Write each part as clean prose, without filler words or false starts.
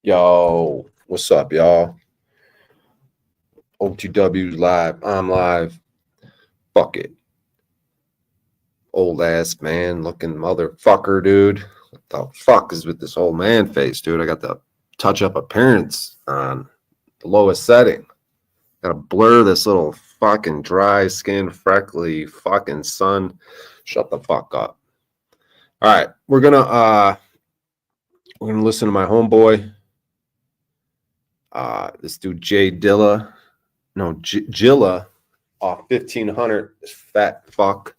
Yo, what's up, y'all? OTW's live. I'm live. Fuck it. Old ass man looking motherfucker, dude. What the fuck is with this old man face, dude? I got the touch up appearance on the lowest setting. Gotta blur this little fucking dry skin, freckly fucking sun. Shut the fuck up. All right, we're gonna listen to my homeboy. This dude JillaOff1500, this fat fuck.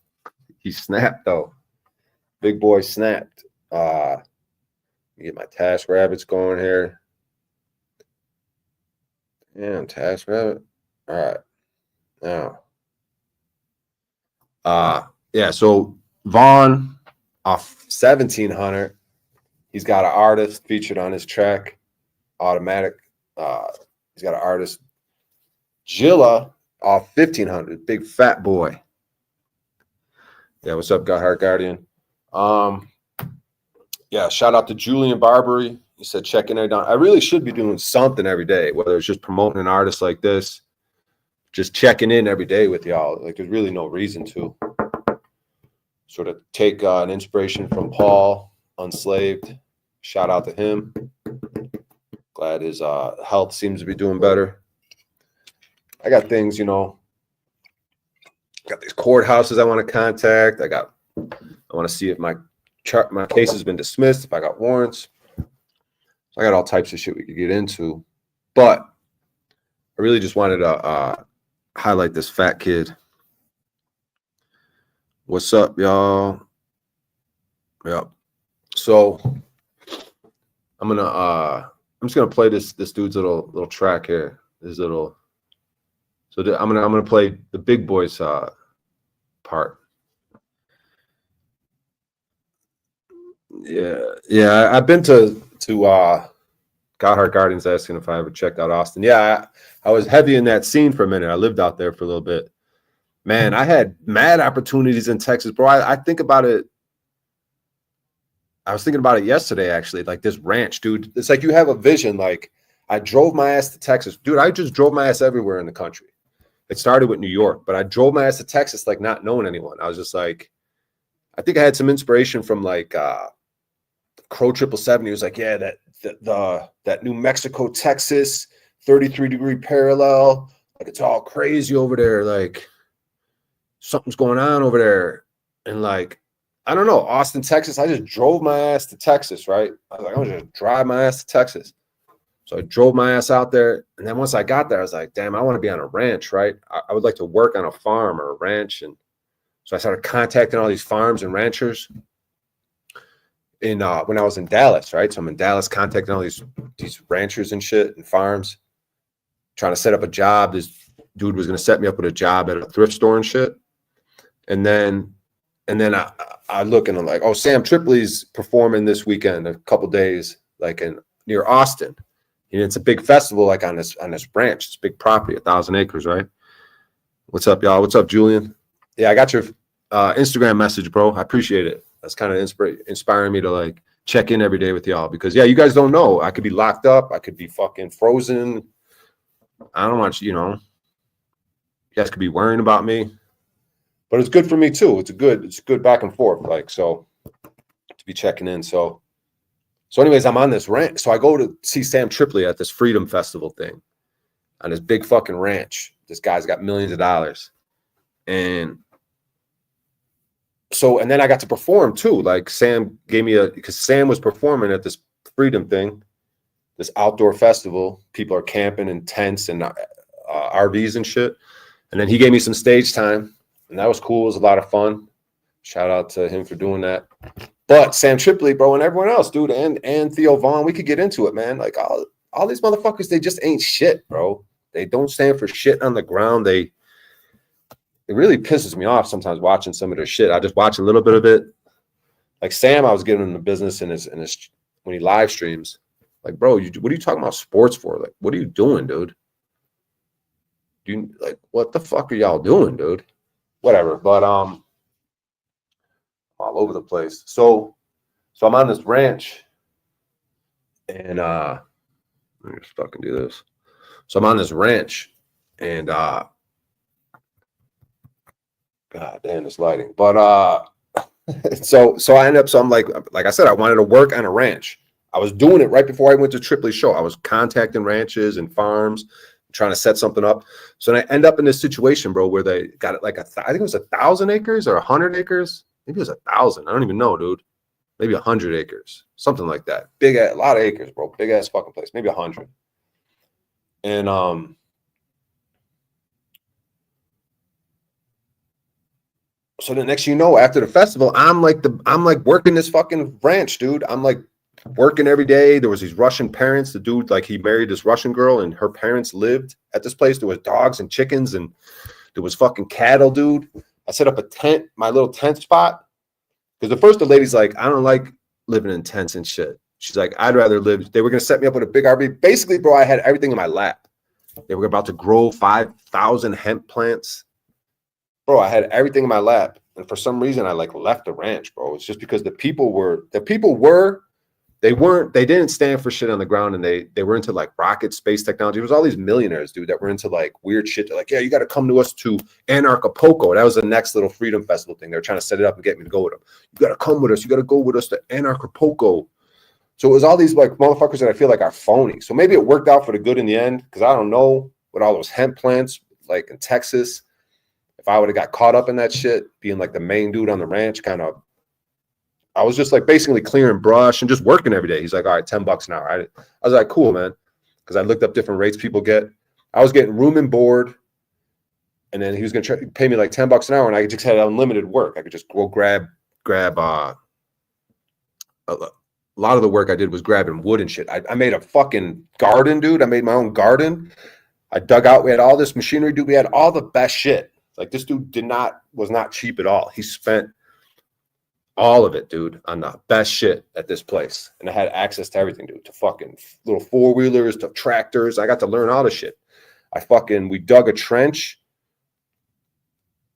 He snapped though. Big boy snapped. Get my Task Rabbits going here. Damn, Task Rabbit. All right. Now. Yeah, so VonOff1700. He's got an artist featured on his track. Automatic. He's got an artist, JillaOff1500, big fat boy. Yeah, what's up, God Heart Guardian? Yeah, shout out to Julian Barbary. He said checking it out. I really should be doing something every day, whether it's just promoting an artist like this, just checking in every day with y'all. Like, there's really no reason to. Sort of take an inspiration from Paul, Unslaved. Shout out to him. Glad his health seems to be doing better. I got things, got these courthouses I want to contact. I want to see if my case has been dismissed, if I got warrants. So I got all types of shit we could get into. But I really just wanted to highlight this fat kid. What's up, y'all? Yep. So I'm just gonna play this dude's little track here. I'm gonna play the big boys part. Yeah. I've been to God Heart Guardians asking if I ever checked out Austin. Yeah, I was heavy in that scene for a minute. I lived out there for a little bit. Man, I had mad opportunities in Texas, bro. I think about it. I was thinking about it yesterday, actually. Like, this ranch, dude. It's like you have a vision. Like, I drove my ass to Texas. Dude, I just drove my ass everywhere in the country. It started with New York, but I drove my ass to Texas, like, not knowing anyone. I was just like, I think I had some inspiration from, like, Crow 777. He was like, yeah, that New Mexico, Texas, 33-degree parallel. Like, it's all crazy over there. Like, something's going on over there. And, like, I don't know, Austin, Texas. I just drove my ass to Texas, right? I was like, I'm gonna just drive my ass to Texas. So I drove my ass out there. And then once I got there, I was like, damn, I want to be on a ranch, right? I would like to work on a farm or a ranch. And so I started contacting all these farms and ranchers when I was in Dallas, right? So I'm in Dallas contacting all these ranchers and shit and farms, trying to set up a job. This dude was gonna set me up with a job at a thrift store and shit. And then I look and I'm like, oh, Sam Tripoli's performing this weekend, a couple days, like near Austin. And it's a big festival, like on this ranch. It's a big property, 1,000 acres, right? What's up, y'all? What's up, Julian? Yeah, I got your Instagram message, bro. I appreciate it. That's kind of inspiring me to, like, check in every day with y'all because, yeah, you guys don't know. I could be locked up. I could be fucking frozen. I don't want you guys could be worrying about me. But it's good for me too. It's good back and forth. Like, so to be checking in. So anyways, I'm on this ranch. So I go to see Sam Tripoli at this Freedom Festival thing on this big fucking ranch. This guy's got millions of dollars. And then I got to perform too. Like, Sam gave me because Sam was performing at this Freedom thing, this outdoor festival. People are camping in tents and RVs and shit. And then he gave me some stage time. And that was cool. It was a lot of fun. Shout out to him for doing that. But Sam Tripoli, bro, and everyone else, dude, and Theo Vaughn, we could get into it, man. Like, all these motherfuckers, they just ain't shit, bro. They don't stand for shit on the ground. It really pisses me off sometimes watching some of their shit. I just watch a little bit of it. Like, Sam, I was giving him the business in his when he live streams. Like, bro, what are you talking about sports for? Like, what are you doing, dude? Like, what the fuck are y'all doing, dude? Whatever, but all over the place. So I'm on this ranch, and Let me just fucking do this. So I'm on this ranch, and God damn, this lighting. But so I ended up. So I'm like I said, I wanted to work on a ranch. I was doing it right before I went to Tripoli's show. I was contacting ranches and farms, trying to set something up. So then I end up in this situation, bro, where they got it like I think it was 1,000 acres or 100 acres. Maybe it was 1,000. I don't even know, dude. Maybe 100 acres, something like that. Big, a lot of acres, bro. Big ass fucking place. Maybe 100. And so the next you know, after the festival, I'm like working this fucking ranch, dude. I'm like working every day. There was these Russian parents. The dude, like, he married this Russian girl, and her parents lived at this place. There was dogs and chickens, and there was fucking cattle, dude. I set up a tent, my little tent spot. Because at first the lady's like, I don't like living in tents and shit. She's like, I'd rather live. They were going to set me up with a big RV. Basically, bro, I had everything in my lap. They were about to grow 5,000 hemp plants. Bro, I had everything in my lap. And for some reason, I like left the ranch, bro. It's just because they didn't stand for shit on the ground, and they were into like rocket space technology. It was all these millionaires, dude, that were into like weird shit. They're like, yeah, you got to come to us to Anarchapulco. That was the next little freedom festival thing. They were trying to set it up and get me to go with them. You got to come with us. You got to go with us to Anarchapulco. So it was all these like motherfuckers that I feel like are phony. So maybe it worked out for the good in the end, because I don't know, with all those hemp plants like in Texas, if I would have got caught up in that shit, being like the main dude on the ranch, I was just like basically clearing brush and just working every day. He's like, all right, $10 an hour. I was like, cool, man. Because I looked up different rates people get. I was getting room and board. And then he was going to pay me like $10 an hour. And I just had unlimited work. I could just go grab a lot of the work I did was grabbing wood and shit. I made a fucking garden, dude. I made my own garden. I dug out. We had all this machinery, dude. We had all the best shit. Like, this dude was not cheap at all. He spent all of it, dude, on the best shit at this place. And I had access to everything, dude, to fucking little four-wheelers, to tractors. I got to learn all the shit. We dug a trench.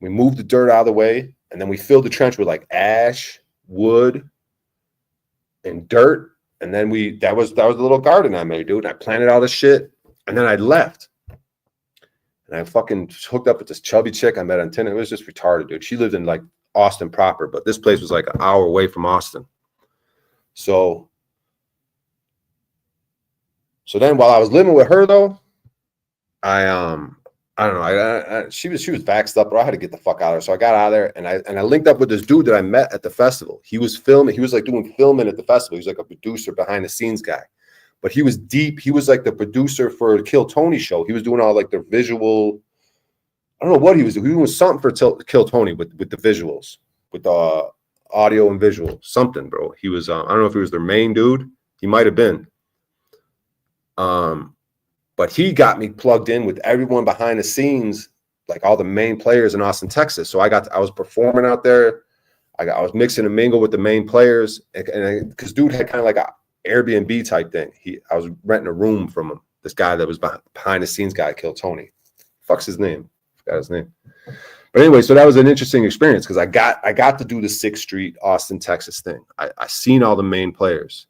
We moved the dirt out of the way. And then we filled the trench with like ash, wood, and dirt. And then that was the little garden I made, dude. I planted all this shit. And then I left. And I fucking hooked up with this chubby chick I met on Tinder. It was just retarded, dude. She lived in like Austin proper, but this place was like an hour away from Austin. So then while I was living with her, though, I don't know. She was vaxxed up, but I had to get the fuck out of there. So I got out of there, and I linked up with this dude that I met at the festival. He was filming. He was like doing filming at the festival. He was like a producer, behind the scenes guy. But he was deep. He was like the producer for Kill Tony show. He was doing all like the visual. I don't know what he was doing. He was doing something for Kill Tony with the visuals, with the audio and visual, something, bro. He was. I don't know if he was their main dude. He might have been. But he got me plugged in with everyone behind the scenes, like all the main players in Austin, Texas. So I was performing out there. I was mixing and mingle with the main players, and because dude had kind of like a Airbnb type thing. I was renting a room from him. This guy that was behind the scenes guy, Kill Tony. Fuck's his name? Forgot his name. But anyway, so that was an interesting experience because I got to do the 6th Street Austin, Texas thing. I seen all the main players.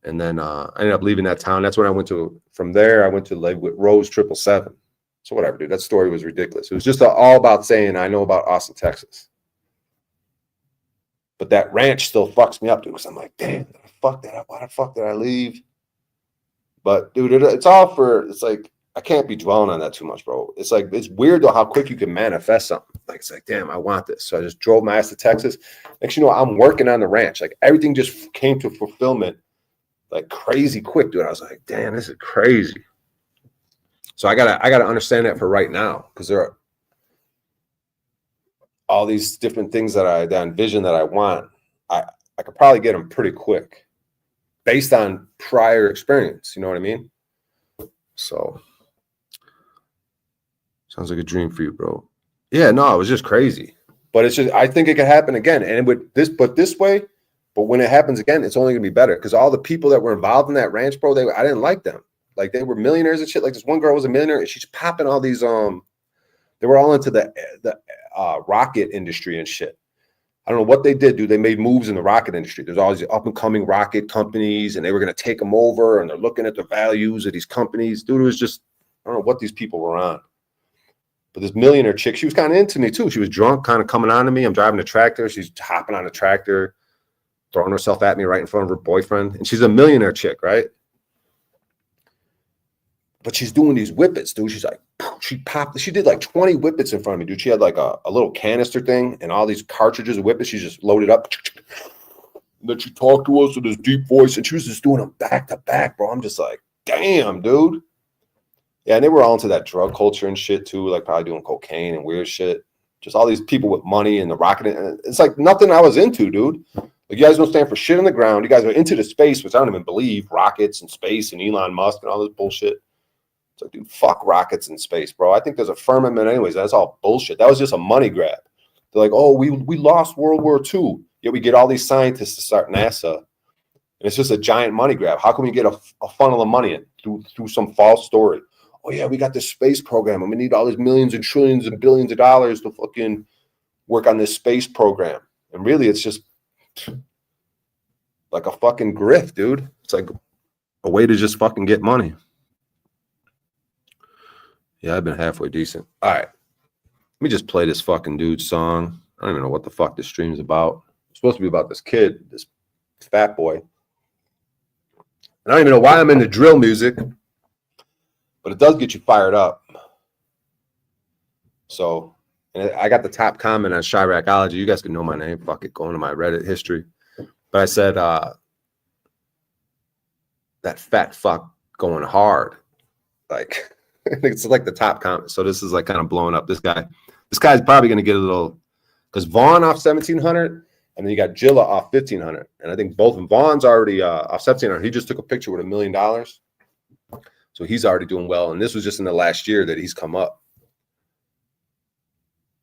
And then I ended up leaving that town. That's when I went to, from there, I went to like with Rose 777. So whatever, dude. That story was ridiculous. It was just all about saying I know about Austin, Texas. But that ranch still fucks me up, dude, because I'm like, damn, fuck that up. Why the fuck did I leave? But, dude, it's like, I can't be dwelling on that too much, bro. It's like, it's weird, though, how quick you can manifest something. Like, it's like, damn, I want this. So I just drove my ass to Texas. Next, you know, I'm working on the ranch. Like, everything just came to fulfillment like crazy quick, dude. I was like, damn, this is crazy. So I gotta understand that for right now, because there are all these different things that I envision that I want. I could probably get them pretty quick based on prior experience. You know what I mean? So sounds like a dream for you, bro. Yeah, no, it was just crazy. But it's just, I think it could happen again. And with this, but this way, but when it happens again, it's only gonna be better. Because all the people that were involved in that ranch, bro, I didn't like them. Like, they were millionaires and shit. Like, this one girl was a millionaire, and she's popping all these they were all into the rocket industry and shit. I don't know what they did, dude. They made moves in the rocket industry. There's all these up and coming rocket companies, and they were going to take them over, and they're looking at the values of these companies. Dude, it was just, I don't know what these people were on. But this millionaire chick, she was kind of into me too. She was drunk, kind of coming on to me. I'm driving a tractor. She's hopping on a tractor, throwing herself at me right in front of her boyfriend. And she's a millionaire chick, right? But she's doing these whippets, dude. She's like, she did like 20 whippets in front of me, dude. She had like a little canister thing and all these cartridges of whippets. She just loaded up. And then she talked to us with this deep voice, and she was just doing them back to back, bro. I'm just like, damn, dude. Yeah, and they were all into that drug culture and shit too, like probably doing cocaine and weird shit. Just all these people with money and the rocket. And it's like nothing I was into, dude. Like, you guys don't stand for shit on the ground. You guys are into the space, which I don't even believe. Rockets and space and Elon Musk and all this bullshit. It's like, dude, fuck rockets and space, bro. I think there's a firmament anyways. That's all bullshit. That was just a money grab. They're like, oh, we lost World War II. Yet we get all these scientists to start NASA. And it's just a giant money grab. How can we get a funnel of money in through some false story? Oh, yeah, we got this space program, and we need all these millions and trillions and billions of dollars to fucking work on this space program. And really, it's just like a fucking grift, dude. It's like a way to just fucking get money. Yeah, I've been halfway decent. All right. Let me just play this fucking dude's song. I don't even know what the fuck this stream's about. It's supposed to be about this kid, this fat boy. And I don't even know why I'm into drill music, but it does get you fired up. So, and I got the top comment on Chiracology. You guys can know my name. Fuck it, go into my Reddit history. But I said, that fat fuck going hard. Like, it's like the top comment. So this is like kind of blowing up. This guy's probably going to get a little, because VonOff1700, and then you got JillaOff1500. And I think both of them, Vaughn's already off 1700. He just took a picture with $1 million. So he's already doing well. And this was just in the last year that he's come up.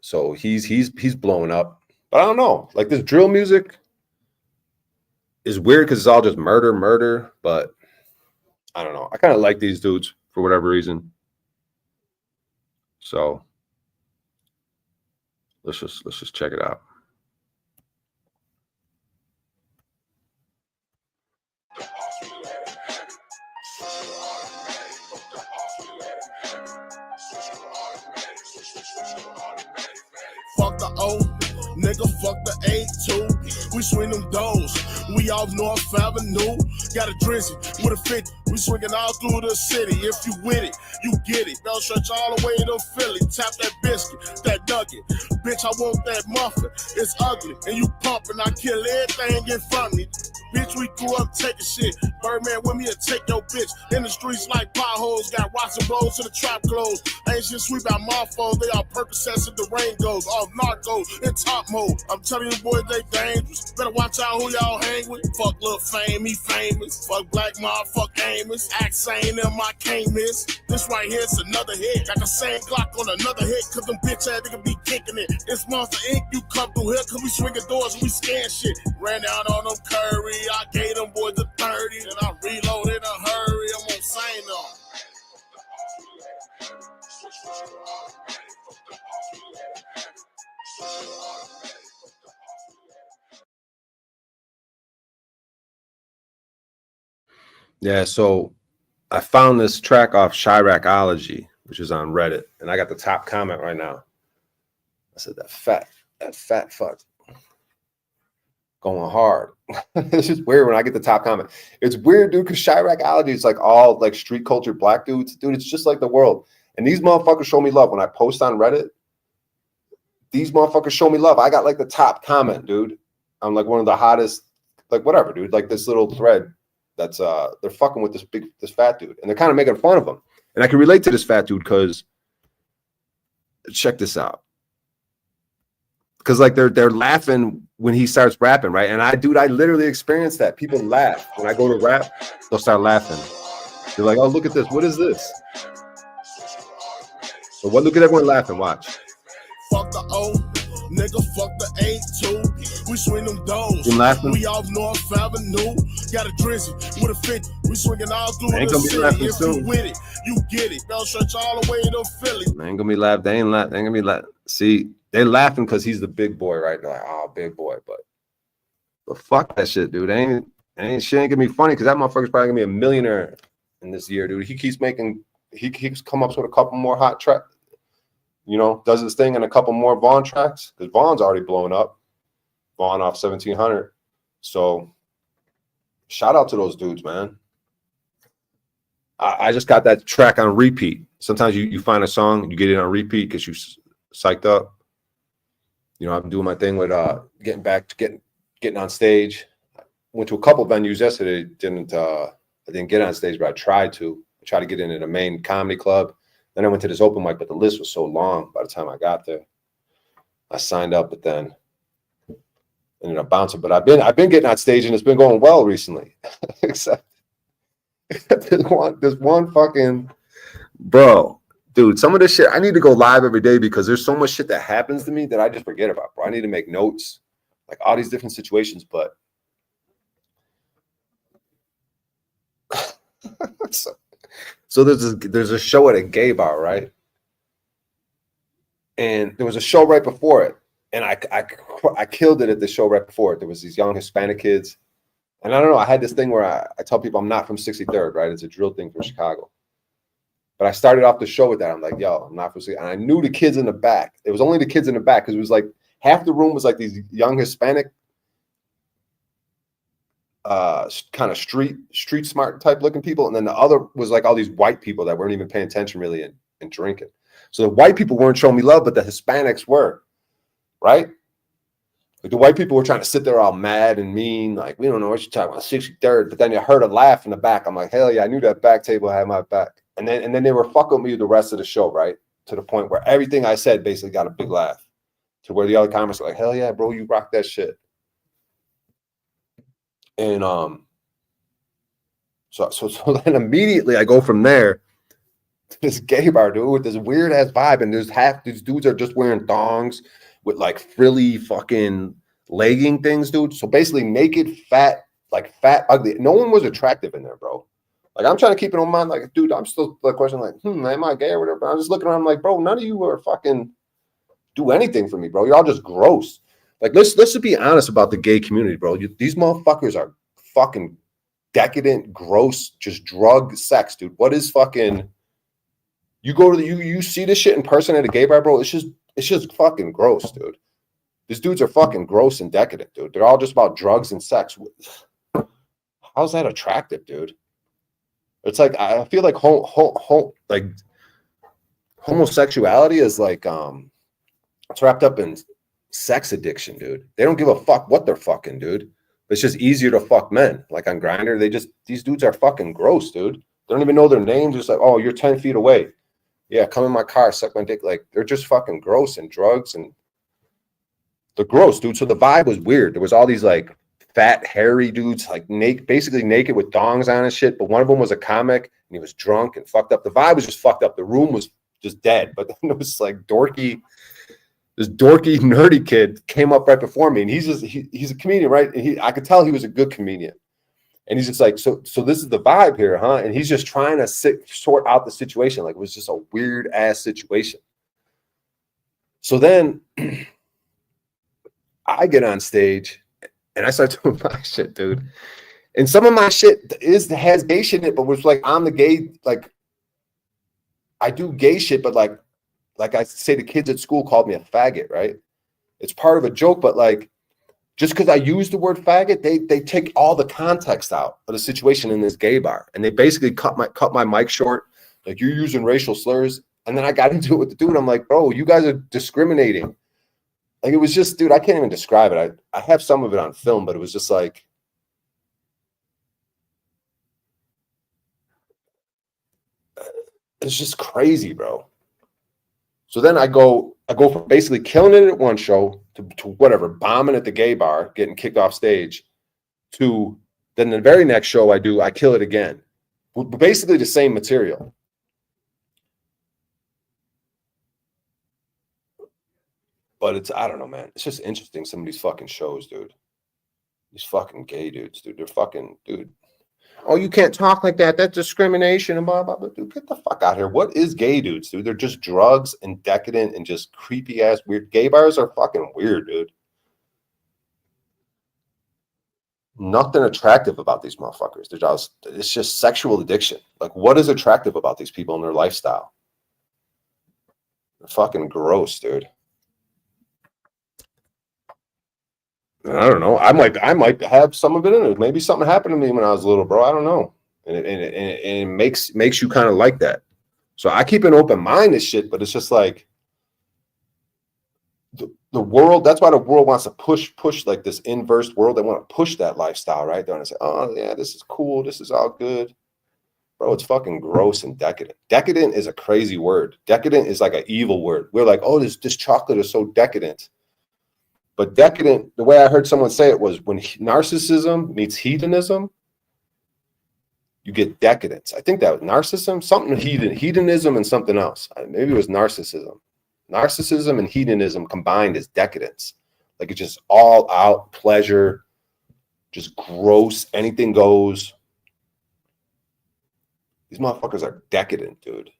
So he's blowing up. But I don't know. Like, this drill music is weird because it's all just murder. But I don't know. I kind of like these dudes for whatever reason. So let's just check it out. Fuck the O, nigga, fuck the A2. We swing them doors. We off North Avenue. Got a drizzy with a 50. We swinging all through the city. If you with it, you get it. Bell stretch all the way to Philly. Tap that biscuit, that nugget. Bitch, I want that muffin. It's ugly, and you pumping. I kill everything in front of me. Bitch, we grew up taking shit. Birdman with me and take your bitch. In the streets like potholes. Got rocks and rolls to the trap clothes. Ain't shit sweet by mouthfuls. They are Percocets and the rain goes. Off narcos in top mode. I'm telling you boys, they dangerous. Better watch out who y'all hang with. Fuck Lil Fame, he famous. Fuck Black Mob, fuck Amos. Act sane, them I can't miss. This right here's another hit. Got the same Glock on another hit. Cause them bitch ass nigga be kicking it. It's Monster Inc. You come through here cause we swinging doors and we scan shit. Ran down on them Curry. I gave them boys a 30 and I reloaded in a hurry. I'm on sign on. Yeah, so I found this track off Chiracology, which is on Reddit, and I got the top comment right now. I said, that fat fuck going hard. It's just weird when I get the top comment. It's weird, dude, because Chiracology is like all like street culture black dudes. Dude, it's just like the world. And these motherfuckers show me love. When I post on Reddit, these motherfuckers show me love. I got like the top comment, dude. I'm like one of the hottest, like whatever, dude. Like this little thread that's they're fucking with this fat dude. And they're kind of making fun of him. And I can relate to this fat dude because check this out. Because like they're laughing when he starts rapping, right? And I literally experienced that. People laugh. When I go to rap, they'll start laughing. They're like, oh, look at this. What is this? So look at everyone laughing. Watch. Fuck the O, Nigga, fuck the 8-2. We swing them doors. You laughing? We off North Avenue. Got a drizzy with a 50. We swinging all through Ain't the gonna be city. laughing If soon. you with it, you get it. Bell stretch all the way to Philly. They ain't gonna be laughing. They ain't gonna be laughing. See, they laughing because he's the big boy, right? They're like, oh, big boy. But fuck that shit, dude. Shit ain't gonna be funny because that motherfucker's probably gonna be a millionaire in this year, dude. He keeps come up with a couple more hot tracks. You know, does his thing in a couple more Vaughn tracks because Vaughn's already blown up. VonOff1700. So shout out to those dudes, man. I just got that track on repeat. Sometimes you find a song, you get it on repeat because you psyched up. You know, I'm doing my thing with getting on stage. Went to a couple venues yesterday. I didn't get on stage, but I tried to. I tried to get into the main comedy club. Then I went to this open mic, but the list was so long by the time I got there. I signed up, but then ended up bouncing. But I've been getting on stage and it's been going well recently. Except there's one fucking bro. Dude, some of this shit, I need to go live every day because there's so much shit that happens to me that I just forget about, bro. I need to make notes, like all these different situations, but so there's a show at a gay bar, right? And there was a show right before it, and I killed it at the show right before it. There was these young Hispanic kids, and I don't know. I had this thing where I tell people I'm not from 63rd, right? It's a drill thing from Chicago. But I started off the show with that. I'm like, yo, I'm not from 63rd. And I knew the kids in the back. It was only the kids in the back because it was like half the room was like these young Hispanic, kind of street smart type looking people, and then the other was like all these white people that weren't even paying attention really and drinking. So the white people weren't showing me love, but the Hispanics were, right? Like the white people were trying to sit there all mad and mean, like, we don't know what you're talking about, 63rd. But then you heard a laugh in the back. I'm like, hell yeah, I knew that back table had my back. And then they were fucking with me the rest of the show, right? To the point where everything I said basically got a big laugh. To where the other comments were like, hell yeah, bro, you rock that shit. And so then immediately I go from there to this gay bar, dude, with this weird ass vibe, and there's half these dudes are just wearing thongs with like frilly fucking legging things, dude. So basically naked, fat, ugly. No one was attractive in there, bro. Like I'm trying to keep it on mind, like, dude, I'm still like question like, am I gay or whatever? But I'm just looking around, I'm like, bro, none of you are fucking do anything for me, bro. You're all just gross. Like let's just be honest about the gay community, bro. These motherfuckers are fucking decadent, gross, just drug sex, dude. What is fucking? You go to you see this shit in person at a gay bar, bro. It's just fucking gross, dude. These dudes are fucking gross and decadent, dude. They're all just about drugs and sex. How's that attractive, dude? It's like I feel like like homosexuality is like it's wrapped up in sex addiction, dude. They don't give a fuck what they're fucking, dude. It's just easier to fuck men. Like on Grindr, these dudes are fucking gross, dude. They don't even know their names. Just like, oh, you're 10 feet away. Yeah, come in my car, suck my dick. Like they're just fucking gross and drugs and they're gross, dude. So the vibe was weird. There was all these like fat, hairy dudes, like basically naked with thongs on and shit. But one of them was a comic and he was drunk and fucked up. The vibe was just fucked up. The room was just dead. But then it was like this dorky, nerdy kid came up right before me, and he's a comedian, right? And I could tell he was a good comedian. And he's just like, so this is the vibe here, huh? And he's just trying to sort out the situation. Like it was just a weird ass situation. So then I get on stage and I start doing my shit, dude. And some of my shit has gay shit in it, but was like I'm the gay, like I do gay shit, but like I say the kids at school called me a faggot, right? It's part of a joke, but like just because I use the word faggot, they take all the context out of the situation in this gay bar. And they basically cut my mic short, like you're using racial slurs. And then I got into it with the dude. I'm like, bro, you guys are discriminating. Like it was just, dude, I can't even describe it. I have some of it on film, but it was just like, it's just crazy, bro. So then I go from basically killing it at one show to whatever, bombing at the gay bar, getting kicked off stage, to then the very next show I kill it again. Basically the same material. But it's, I don't know, man. It's just interesting, some of these fucking shows, dude. These fucking gay dudes, dude. They're fucking, dude. Oh, you can't talk like that. That's discrimination and blah, blah, blah. Dude, get the fuck out of here. What is gay dudes, dude? They're just drugs and decadent and just creepy ass weird. Gay bars are fucking weird, dude. Nothing attractive about these motherfuckers. They're just, it's just sexual addiction. Like, what is attractive about these people and their lifestyle? They're fucking gross, dude. I don't know. I might have some of it in it. Maybe something happened to me when I was little, bro. I don't know. And it makes you kind of like that. So I keep an open mind to shit, but it's just like the world. That's why the world wants to push like this inverse world. They want to push that lifestyle, right? They want to say, oh yeah, this is cool. This is all good. Bro, it's fucking gross and decadent. Decadent is a crazy word. Decadent is like an evil word. We're like, oh, this chocolate is so decadent. But decadent, the way I heard someone say it was when narcissism meets hedonism, you get decadence. I think that was narcissism, something hedonism and something else. Maybe it was narcissism. Narcissism and hedonism combined is decadence. Like it's just all out pleasure, just gross, anything goes. These motherfuckers are decadent, dude.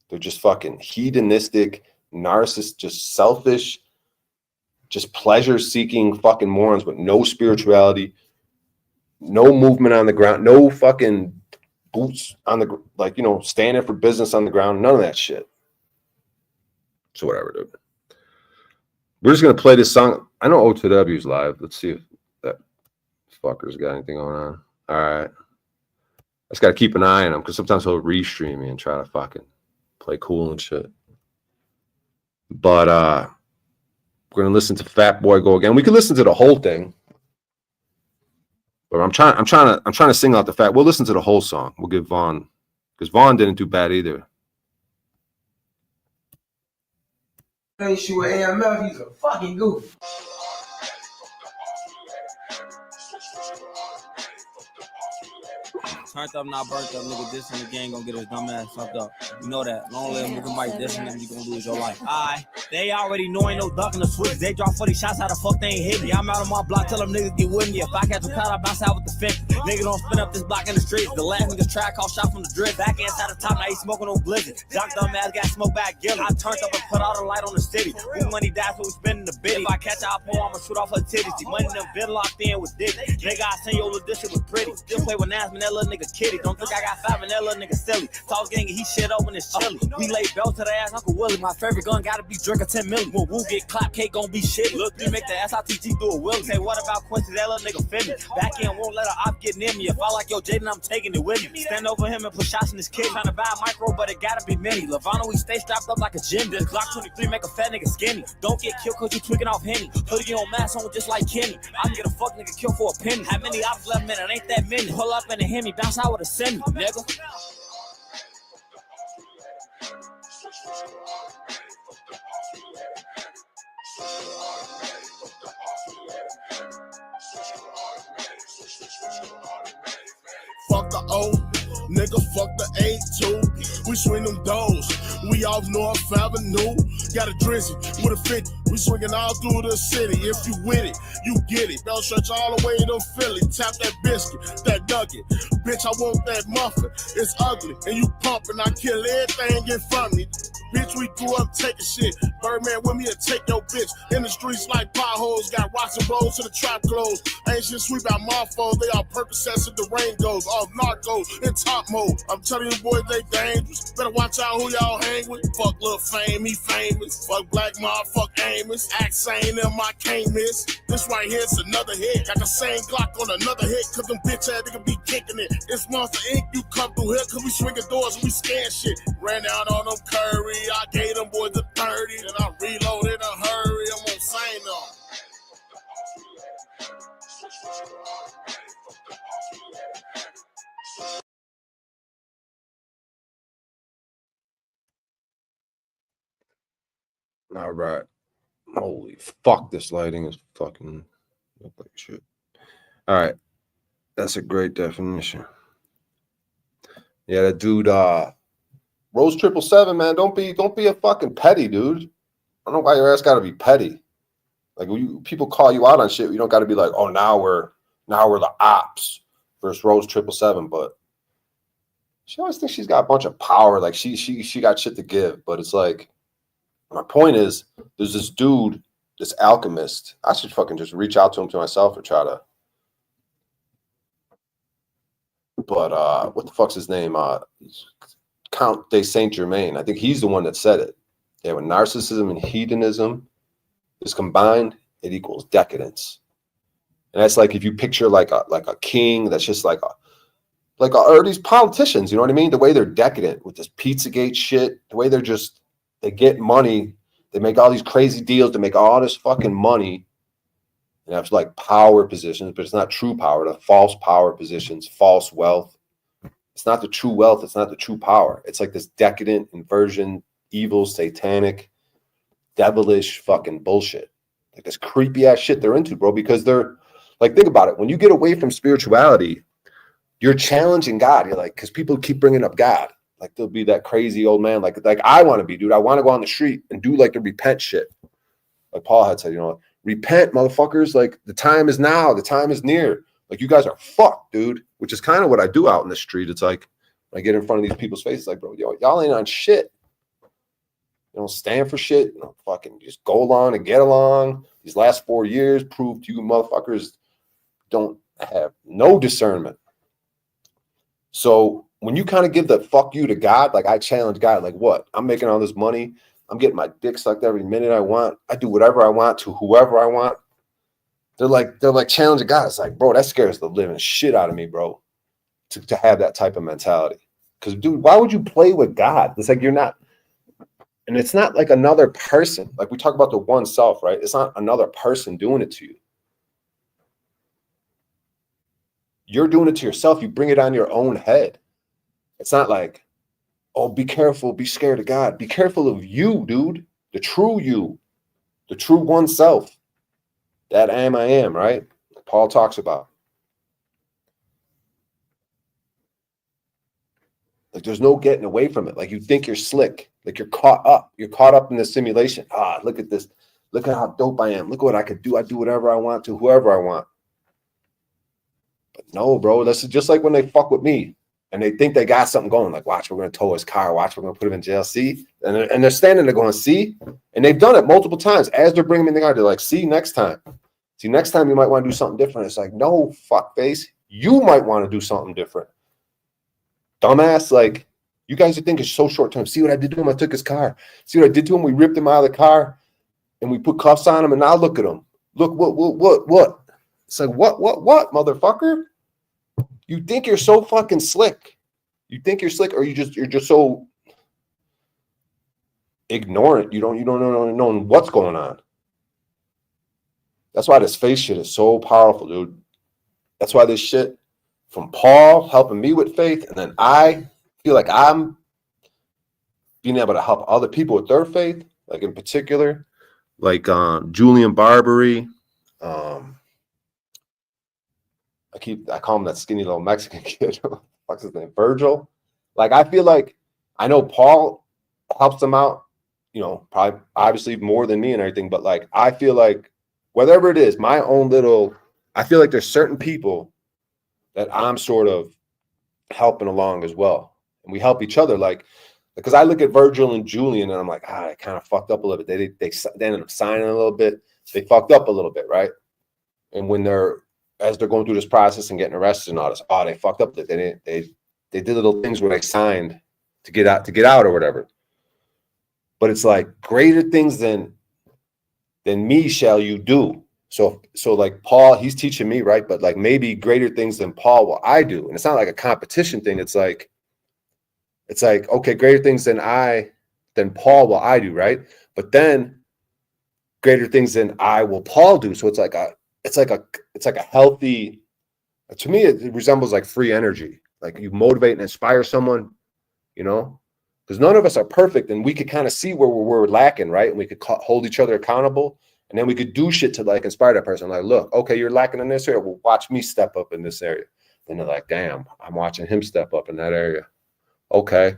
They're just fucking hedonistic, narcissist, just selfish, just pleasure-seeking fucking morons with no spirituality, no movement on the ground, no fucking boots on the, like, you know, standing for business on the ground, none of that shit. So whatever, dude. We're just going to play this song. I know O2W's live. Let's see if that fucker's got anything going on. All right. I just got to keep an eye on him because sometimes he'll restream me and try to fucking play cool and shit. But, we're gonna listen to Fat Boy go again. We can listen to the whole thing, but I'm trying to sing out the fact. We'll listen to the whole song. We'll give Vaughn, because Vaughn didn't do bad either. Ain't sure AML, he's a fucking goofy. Turned up, not burnt up, nigga. This in the gang gonna get his dumb ass fucked up. You know that. Long live nigga Mike, this and you gonna lose your life. They already know ain't no ducking the switch. They drop 40 shots, how the fuck they ain't hit me? I'm out of my block, tell them niggas get with me. If I catch a crowd, I bounce out with the fence. Nigga don't spin up this block in the streets. The last nigga's track call shot from the drip. Back inside the top, now he smoking on blizzard. Jock dumb ass got smoke back gilly. I turned up and put all the light on the city. When money dies, so we spending the bid. If I catch her, I pull, I'ma shoot off her titties. The money done been locked in with dick. Nigga, I send your little this shit was pretty. Still play with Nasman, that little nigga kitty. Don't think I got 5 and that little nigga silly. Talk gang, he shit open his chili. We lay belt to the ass, Uncle Willie. My favorite gun gotta be drinking 10 million. When Woo get clap, cake gon' be shit. Look, we make the SITT do a Willie. Say, what about Quincy? That little nigga fit me. Back in, won't let a op get near me. If I like yo Jaden, I'm taking it with me. Stand over him and put shots in his kid. Trying to buy a micro, but it gotta be mini. Lavano, we stay strapped up like a gym. This Glock 23 make a fat nigga skinny. Don't get killed cause you tweaking off Henny. Hoodie on mask on just like Kenny. I can get a fuck nigga killed for a penny. How many ops left, man? It ain't that many. Pull up in a Hemi, bounce out with a semi, nigga. Fuck the O, nigga, fuck the A2. We swing them doors. We off North Avenue. Got a drizzy with a 50. We swinging all through the city. If you with it, you get it. Bell stretch all the way to Philly. Tap that biscuit, that nugget. Bitch, I want that muffin. It's ugly, and you pumping. I kill everything in front of me. Bitch, we grew up taking shit. Birdman with me and take your bitch. In the streets like potholes. Got rocks and rolls to the trap clothes. Ain't shit sweep out Marfo. They all Percocets and the rain goes. Off narcos in top mode. I'm telling you boys, they dangerous. Better watch out who y'all hang with. Fuck Lil Fame, he famous. Fuck Black Mob, fuck Amos. Act sane, them I can't miss. This right here's another hit. Got the same Glock on another hit. Cause them bitch ass nigga be kicking it. It's Monster Inc. You come through here cause we swinging doors and we scan shit. Ran down on them Curry. I gave them boys a 30. Then I reloaded in a hurry. I'm on sign on. All right. Holy fuck, this lighting is fucking look like shit. All right. That's a great definition. Yeah, that dude, Rose 777, man. Don't be a fucking petty, dude. don't know why your ass got to be petty. Like when people call you out on shit, you don't got to be like, oh, now we're the ops versus Rose 777. But she always thinks she's got a bunch of power. Like she got shit to give. But it's like, my point is, there's this dude, this alchemist. I should fucking just reach out to him to myself or try to. But what the fuck's his name? Count de Saint Germain. I think he's the one that said it. Yeah, when narcissism and hedonism is combined, it equals decadence. And that's like if you picture like a king that's just or these politicians, you know what I mean? The way they're decadent with this Pizzagate shit, the way they get money, they make all these crazy deals to make all this fucking money. And that's like power positions, but it's not true power. The false power positions, false wealth. It's not the true wealth. It's not the true power. It's like this decadent inversion, evil, satanic, devilish fucking bullshit. Like this creepy ass shit they're into, bro, because they're like, think about it. When you get away from spirituality, you're challenging God. You're like, because people keep bringing up God. Like there'll be that crazy old man, like I want to be, dude. I want to go on the street and do like the repent shit. Like Paul had said, repent, motherfuckers. Like the time is now. The time is near. Like you guys are fucked, dude. Which is kind of what I do out in the street. It's like when I get in front of these people's faces, like, bro, y'all ain't on shit. You don't stand for shit. You don't fucking just go along and get along. These last 4 years proved you motherfuckers don't have no discernment. So when you kind of give the fuck you to God, like I challenge God, like what? I'm making all this money. I'm getting my dick sucked every minute I want. I do whatever I want to whoever I want. They're like challenging God. It's like, bro, that scares the living shit out of me, bro, to have that type of mentality. Because, dude, why would you play with God? It's like you're not. And it's not like another person. Like we talk about the one self, right? It's not another person doing it to you. You're doing it to yourself. You bring it on your own head. It's not like, oh, be careful, be scared of God. Be careful of you, dude. The true you. The true one self. That I am, right? Paul talks about. Like there's no getting away from it. Like you think you're slick. Like you're caught up. You're caught up in the simulation. Look at this. Look at how dope I am. Look what I could do. I do whatever I want to whoever I want. But no, bro. That's just like when they fuck with me and they think they got something going. Like, watch, we're going to tow his car. Watch, we're going to put him in jail. See? And they're standing there going, see? And they've done it multiple times. As they're bringing me in the car, they're like, see, next time. See, next time you might want to do something different. It's like, no, fuckface. You might want to do something different. Dumbass, like, you guys are thinking so short term. See what I did to him? I took his car. See what I did to him? We ripped him out of the car and we put cuffs on him and now look at him. Look, what? It's like, what, motherfucker? You think you're so fucking slick. You think you're slick or you're just so ignorant. You don't know what's going on. That's why this faith shit is so powerful, dude. That's why this shit from Paul helping me with faith, and then I feel like I'm being able to help other people with their faith, like in particular, like Julian Barbary. I call him that skinny little Mexican kid. What's his name? Virgil. Like I feel like I know Paul helps them out, probably obviously more than me and everything, but like I feel like whatever it is, my own little, I feel like there's certain people that I'm sort of helping along as well. And we help each other. Like, because I look at Virgil and Julian and I'm like, I kind of fucked up a little bit. They ended up signing a little bit. They fucked up a little bit, right? And when as they're going through this process and getting arrested and all this, they fucked up. They did little things where they signed to get out or whatever. But it's like greater things than me shall you do. So like Paul, he's teaching me, right? But like maybe greater things than Paul will I do. And it's not like a competition thing. It's like, okay, greater things than Paul will I do, right? But then greater things than I will Paul do. So it's like a healthy, to me, it resembles like free energy. Like you motivate and inspire someone, because none of us are perfect and we could kind of see where we're lacking, right? And we could hold each other accountable. And then we could do shit to like inspire that person. Like, look, okay, you're lacking in this area. Well, watch me step up in this area. Then they're like, damn, I'm watching him step up in that area. Okay.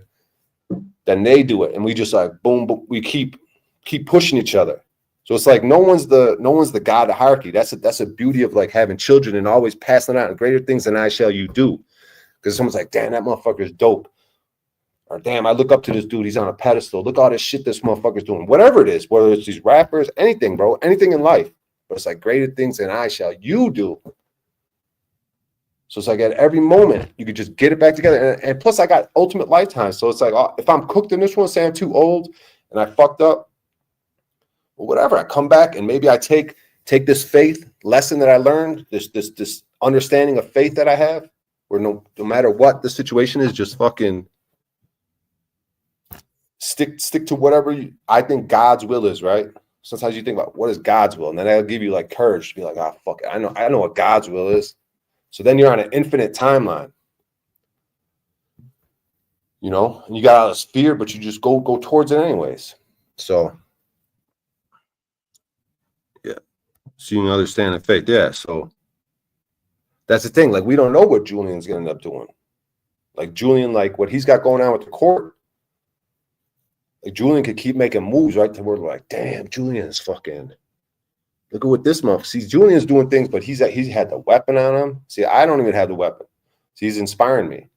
Then they do it. And we just like, boom, we keep keep pushing each other. So it's like no one's the god of hierarchy. That's a beauty of like having children and always passing out greater things than I shall you do. Because someone's like, damn, that motherfucker's dope. Or damn, I look up to this dude. He's on a pedestal. Look at all this shit this motherfucker's doing. Whatever it is, whether it's these rappers, anything, bro, anything in life. But it's like greater things than I shall you do. So it's like at every moment, you could just get it back together. And plus, I got ultimate lifetime. So it's like, if I'm cooked in this one, say I'm too old and I fucked up, well, whatever. I come back and maybe I take this faith lesson that I learned, this understanding of faith that I have, where no matter what the situation is, just fucking stick to whatever I think God's will is, right? Sometimes you think about what is God's will, and then that'll give you like courage to be like, ah, fuck it. I know what God's will is. So then you're on an infinite timeline, you know, and you got all this fear, but you just go towards it anyways. So yeah, so you can understand the faith. Yeah, so that's the thing. Like, we don't know what Julian's gonna end up doing. Like Julian, like what he's got going on with the court. Like Julian could keep making moves, right? To where we're like, damn, Julian's fucking. Look at what this month. See, Julian's doing things, but he's had the weapon on him. See, I don't even have the weapon. See, he's inspiring me.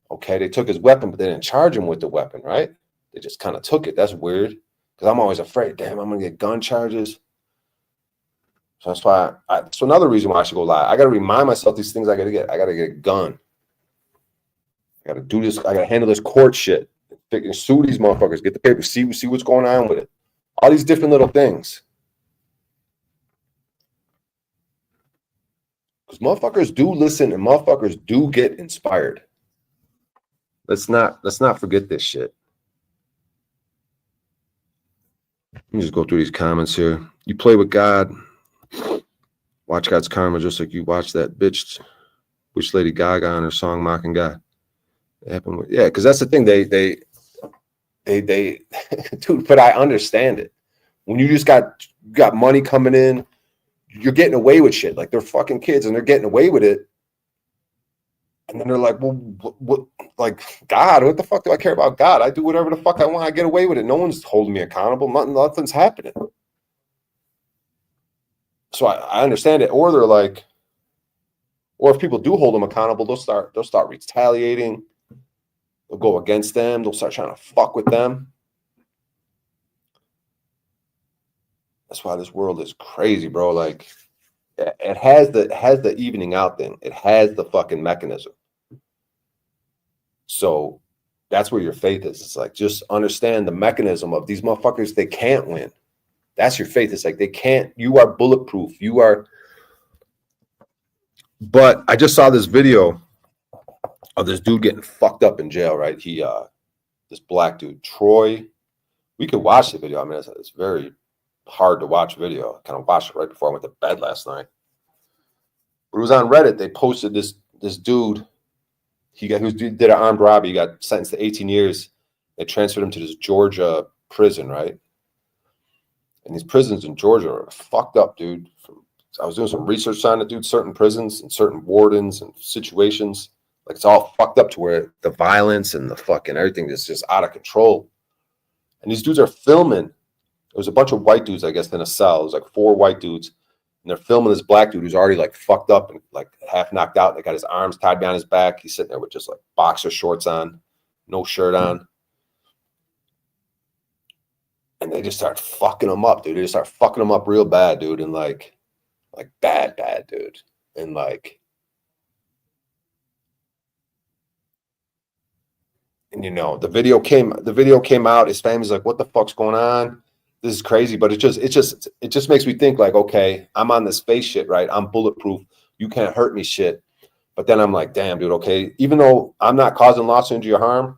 Okay, they took his weapon, but they didn't charge him with the weapon, right? They just kind of took it. That's weird. Because I'm always afraid, damn, I'm gonna get gun charges. So that's why that's another reason why I should go live. I gotta remind myself these things I gotta get. I gotta get a gun. I gotta do this, I gotta handle this court shit. Sue these motherfuckers, get the paper, see what's going on with it. All these different little things. Because motherfuckers do listen and motherfuckers do get inspired. Let's not forget this shit. Let me just go through these comments here. You play with God. Watch God's karma just like you watch that bitch, which Lady Gaga on her song Mocking God. Yeah, because that's the thing. They dude, but I understand it. When you just got money coming in, you're getting away with shit. Like, they're fucking kids and they're getting away with it. And then they're like, well, what like, God, what the fuck do I care about God? I do whatever the fuck I want. I get away with it. No one's holding me accountable. Nothing's happening. So I understand it. Or they're like, or if people do hold them accountable, they'll start retaliating. They'll go against them. They'll start trying to fuck with them. That's why this world is crazy, bro. Like, it has the evening out thing. It has the fucking mechanism. So that's where your faith is. It's like, just understand the mechanism of these motherfuckers. They can't win. That's your faith. It's like, they can't. You are bulletproof. You are. But I just saw this video of this dude getting fucked up in jail, right? This black dude, Troy. We could watch the video. I mean, it's very hard to watch video. I kind of watched it right before I went to bed last night. But it was on Reddit. They posted this dude. Who did an armed robbery. He got sentenced to 18 years. They transferred him to this Georgia prison, right? And these prisons in Georgia are fucked up, dude. I was doing some research on it, dude. Certain prisons and certain wardens and situations. Like, it's all fucked up to where the violence and the fucking everything is just out of control. And these dudes are filming. There was a bunch of white dudes, I guess, in a cell. It was like 4 white dudes. And they're filming this black dude who's already like fucked up and like half knocked out. They got his arms tied behind his back. He's sitting there with just like boxer shorts on, no shirt on. And they just start fucking him up, dude. They just start fucking him up real bad, dude. And like bad, dude. And like, and you know, the video came out. His family's like, what the fuck's going on? This is crazy. But it just makes me think like, okay, I'm on this space shit, right? I'm bulletproof. You can't hurt me shit. But then I'm like, damn, dude, okay, even though I'm not causing loss or injury or harm,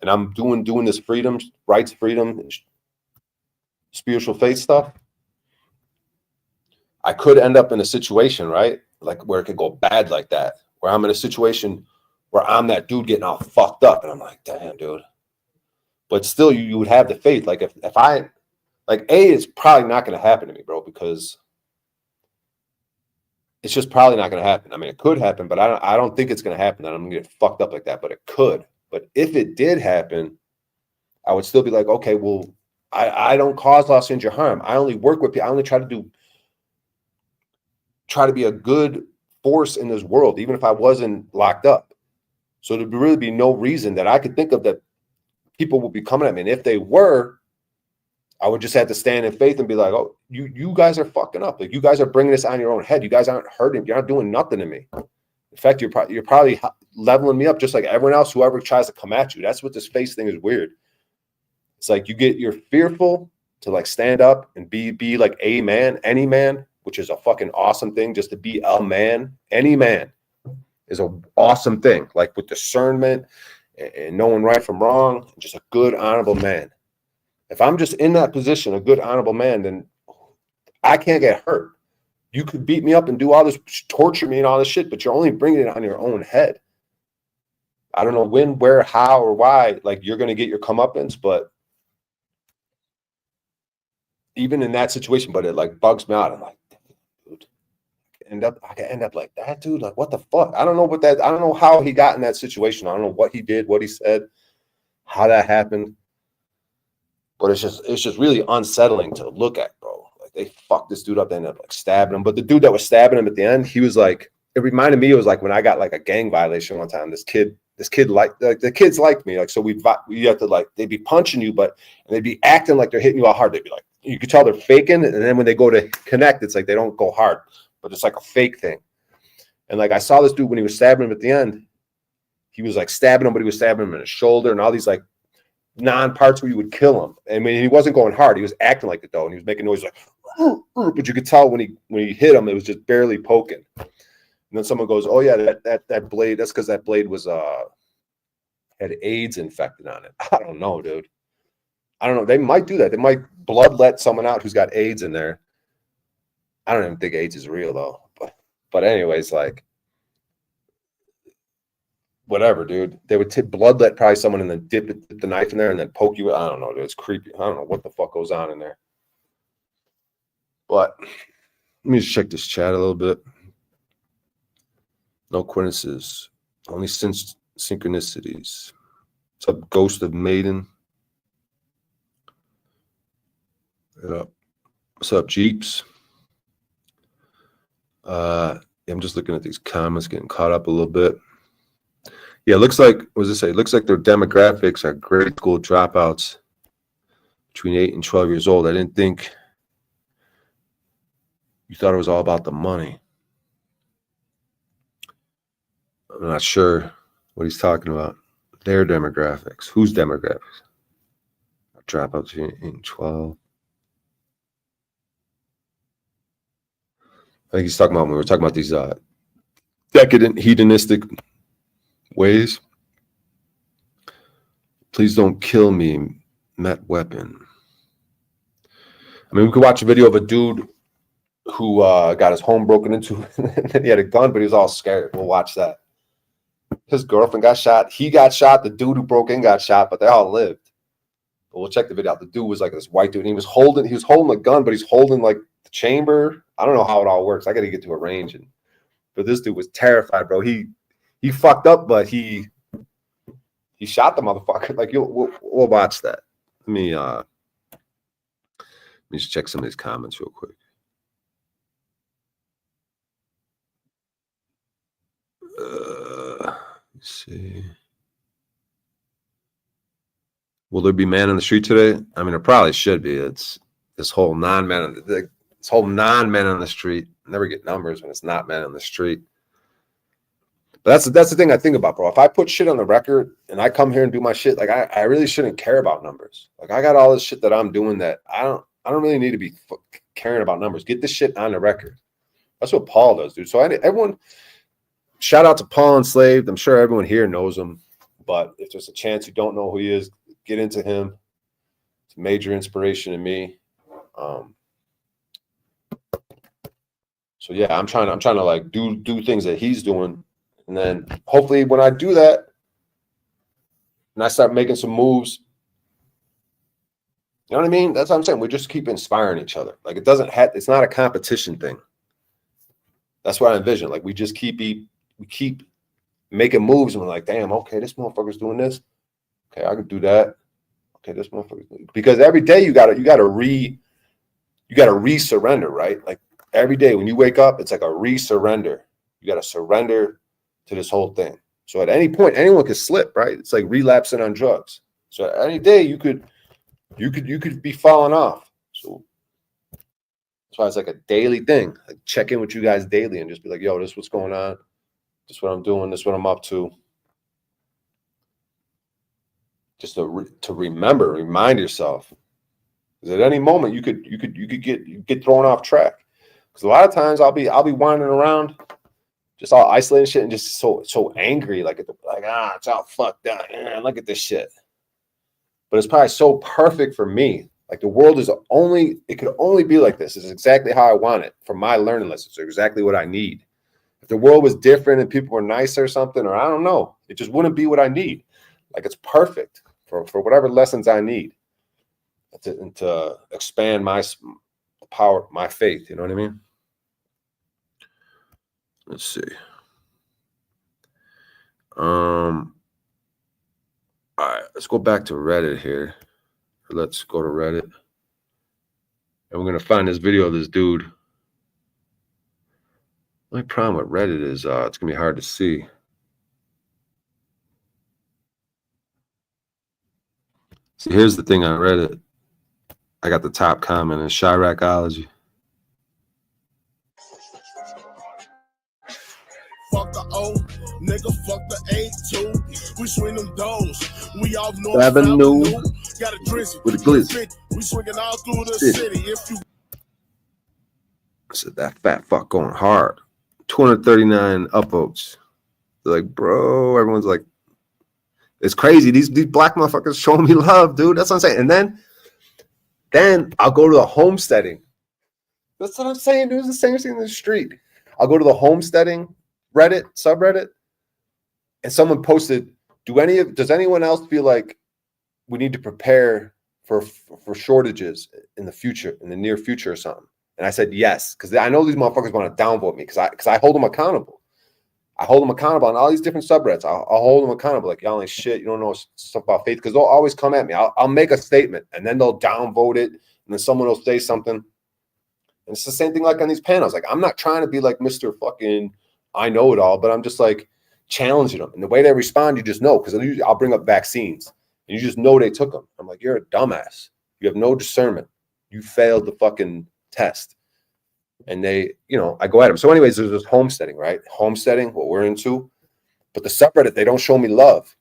and I'm doing this freedom, rights, freedom, and spiritual faith stuff, I could end up in a situation, right? Like, where it could go bad like that, where I'm in a situation where I'm that dude getting all fucked up. And I'm like, damn, dude. But still, you would have the faith. Like, if I, like, it's probably not going to happen to me, bro, because it's just probably not going to happen. I mean, it could happen, but I don't think it's going to happen that I'm going to get fucked up like that, but it could. But if it did happen, I would still be like, okay, well, I don't cause loss, injury, harm. I only work with people. I only try to be a good force in this world, even if I wasn't locked up. So there'd really be no reason that I could think of that people would be coming at me. And if they were, I would just have to stand in faith and be like, oh, you guys are fucking up. Like, you guys are bringing this on your own head. You guys aren't hurting. You're not doing nothing to me. In fact, you're probably leveling me up just like everyone else, whoever tries to come at you. That's what this face thing is weird. It's like you're fearful to like stand up and be like a man, any man, which is a fucking awesome thing. Just to be a man, any man is an awesome thing. Like with discernment and knowing right from wrong, just a good, honorable man. If I'm just in that position, a good, honorable man, then I can't get hurt. You could beat me up and do all this, torture me and all this shit, but you're only bringing it on your own head. I don't know when, where, how, or why, like, you're going to get your comeuppance, but even in that situation, but it like bugs me out. I'm like, dude, I can end up like that, dude. Like, what the fuck? I don't know how he got in that situation. I don't know what he did, what he said, how that happened. But it's just really unsettling to look at, bro. Like, they fucked this dude up. They ended up like stabbing him. But the dude that was stabbing him at the end, he was like, it reminded me, it was like when I got like a gang violation one time. This kid like the kids liked me. Like, so we have to like, they'd be punching you, and they'd be acting like they're hitting you all hard. They'd be like, you could tell they're faking, and then when they go to connect, it's like they don't go hard, but it's like a fake thing. And like, I saw this dude when he was stabbing him at the end, he was like stabbing him, but he was stabbing him in his shoulder and all these like non-parts where you would kill him. And when he wasn't going hard, he was acting like it though, and he was making noise like, but you could tell when he hit him, it was just barely poking. And then someone goes, oh yeah, that blade, that's because that blade was had AIDS infected on it. I don't know, dude. I don't know. They might do that. They might bloodlet someone out who's got AIDS in there. I don't even think AIDS is real though. But anyways, like, whatever, dude. They would bloodlet probably someone and then dip the knife in there and then poke you. I don't know, dude. It's creepy. I don't know what the fuck goes on in there. But let me just check this chat a little bit. No coincidences. Only synchronicities. What's up, Ghost of Maiden? What's up, Jeeps? I'm just looking at these comments, getting caught up a little bit. Yeah, it looks like, what does it say? It looks like their demographics are grade school dropouts between 8 and 12 years old. I didn't think you thought it was all about the money. I'm not sure what he's talking about. Their demographics. Whose demographics? Dropouts between 8 and 12. I think he's talking about when we were talking about these decadent, hedonistic ways. Please don't kill me, Met Weapon. I mean, we could watch a video of a dude who got his home broken into and he had a gun, but he was all scared. We'll watch that. His girlfriend got shot. He got shot. The dude who broke in got shot, but they all lived. But we'll check the video out. The dude was like this white dude. And he was holding a gun, but he's holding like the chamber. I don't know how it all works. I got to get to a range. But this dude was terrified, bro. He fucked up, but he shot the motherfucker. Like, we'll watch that. Let me just check some of these comments real quick. Let's see. Will there be man on the street today? I mean, there probably should be. It's this whole non-man on the street. Never get numbers when it's not man on the street. But that's the thing I think about, bro. If I put shit on the record and I come here and do my shit, like I really shouldn't care about numbers. Like, I got all this shit that I'm doing that I don't really need to be caring about numbers. Get this shit on the record. That's what Paul does, dude. So everyone, shout out to Paul Enslaved. I'm sure everyone here knows him, but if there's a chance you don't know who he is, get into him. It's a major inspiration to me. So yeah, I'm trying to like do things that he's doing. And then hopefully when I do that and I start making some moves, you know what I mean? That's what I'm saying. We just keep inspiring each other. Like, it's not a competition thing. That's what I envision. Like, we just keep making moves and we're like, damn, okay, this motherfucker's doing this. Okay, I could do that. okay, this motherfucker, because every day you gotta re-surrender, right? Like every day when you wake up, it's like a re-surrender. You gotta surrender to this whole thing. So at any point, anyone could slip, right? It's like relapsing on drugs. So any day you could be falling off. So that's why it's like a daily thing. Like check in with you guys daily and just be like, yo, this is what's going on. This is what I'm doing. This is what I'm up to. Just to remind yourself. Because at any moment you could get thrown off track. Because a lot of times I'll be wandering around, just all isolated shit, and just so angry, like it's all fucked up. Look at this shit. But it's probably so perfect for me. Like the world it could only be like this. It's exactly how I want it for my learning lessons. Or exactly what I need. If the world was different and people were nicer or something, or I don't know, it just wouldn't be what I need. Like it's perfect for whatever lessons I need to expand my power, my faith. You know what I mean? Let's see. All right, let's go back to Reddit here. Let's go to Reddit. And we're going to find this video of this dude. My problem with Reddit is it's going to be hard to see. See, here's the thing on Reddit. I got the top comment in Chiracology. Fuck the O, nigga, fuck the A2. We swing them doors. We off North Avenue. Got a drizzy With a glitz. We swinging all through the city. If you I said that fat fuck going hard. 239 upvotes. They're like, bro, everyone's like, it's crazy. These black motherfuckers showing me love, dude. That's what I'm saying. And then I'll go to the homesteading. That's what I'm saying, dude. It's the same thing in the street. I'll go to the homesteading Reddit, subreddit, and someone posted, does anyone else feel like we need to prepare for shortages in the future, in the near future or something? And I said yes, because I know these motherfuckers want to downvote me because I hold them accountable. I hold them accountable on all these different subreddits. I'll hold them accountable. Like, y'all ain't shit. You don't know stuff about faith. Because they'll always come at me. I'll make a statement, and then they'll downvote it, and then someone will say something. And it's the same thing like on these panels. Like, I'm not trying to be like Mr. fucking I know it all, but I'm just like challenging them. And the way they respond, you just know. Because I'll bring up vaccines, and you just know they took them. I'm like, you're a dumbass. You have no discernment. You failed the fucking test. And they, I go at them. So anyways, there's this homesteading, right? Homesteading, what we're into. But the subreddit, they don't show me love.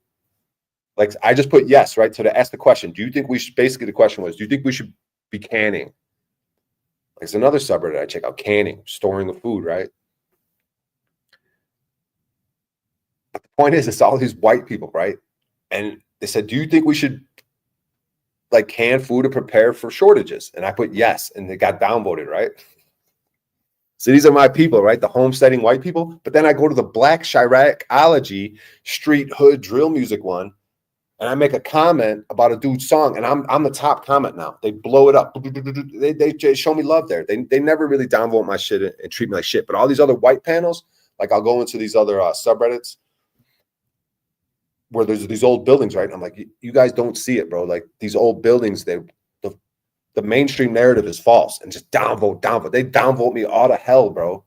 Like, I just put yes, right? So to ask the question, do you think we should, basically the question was, do you think we should be canning? There's another subreddit I check out, canning, storing the food, right? But the point is, it's all these white people, right? And they said, do you think we should like can food to prepare for shortages? And I put yes, and they got downvoted, right? So these are my people, right? The homesteading white people. But then I go to the Black Chiracology street hood drill music one, and I make a comment about a dude's song, and I'm the top comment now. They blow it up. They show me love there. They never really downvote my shit and treat me like shit. But all these other white panels, like I'll go into these other subreddits where there's these old buildings, right? And I'm like, you guys don't see it, bro. Like these old buildings, the mainstream narrative is false, and just downvote. They downvote me all to hell, bro.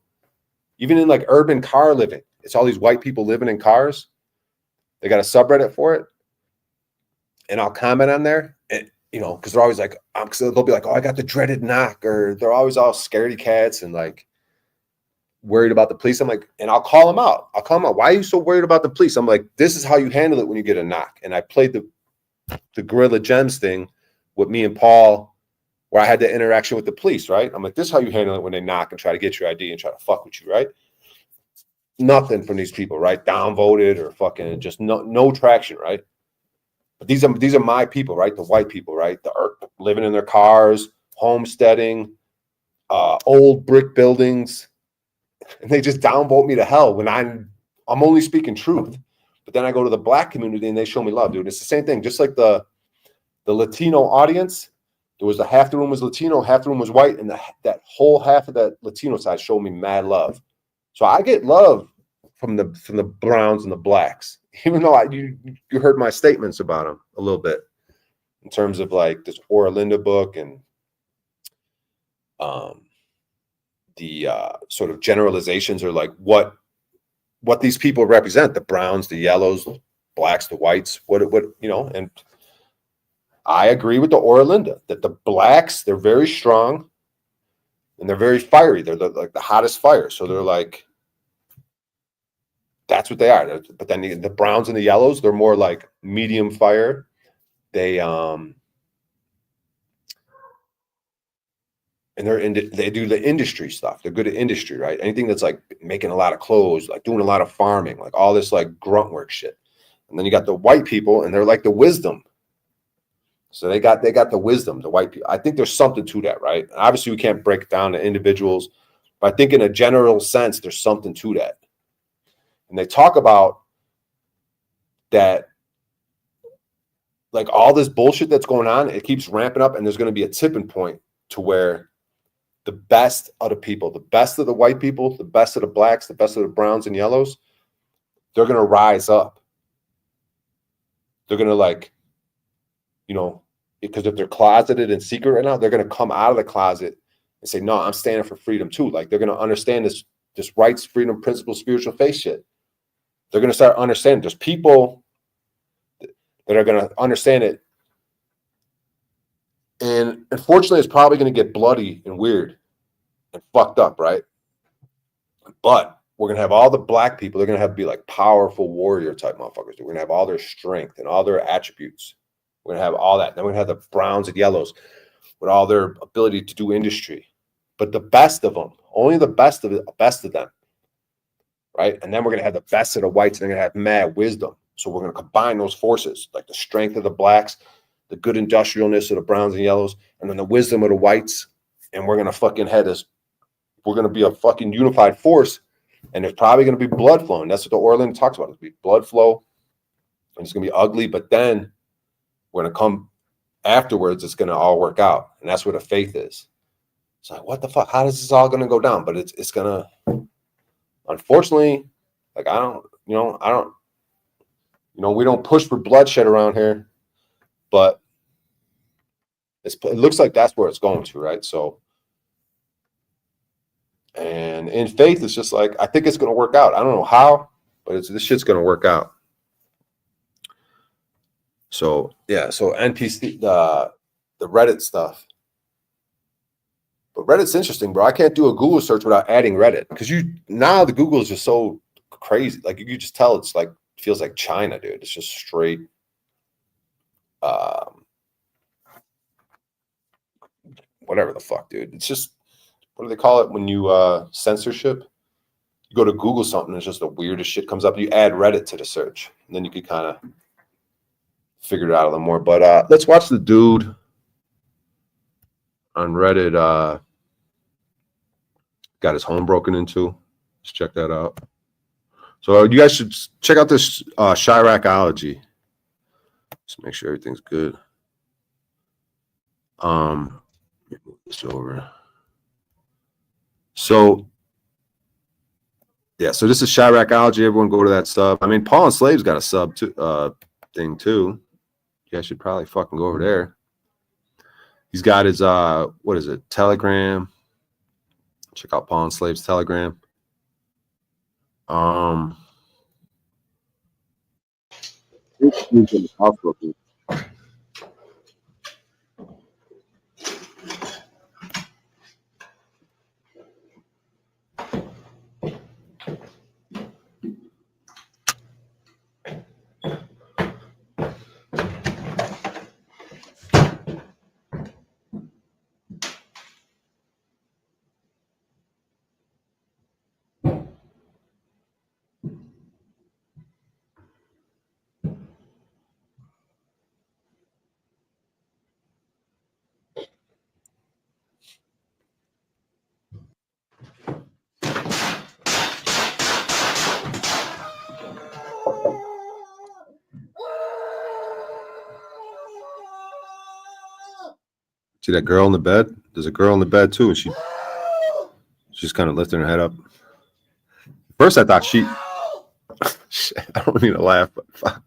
Even in like urban car living, it's all these white people living in cars. They got a subreddit for it, and I'll comment on there, and because they're always like, they'll be like, oh, I got the dreaded knock, or they're always all scaredy cats and like worried about the police. I'm like, and I'll call them out. Why are you so worried about the police? I'm like, this is how you handle it when you get a knock. And I played the Gorilla Gems thing with me and Paul, where I had the interaction with the police, right? I'm like, this is how you handle it when they knock and try to get your ID and try to fuck with you, right? Nothing from these people, right? Downvoted or fucking just no traction, right? But these are my people, right? The white people, right? The living in their cars, homesteading, old brick buildings, and they just downvote me to hell when I'm only speaking truth. But then I go to the black community and they show me love, dude. It's the same thing, just like the Latino audience. There was half the room was Latino, half the room was white, and that whole half of that Latino side showed me mad love. So I get love from the browns and the blacks, even though you heard my statements about them a little bit. in terms of like this Orlinda book and the sort of generalizations or like what these people represent, the browns, the yellows, the blacks, the whites, what you know. And I agree with the Orlinda that the blacks, they're very strong and they're very fiery. They're like the hottest fire. So they're like, that's what they are. But then the browns and the yellows, they're more like medium fire. They and they do the industry stuff. They're good at industry, right? Anything that's like making a lot of clothes, like doing a lot of farming, like all this like grunt work shit. And then you got the white people, and they're like the wisdom. So they got the wisdom, the white people. I think there's something to that, right? Obviously, we can't break it down to individuals, but I think in a general sense, there's something to that. And they talk about that, like all this bullshit that's going on, it keeps ramping up, and there's going to be a tipping point to where the best of the people, the best of the white people, the best of the blacks, the best of the browns and yellows, they're going to rise up. They're going to like, you know, because if they're closeted and secret right now, they're going to come out of the closet and say, no, I'm standing for freedom too. Like they're going to understand this rights, freedom, principle, spiritual faith shit. They're going to start understanding. There's people that are going to understand it. And unfortunately, it's probably going to get bloody and weird and fucked up, right? But we're going to have all the black people. They're going to have to be like powerful warrior type motherfuckers. We're going to have all their strength and all their attributes. We're going to have all that. Then we're going to have the browns and yellows with all their ability to do industry. But the best of them, only the best of them, right? And then we're going to have the best of the whites, and they're going to have mad wisdom. So we're going to combine those forces, like the strength of the blacks, the good industrialness of the browns and yellows, and then the wisdom of the whites. And we're going to fucking we're going to be a fucking unified force. And there's probably going to be blood flowing. That's what the Orland talks about. It'll be blood flow. And it's going to be ugly. But then we're going to come afterwards. It's going to all work out. And that's where the faith is. It's like, what the fuck? How is this all going to go down? But it's going to, unfortunately, like, we don't push for bloodshed around here. But it looks like that's where it's going to, right? So, and in faith, it's just like, I think it's going to work out. I don't know how, but this shit's going to work out. So, yeah, so NPC, the Reddit stuff. But Reddit's interesting, bro. I can't do a Google search without adding Reddit, because now the Google is just so crazy. Like, you can just tell it's like, feels like China, dude. It's just straight. Whatever the fuck, dude. It's just, what do they call it when you censorship? You go to Google something, it's just the weirdest shit comes up. You add Reddit to the search, and then you could kind of figure it out a little more. But let's watch the dude on Reddit got his home broken into. Let's check that out. So you guys should check out this Chiracology. Just make sure everything's good. Move this over. So yeah, so this is Chiracology. Everyone go to that sub. I mean, Paul and Slave's got a sub thing too. You guys should probably fucking go over there. He's got his what is it? Telegram. Check out Paul and Slave's Telegram. See that girl in the bed? There's a girl in the bed too, and she's kind of lifting her head up. First, I thought I don't mean to laugh, but fuck.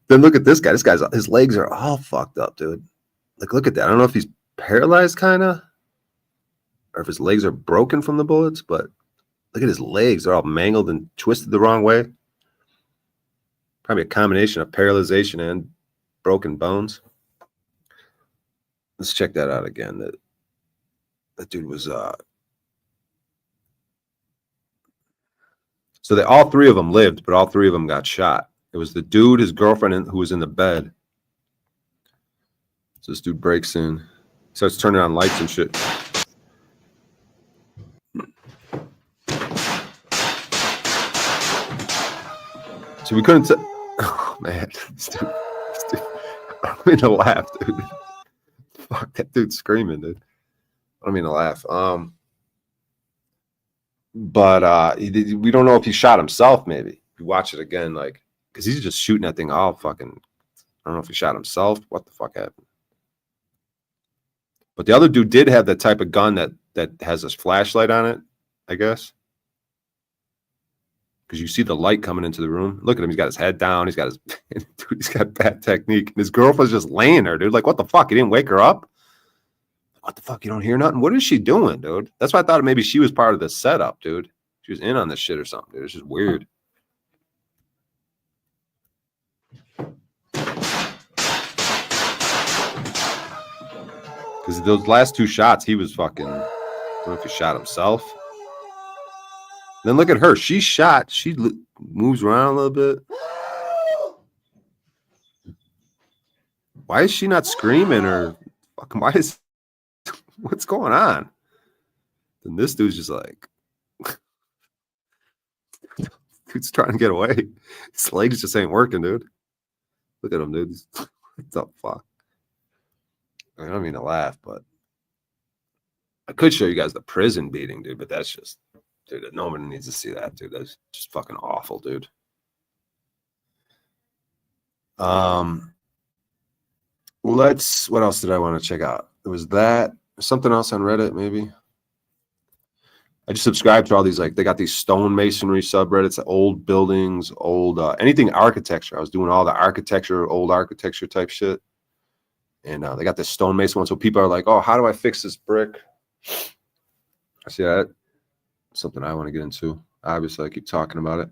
Then look at this guy. This guy's his legs are all fucked up, dude. Like, look at that. I don't know if he's paralyzed, kind of, or if his legs are broken from the bullets. But look at his legs; they're all mangled and twisted the wrong way. Probably a combination of paralyzation and broken bones. Let's check that out again. That dude was so they all three of them lived, but all three of them got shot. It was the dude, his girlfriend, who was in the bed. So this dude breaks in, starts turning on lights and shit. So we couldn't. Oh man, this dude. I don't mean to laugh, dude. Fuck, that dude's screaming, dude. I don't mean to laugh. But we don't know if he shot himself. Maybe if you watch it again, like, because he's just shooting that thing all fucking. I don't know if he shot himself. What the fuck happened? But the other dude did have that type of gun that has this flashlight on it, I guess. Because you see the light coming into the room. Look at him. He's got his head down. He's got his dude, he's got bad technique. And his girlfriend's just laying there, dude. Like, what the fuck? He didn't wake her up? What the fuck? You don't hear nothing? What is she doing, dude? That's why I thought maybe she was part of the setup, dude. She was in on this shit or something, dude. It's just weird. Because those last two shots, he was fucking. I don't know if he shot himself. Then look at her. She's shot. She moves around a little bit. Why is she not screaming or fucking? Why is what's going on? And this dude's just like, dude's trying to get away. His legs just ain't working, dude. Look at him, dude. What the fuck? I don't mean to laugh, but I could show you guys the prison beating, dude. But that's just. Dude, no one needs to see that, dude. That's just fucking awful, dude. What else did I want to check out? There was that. Something else on Reddit, maybe. I just subscribed to all these, like, they got these stonemasonry subreddits, old buildings, old, anything architecture. I was doing all the architecture, old architecture type shit. And they got this stonemason one. So people are like, oh, how do I fix this brick? I see that. Something I want to get into. Obviously, I keep talking about it.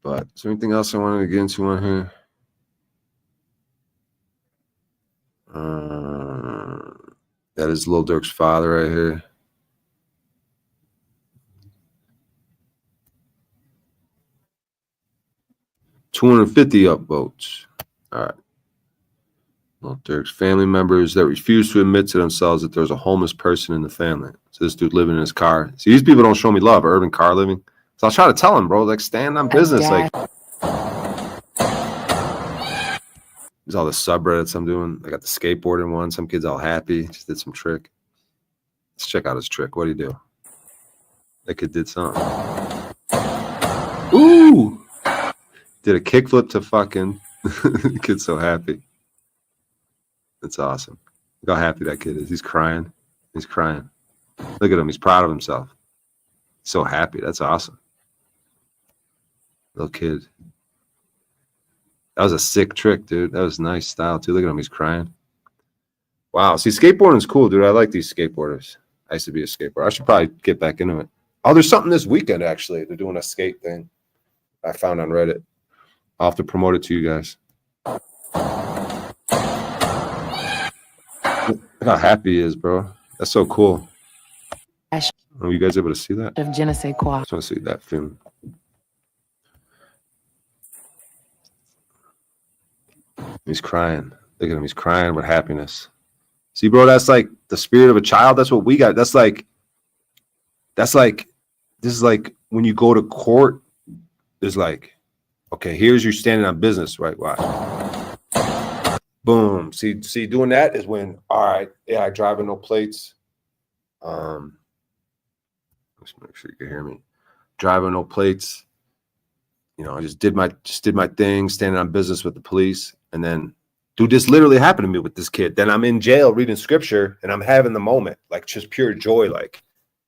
But is there anything else I wanted to get into on here? That is Lil Durk's father right here. $250 upvotes. All right. Lil Durk's family members that refuse to admit to themselves that there's a homeless person in the family. So this dude living in his car. See, these people don't show me love. Urban car living. So I was trying to tell him, bro, like, stand on business. Like, there's all the subreddits I'm doing. I got the skateboarding one. Some kid's all happy. Just did some trick. Let's check out his trick. What did he do? That kid did something. Ooh! Did a kickflip to fucking. The kid's so happy. That's awesome. Look how happy that kid is. He's crying. He's crying. Look at him. He's proud of himself. So happy. That's awesome. Little kid. That was a sick trick, dude. That was nice style, too. Look at him. He's crying. Wow. See, skateboarding's cool, dude. I like these skateboarders. I used to be a skateboarder. I should probably get back into it. Oh, there's something this weekend, actually. They're doing a skate thing. I found on Reddit. I'll have to promote it to you guys. Look how happy he is, bro. That's so cool. Are you guys able to see that? Of je ne sais quoi. I just want to see that film. He's crying. Look at him. He's crying with happiness. See, bro, that's like the spirit of a child. That's what we got. This is like when you go to court, there's like, okay, here's you standing on business, right? Watch. Boom. See, doing that is when, all right, yeah, I drive with no plates. Let's make sure you can hear me. Driving no plates. You know, I just did my thing, standing on business with the police. And then, dude, this literally happened to me with this kid. Then I'm in jail reading scripture and I'm having the moment, like just pure joy. Like,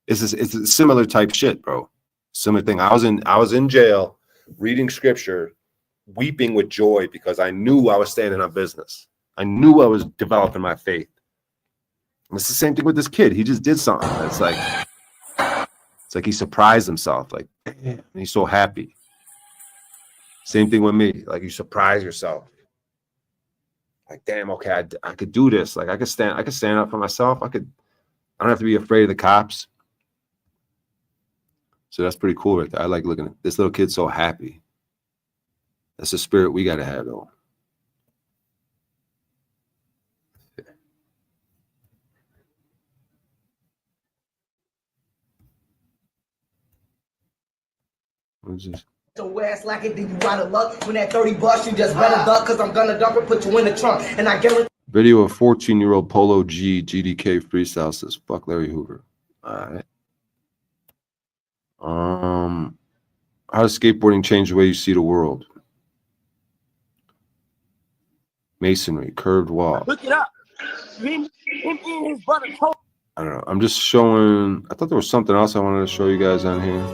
it's a similar type shit, bro. Similar thing. I was in jail reading scripture, weeping with joy because I knew I was standing on business. I knew I was developing my faith. And it's the same thing with this kid. He just did something. It's like he surprised himself. Like, damn, he's so happy. Same thing with me. Like, you surprise yourself. Like, damn, okay, I could do this. Like, I could stand up for myself. I don't have to be afraid of the cops. So that's pretty cool right there. I like looking at this little kid so happy. That's the spirit we got to have, though. What is this? So ass like it, then you out of luck. When that 30 bucks, you just better duck, cause I'm gonna dump it, put you in the trunk, and I guarantee. Video of 14-year-old Polo G GDK freestyle says fuck Larry Hoover. All right. How does skateboarding change the way you see the world? Masonry, curved wall. Look it up. Him and his brother told. I don't know. I'm just showing. I thought there was something else I wanted to show you guys on here.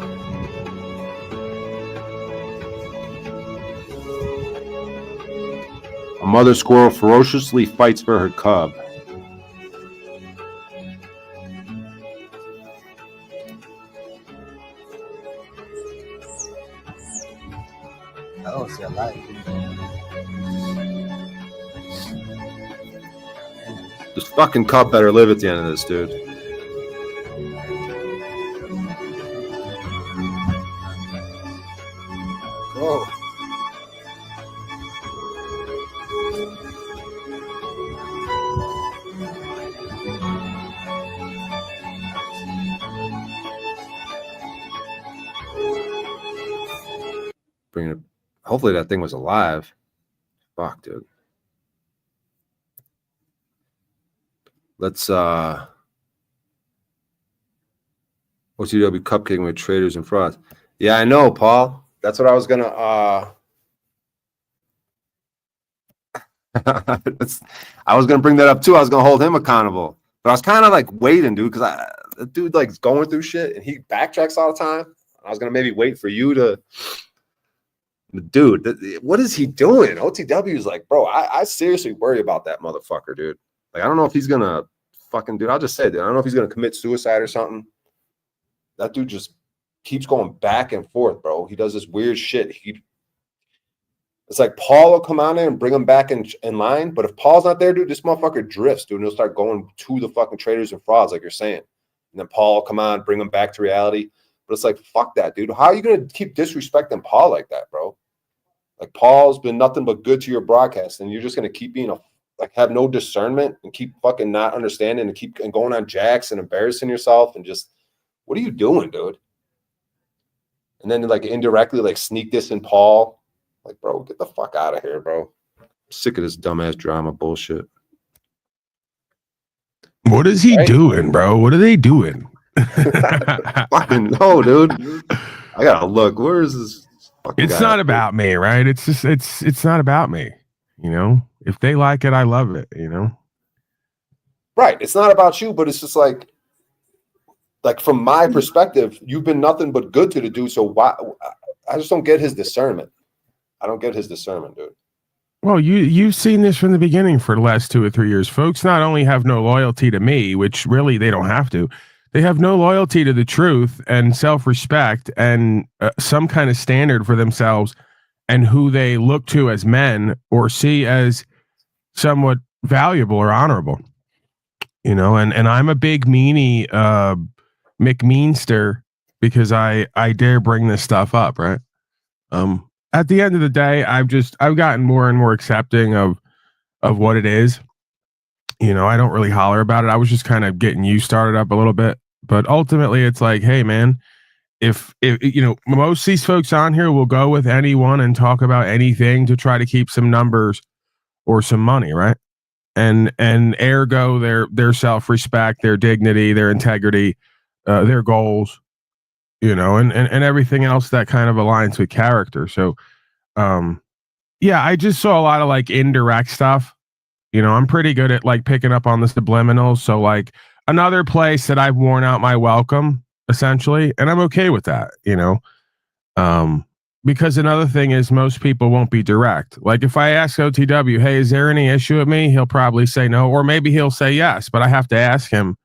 A mother squirrel ferociously fights for her cub. I don't see a light. This fucking cub better live at the end of this, dude. Oh. Bring it. Hopefully that thing was alive. Fuck, dude. Let's OTW cupcaking with traders and frauds. Yeah, I know, Paul. That's what I was gonna I was gonna bring that up too. I was gonna hold him accountable. But I was kind of like waiting, dude, because the dude like is going through shit and he backtracks all the time. I was gonna maybe wait for you to. Dude, what is he doing? OTW is like, bro, I seriously worry about that motherfucker, dude. Like, I don't know if he's gonna fucking, dude, I'll just say, dude, I don't know if he's gonna commit suicide or something. That dude just keeps going back and forth, bro. He does this weird shit. It's like Paul will come on in and bring him back in line, but if Paul's not there, dude, this motherfucker drifts, dude, and he'll start going to the fucking traders and frauds, like you're saying. And then Paul will come on, bring him back to reality. But it's like, fuck that, dude. How are you gonna keep disrespecting Paul like that, bro? Like, Paul's been nothing but good to your broadcast, and you're just gonna keep being have no discernment and keep fucking not understanding and keep going on jacks and embarrassing yourself and just, what are you doing, dude? And then like indirectly like sneak this in Paul. Like, bro, get the fuck out of here, bro. I'm sick of this dumbass drama bullshit. What is he doing, bro? What are they doing? Fucking no, dude. I gotta look. Where is this? It's not about me, right? It's just it's not about me, you know. If they like it, I love it, you know. Right. It's not about you, but it's just like from my perspective, you've been nothing but good to the dude. So why? I just don't get his discernment. I don't get his discernment, dude. Well, you've seen this from the beginning for the last 2 or 3 years. Folks not only have no loyalty to me, which really they don't have to. They have no loyalty to the truth and self-respect and some kind of standard for themselves and who they look to as men or see as somewhat valuable or honorable, you know. And I'm a big meanie McMeanster because I dare bring this stuff up, right? At the end of the day, I've gotten more and more accepting of what it is. You know, I don't really holler about it. I was just kind of getting you started up a little bit. But ultimately, it's like, hey, man, if you know, most of these folks on here will go with anyone and talk about anything to try to keep some numbers or some money, right? And ergo their self-respect, their dignity, their integrity, their goals, you know, and everything else that kind of aligns with character. So, yeah, I just saw a lot of like indirect stuff. You know, I'm pretty good at like picking up on the subliminals. So like another place that I've worn out my welcome essentially, and I'm okay with that, you know. because another thing is most people won't be direct. Like if I ask OTW, hey, is there any issue with me? He'll probably say no, or maybe he'll say yes, but I have to ask him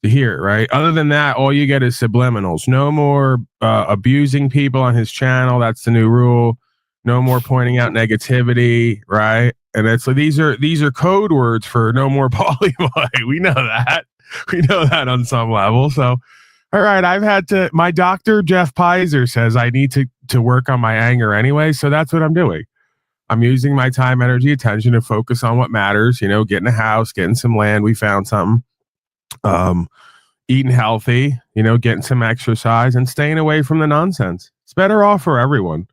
to hear it, right? Other than that, all you get is subliminals. No more abusing people on his channel. That's the new rule. No more pointing out negativity, right? And it's like these are code words for no more polyboy. We know that. We know that on some level. So, all right, I've had to. My doctor Jeff Pizer says I need to work on my anger anyway. So that's what I'm doing. I'm using my time, energy, attention to focus on what matters. You know, getting a house, getting some land. We found something. Eating healthy. You know, getting some exercise and staying away from the nonsense. It's better off for everyone.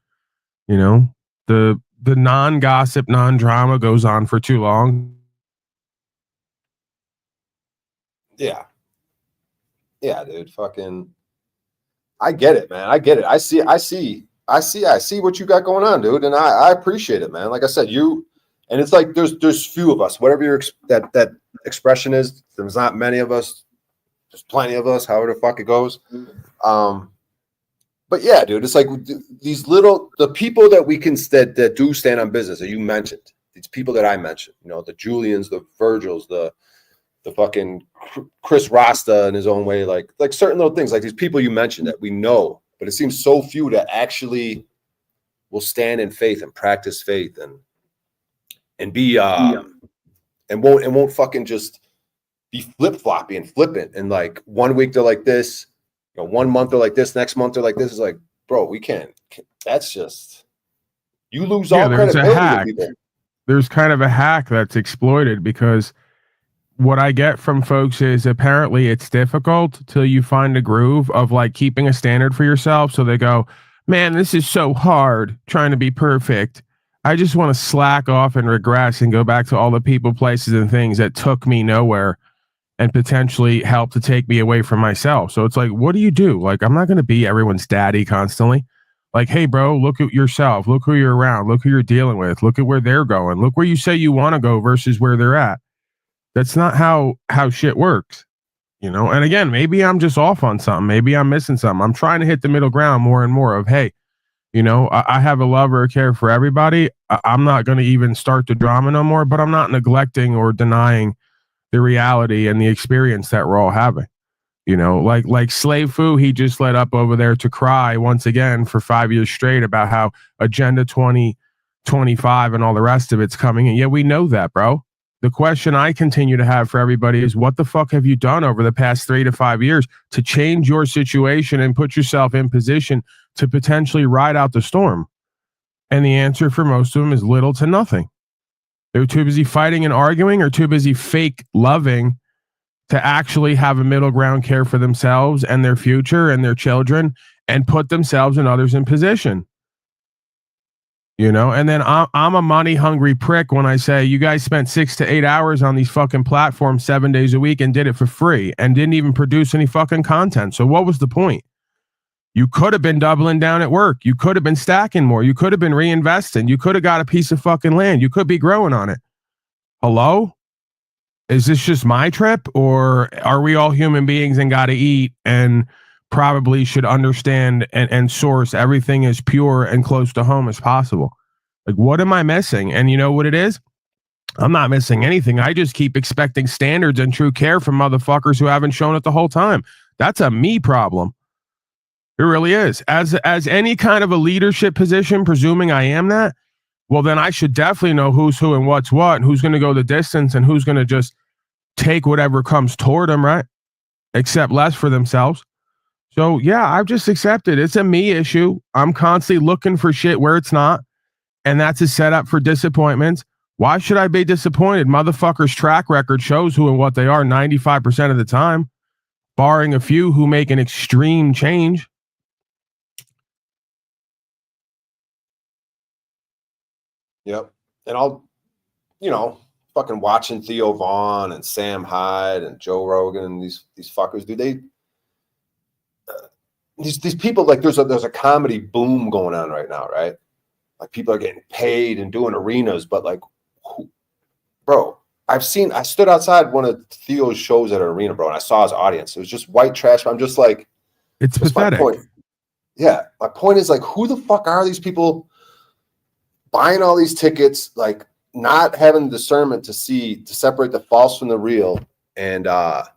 You know, the non-gossip, non-drama goes on for too long. Yeah, dude. Fucking, I get it, man. I get it. I see what you got going on, dude, and I appreciate it, man. Like I said, and it's like there's few of us. Whatever your that expression is, there's not many of us. There's plenty of us. However the fuck it goes. But yeah, dude, it's like the people that we can that do stand on business that you mentioned, these people that I mentioned, you know, the Julians, the Virgils, the fucking Chris Rasta in his own way, like certain little things, like these people you mentioned that we know, but it seems so few that actually will stand in faith and practice faith and be and won't fucking just be flip-floppy and flippant. And like 1 week they're like this. 1 month they're like this, next month they're like this. Is like, bro, we can't. That's just, you lose all credibility. There's kind of a hack that's exploited, because what I get from folks is apparently it's difficult till you find a groove of like keeping a standard for yourself. So they go, man, this is so hard trying to be perfect. I just want to slack off and regress and go back to all the people, places, and things that took me nowhere and potentially help to take me away from myself. So it's like, what do you do? Like, I'm not going to be everyone's daddy constantly. Like, hey, bro, look at yourself. Look who you're around. Look who you're dealing with. Look at where they're going. Look where you say you want to go versus where they're at. That's not how shit works, you know? And again, maybe I'm just off on something. Maybe I'm missing something. I'm trying to hit the middle ground more and more of, hey, you know, I have a love or a care for everybody. I'm not going to even start the drama no more, but I'm not neglecting or denying the reality and the experience that we're all having. You know, like Slave Fu, he just led up over there to cry once again for 5 years straight about how Agenda 2025 and all the rest of it's coming. And yeah, we know that, bro. The question I continue to have for everybody is, what the fuck have you done over the past 3 to 5 years to change your situation and put yourself in position to potentially ride out the storm? And the answer for most of them is little to nothing. They're too busy fighting and arguing, or too busy fake loving to actually have a middle ground, care for themselves and their future and their children, and put themselves and others in position. You know, and then I'm a money hungry prick when I say you guys spent 6 to 8 hours on these fucking platforms 7 days a week and did it for free and didn't even produce any fucking content. So what was the point? You could have been doubling down at work. You could have been stacking more. You could have been reinvesting. You could have got a piece of fucking land. You could be growing on it. Hello? Is this just my trip, or are we all human beings and got to eat and probably should understand and source everything as pure and close to home as possible? Like, what am I missing? And you know what it is? I'm not missing anything. I just keep expecting standards and true care from motherfuckers who haven't shown it the whole time. That's a me problem. It really is. As any kind of a leadership position, presuming I am that, well, then I should definitely know who's who and what's what, and who's going to go the distance and who's going to just take whatever comes toward them, right? Accept less for themselves. So, yeah, I've just accepted it's a me issue. I'm constantly looking for shit where it's not, and that's a setup for disappointments. Why should I be disappointed? Motherfuckers' track record shows who and what they are 95% of the time, barring a few who make an extreme change. Yep. And I'll, you know, fucking watching Theo Vaughn and Sam Hyde and Joe Rogan and these fuckers, dude, they these people, like there's a comedy boom going on right now, right? Like people are getting paid and doing arenas, but like, bro, I stood outside one of Theo's shows at an arena, bro, and I saw his audience. It was just white trash. I'm just like, it's pathetic. yeah, my point is like, who the fuck are these people buying all these tickets, like not having discernment to separate the false from the real? And the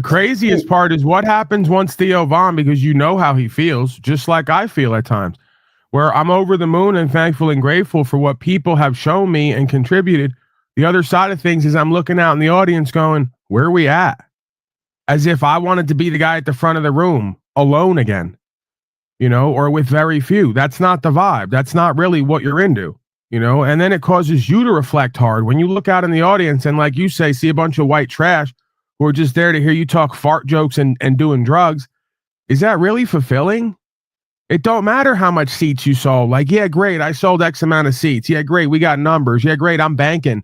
craziest part is what happens once Theo Von, because you know how he feels, just like I feel at times, where I'm over the moon and thankful and grateful for what people have shown me and contributed. The other side of things is I'm looking out in the audience going, where are we at? As if I wanted to be the guy at the front of the room alone again, you know, or with very few. That's not the vibe. That's not really what you're into, you know, and then it causes you to reflect hard when you look out in the audience and, like you say, see a bunch of white trash who are just there to hear you talk fart jokes and doing drugs. Is that really fulfilling? It don't matter how much seats you sold. Like, yeah, great, I sold X amount of seats. Yeah, great, we got numbers. Yeah, great, I'm banking.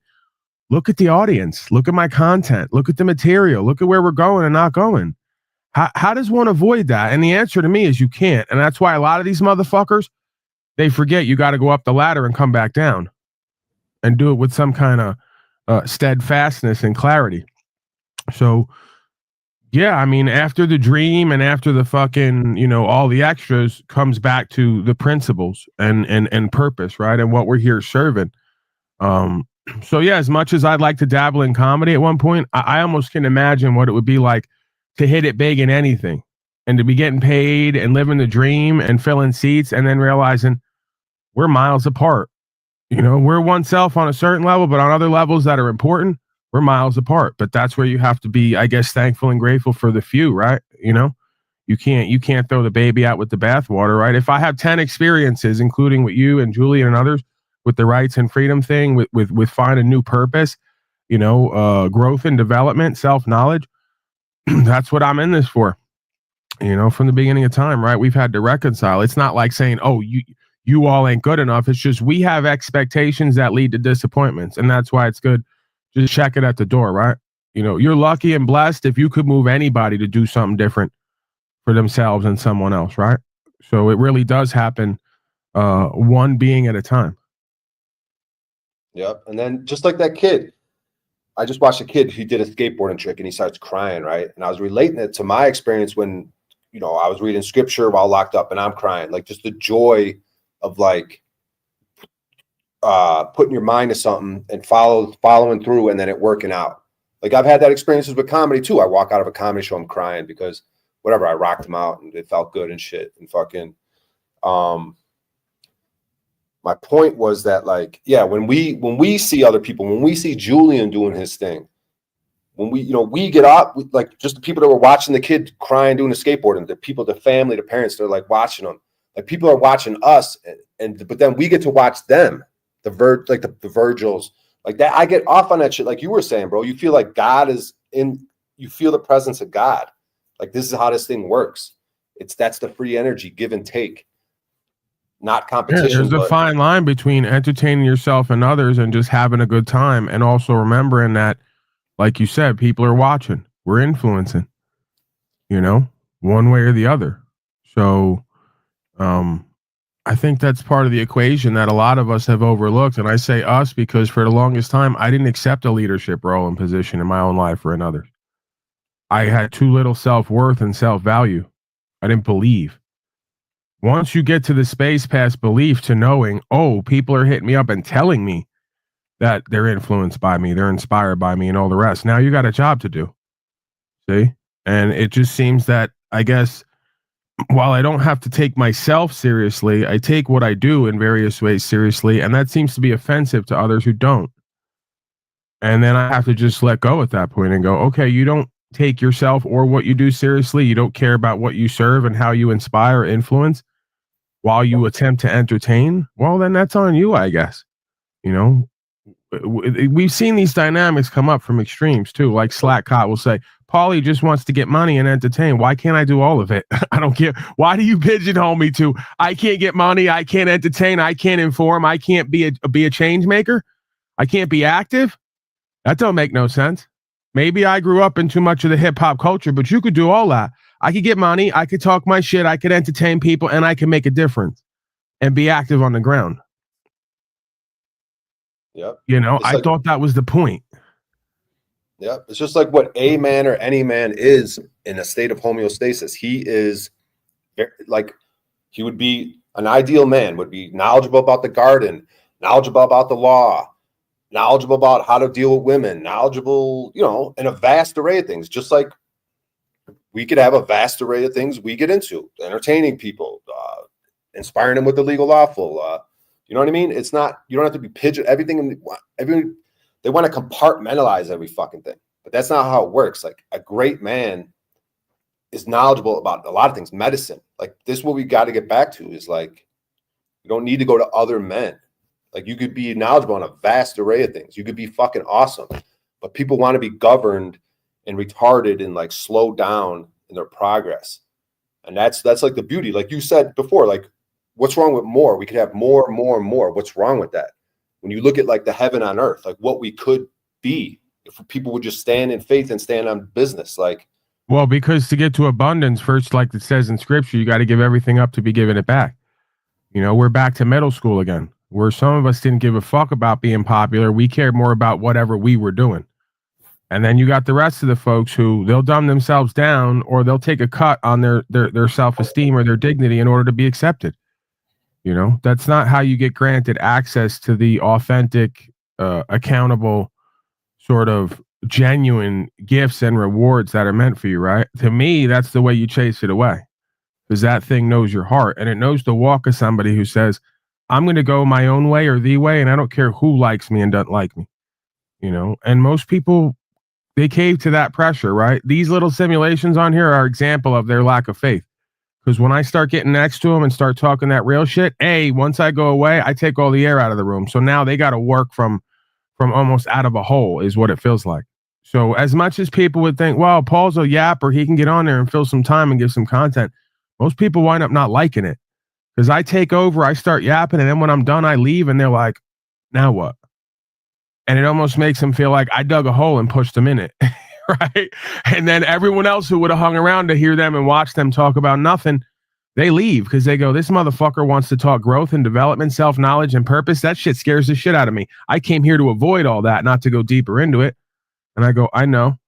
Look at the audience. Look at my content. Look at the material. Look at where we're going and not going. How does one avoid that? And the answer to me is you can't. And that's why a lot of these motherfuckers, they forget you got to go up the ladder and come back down and do it with some kind of steadfastness and clarity. So, yeah, I mean, after the dream and after the fucking, you know, all the extras comes back to the principles and purpose, right? And what we're here serving. So yeah, as much as I'd like to dabble in comedy at one point, I almost can imagine what it would be like to hit it big in anything and to be getting paid and living the dream and filling seats and then realizing we're miles apart. You know, we're oneself on a certain level, but on other levels that are important, we're miles apart. But that's where you have to be, I guess, thankful and grateful for the few, right? You know, you can't throw the baby out with the bathwater, right? If I have 10 experiences, including with you and Julie and others, with the rights and freedom thing, with finding new purpose, you know, growth and development, self-knowledge, that's what I'm in this for. You know, from the beginning of time, right? We've had to reconcile. It's not like saying, oh, you all ain't good enough. It's just we have expectations that lead to disappointments. And that's why it's good. Just check it at the door, right? You know, you're lucky and blessed if you could move anybody to do something different for themselves and someone else, right? So it really does happen one being at a time. Yep. And then just like that kid, I just watched a kid, he did a skateboarding trick and he starts crying, right? And I was relating it to my experience when, you know, I was reading scripture while locked up and I'm crying, like just the joy of like putting your mind to something and following through and then it working out. Like I've had that experiences with comedy too. I walk out of a comedy show, I'm crying because whatever, I rocked them out and it felt good and shit and fucking, my point was that, like, yeah, when we see other people, when we see Julian doing his thing, when we get up, like just the people that were watching the kid crying, doing the skateboarding, the people, the family, the parents, they're like watching them. Like people are watching us, but then we get to watch them, the Virgils, like that. I get off on that shit, like you were saying, bro. You feel like God is in. You feel the presence of God. Like this is how this thing works. That's the free energy, give and take. Not competition. Yeah, there's a fine line between entertaining yourself and others and just having a good time, and also remembering that, like you said, people are watching. We're influencing, you know, one way or the other. So I think that's part of the equation that a lot of us have overlooked. And I say us because for the longest time, I didn't accept a leadership role and position in my own life or in others. I had too little self-worth and self-value. I didn't believe. Once you get to the space past belief to knowing, oh, people are hitting me up and telling me that they're influenced by me, they're inspired by me and all the rest. Now you got a job to do. See? And it just seems that, I guess, while I don't have to take myself seriously, I take what I do in various ways seriously. And that seems to be offensive to others who don't. And then I have to just let go at that point and go, okay, you don't take yourself or what you do seriously. You don't care about what you serve and how you inspire or influence while you attempt to entertain. Well, then that's on you, I guess. You know, we've seen these dynamics come up from extremes too. Like Slackcott will say, Paulie just wants to get money and entertain. Why can't I do all of it? I don't care. Why do you pigeonhole me to, I can't get money, I can't entertain, I can't inform, I can't be a change maker, I can't be active? That don't make no sense. Maybe I grew up in too much of the hip hop culture, but you could do all that. I could get money, I could talk my shit, I could entertain people, and I can make a difference and be active on the ground. Yep. You know, I thought that was the point. Yep. It's just like what a man or any man is in a state of homeostasis. He is like he would be an ideal man, would be knowledgeable about the garden, knowledgeable about the law, knowledgeable about how to deal with women, knowledgeable, you know, in a vast array of things, just like we could have a vast array of things we get into, entertaining people, inspiring them with the legal lawful. You know what I mean? It's not, you don't have to be pigeon, everything, they want to compartmentalize every fucking thing, but that's not how it works. Like a great man is knowledgeable about a lot of things, medicine. Like this is what we got to get back to is like, you don't need to go to other men. Like you could be knowledgeable on a vast array of things. You could be fucking awesome, but people want to be governed and retarded and like slowed down in their progress. And that's like the beauty. Like you said before, like what's wrong with more? We could have more and more and more. What's wrong with that? When you look at like the heaven on earth, like what we could be if people would just stand in faith and stand on business. Like, well, because to get to abundance first, like it says in scripture, you got to give everything up to be giving it back. You know, we're back to middle school again, where some of us didn't give a fuck about being popular. We cared more about whatever we were doing. And then you got the rest of the folks who they'll dumb themselves down or they'll take a cut on their self-esteem or their dignity in order to be accepted. You know, that's not how you get granted access to the authentic, accountable, sort of genuine gifts and rewards that are meant for you, right? To me, that's the way you chase it away, because that thing knows your heart and it knows the walk of somebody who says, I'm going to go my own way or the way, and I don't care who likes me and doesn't like me, you know? And most people, they cave to that pressure, right? These little simulations on here are example of their lack of faith. Because when I start getting next to them and start talking that real shit, once I go away, I take all the air out of the room. So now they got to work from almost out of a hole is what it feels like. So as much as people would think, well, Paul's a yapper, he can get on there and fill some time and give some content. Most people wind up not liking it because I take over, I start yapping, and then when I'm done, I leave, and they're like, now what? And it almost makes them feel like I dug a hole and pushed them in it, right? And then everyone else who would have hung around to hear them and watch them talk about nothing, they leave because they go, this motherfucker wants to talk growth and development, self-knowledge, and purpose. That shit scares the shit out of me. I came here to avoid all that, not to go deeper into it. And I go, I know.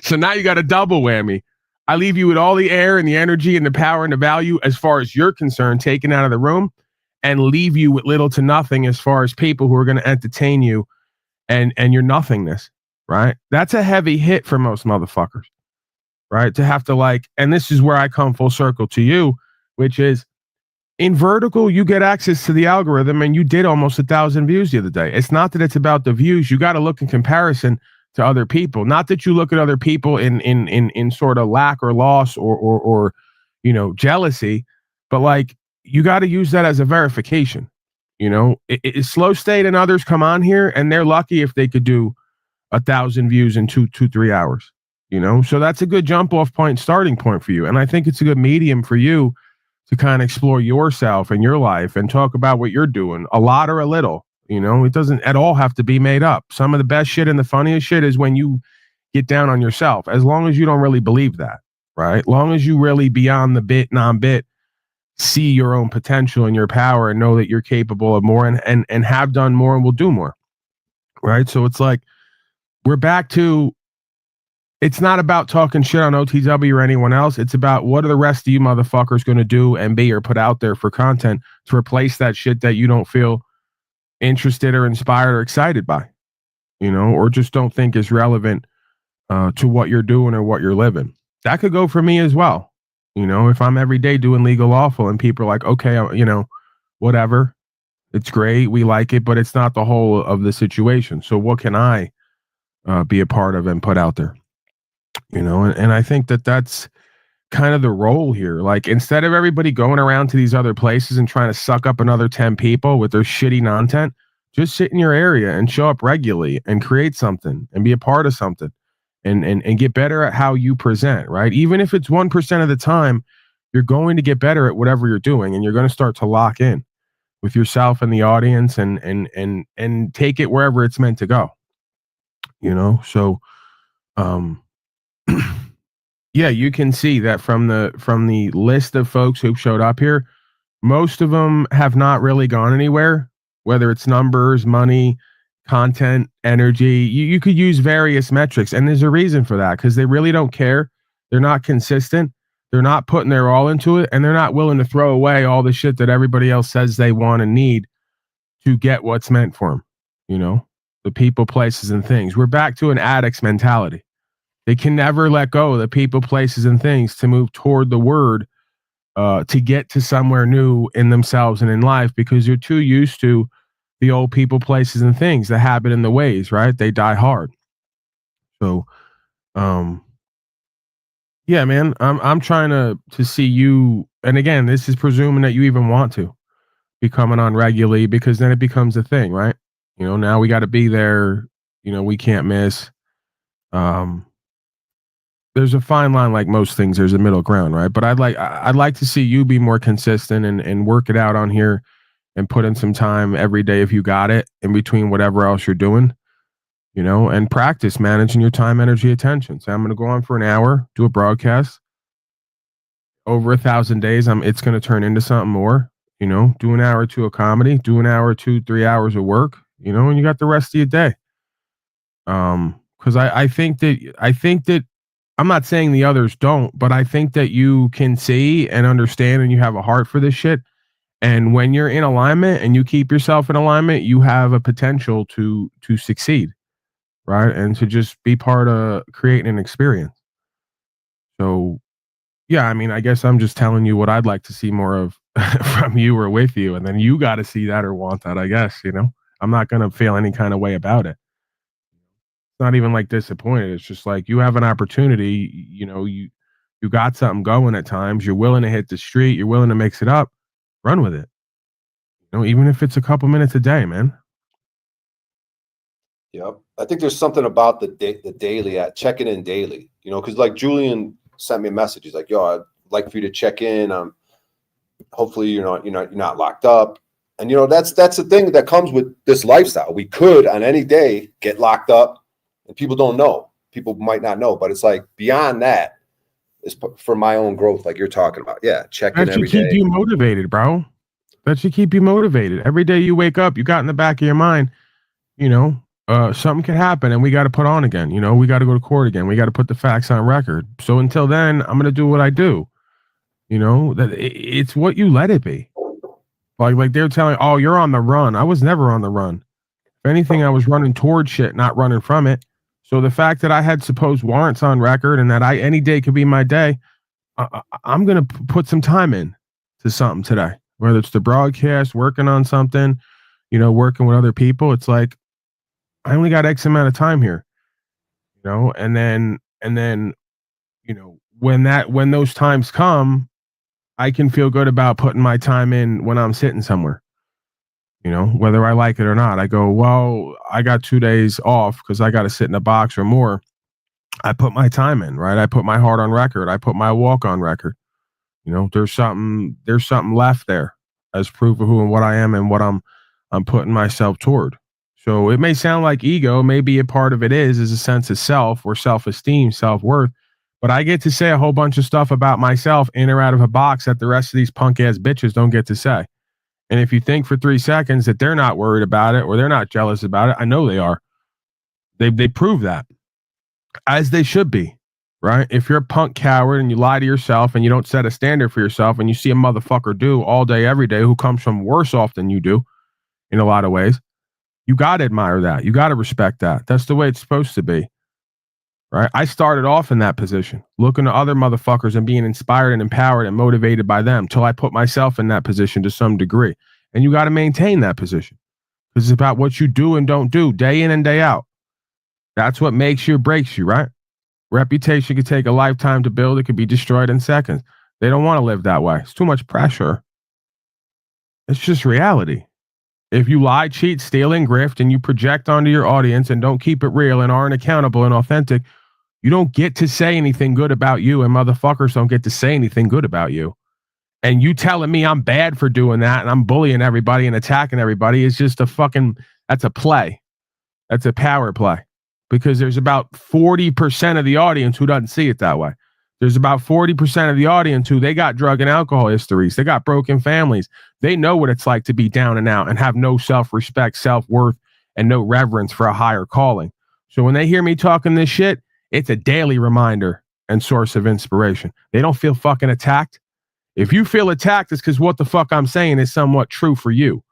So now you got a double whammy. I leave you with all the air and the energy and the power and the value as far as you're concerned, taken out of the room, and leave you with little to nothing as far as people who are going to entertain you and your nothingness, right? That's a heavy hit for most motherfuckers, right? To have to like, and this is where I come full circle to you, which is in vertical, you get access to the algorithm and you did almost 1,000 views the other day. It's not that it's about the views. You got to look in comparison to other people. Not that you look at other people in sort of lack or loss or you know, jealousy, but like you got to use that as a verification. You know, it's Slow State and others come on here and they're lucky if they could do 1,000 views in 3 hours, you know? So that's a good jump off point, starting point for you. And I think it's a good medium for you to kind of explore yourself and your life and talk about what you're doing, a lot or a little. You know, it doesn't at all have to be made up. Some of the best shit and the funniest shit is when you get down on yourself, as long as you don't really believe that, right? Long as you really beyond the bit, non-bit, see your own potential and your power and know that you're capable of more and have done more and will do more, right? So it's like, we're back to, it's not about talking shit on OTW or anyone else. It's about what are the rest of you motherfuckers going to do and be or put out there for content to replace that shit that you don't feel interested or inspired or excited by, you know, or just don't think is relevant to what you're doing or what you're living. That could go for me as well. You know, if I'm every day doing legal lawful and people are like, okay, you know, whatever, it's great, we like it, but it's not the whole of the situation. So what can I be a part of and put out there? You know, and I think that that's kind of the role here. Like, instead of everybody going around to these other places and trying to suck up another 10 people with their shitty content, just sit in your area and show up regularly and create something and be a part of something and get better at how you present, right? Even if it's 1% of the time, you're going to get better at whatever you're doing and you're going to start to lock in with yourself and the audience and take it wherever it's meant to go. You know, so yeah, you can see that from the list of folks who showed up here, most of them have not really gone anywhere, whether it's numbers, money, content, energy. You could use various metrics, and there's a reason for that, because they really don't care. They're not consistent. They're not putting their all into it, and they're not willing to throw away all the shit that everybody else says they want and need to get what's meant for them. You know, the people, places, and things. We're back to an addict's mentality. They can never let go of the people, places, and things to move toward the word, to get to somewhere new in themselves and in life, because you're too used to the old people, places, and things, the habit and the ways, right? They die hard. So, yeah, man, I'm trying to see you. And again, this is presuming that you even want to be coming on regularly, because then it becomes a thing, right? You know, now we got to be there. You know, we can't miss. There's a fine line, like most things. There's a middle ground, right? But I'd like to see you be more consistent and work it out on here and put in some time every day if you got it in between whatever else you're doing, you know, and practice managing your time, energy, attention. So I'm going to go on for an hour, do a broadcast over 1,000 days. It's going to turn into something more, you know, do an hour or two of comedy, do an hour or 2, 3 hours of work, you know, and you got the rest of your day. Cause I think that I'm not saying the others don't, but I think that you can see and understand and you have a heart for this shit. And when you're in alignment and you keep yourself in alignment, you have a potential to succeed, right? And to just be part of creating an experience. So, yeah, I mean, I guess I'm just telling you what I'd like to see more of from you or with you. And then you got to see that or want that, I guess, you know? I'm not going to feel any kind of way about it. It's not even like disappointed. It's just like you have an opportunity, you know, you got something going at times. You're willing to hit the street. You're willing to mix it up. Run with it. You know, even if it's a couple minutes a day, man. Yep. I think there's something about the daily checking in daily, you know, because like Julian sent me a message. He's like, yo, I'd like for you to check in. Hopefully you're not locked up. And, you know, that's the thing that comes with this lifestyle. We could on any day get locked up and people don't know. People might not know, but it's like beyond that is for my own growth. Like you're talking about. Yeah. Check in every day. That should keep you motivated, bro. That should keep you motivated. Every day you wake up, you got in the back of your mind, you know, something could happen and we got to put on again. You know, we got to go to court again. We got to put the facts on record. So until then, I'm going to do what I do. You know, that it's what you let it be. Like they're telling, oh, you're on the run. I was never on the run. If anything, I was running towards shit, not running from it. So the fact that I had supposed warrants on record and that any day could be my day, I'm going to put some time in to something today, whether it's the broadcast, working on something, you know, working with other people. It's like, I only got X amount of time here, you know, and then, you know, when those times come, I can feel good about putting my time in when I'm sitting somewhere, you know, whether I like it or not. I go, well, I got 2 days off because I got to sit in a box or more. I put my time in, right? I put my heart on record. I put my walk on record. You know, there's something left there as proof of who and what I am and what I'm putting myself toward. So it may sound like ego. Maybe a part of it is a sense of self or self-esteem, self-worth. But I get to say a whole bunch of stuff about myself in or out of a box that the rest of these punk ass bitches don't get to say. And if you think for 3 seconds that they're not worried about it or they're not jealous about it, I know they are. They prove that, as they should be, right? If you're a punk coward and you lie to yourself and you don't set a standard for yourself and you see a motherfucker do all day, every day who comes from worse off than you do in a lot of ways, you got to admire that. You got to respect that. That's the way it's supposed to be. Right? I started off in that position, looking to other motherfuckers and being inspired and empowered and motivated by them till I put myself in that position to some degree. And you got to maintain that position because it's about what you do and don't do day in and day out. That's what makes you or breaks you, right? Reputation could take a lifetime to build. It could be destroyed in seconds. They don't want to live that way. It's too much pressure. It's just reality. If you lie, cheat, steal, and grift, and you project onto your audience and don't keep it real and aren't accountable and authentic, you don't get to say anything good about you, and motherfuckers don't get to say anything good about you. And you telling me I'm bad for doing that and I'm bullying everybody and attacking everybody is just that's a play. That's a power play. Because there's about 40% of the audience who doesn't see it that way. There's about 40% of the audience who they got drug and alcohol histories. They got broken families. They know what it's like to be down and out and have no self-respect, self-worth, and no reverence for a higher calling. So when they hear me talking this shit, it's a daily reminder and source of inspiration. They don't feel fucking attacked. If you feel attacked, it's because what the fuck I'm saying is somewhat true for you.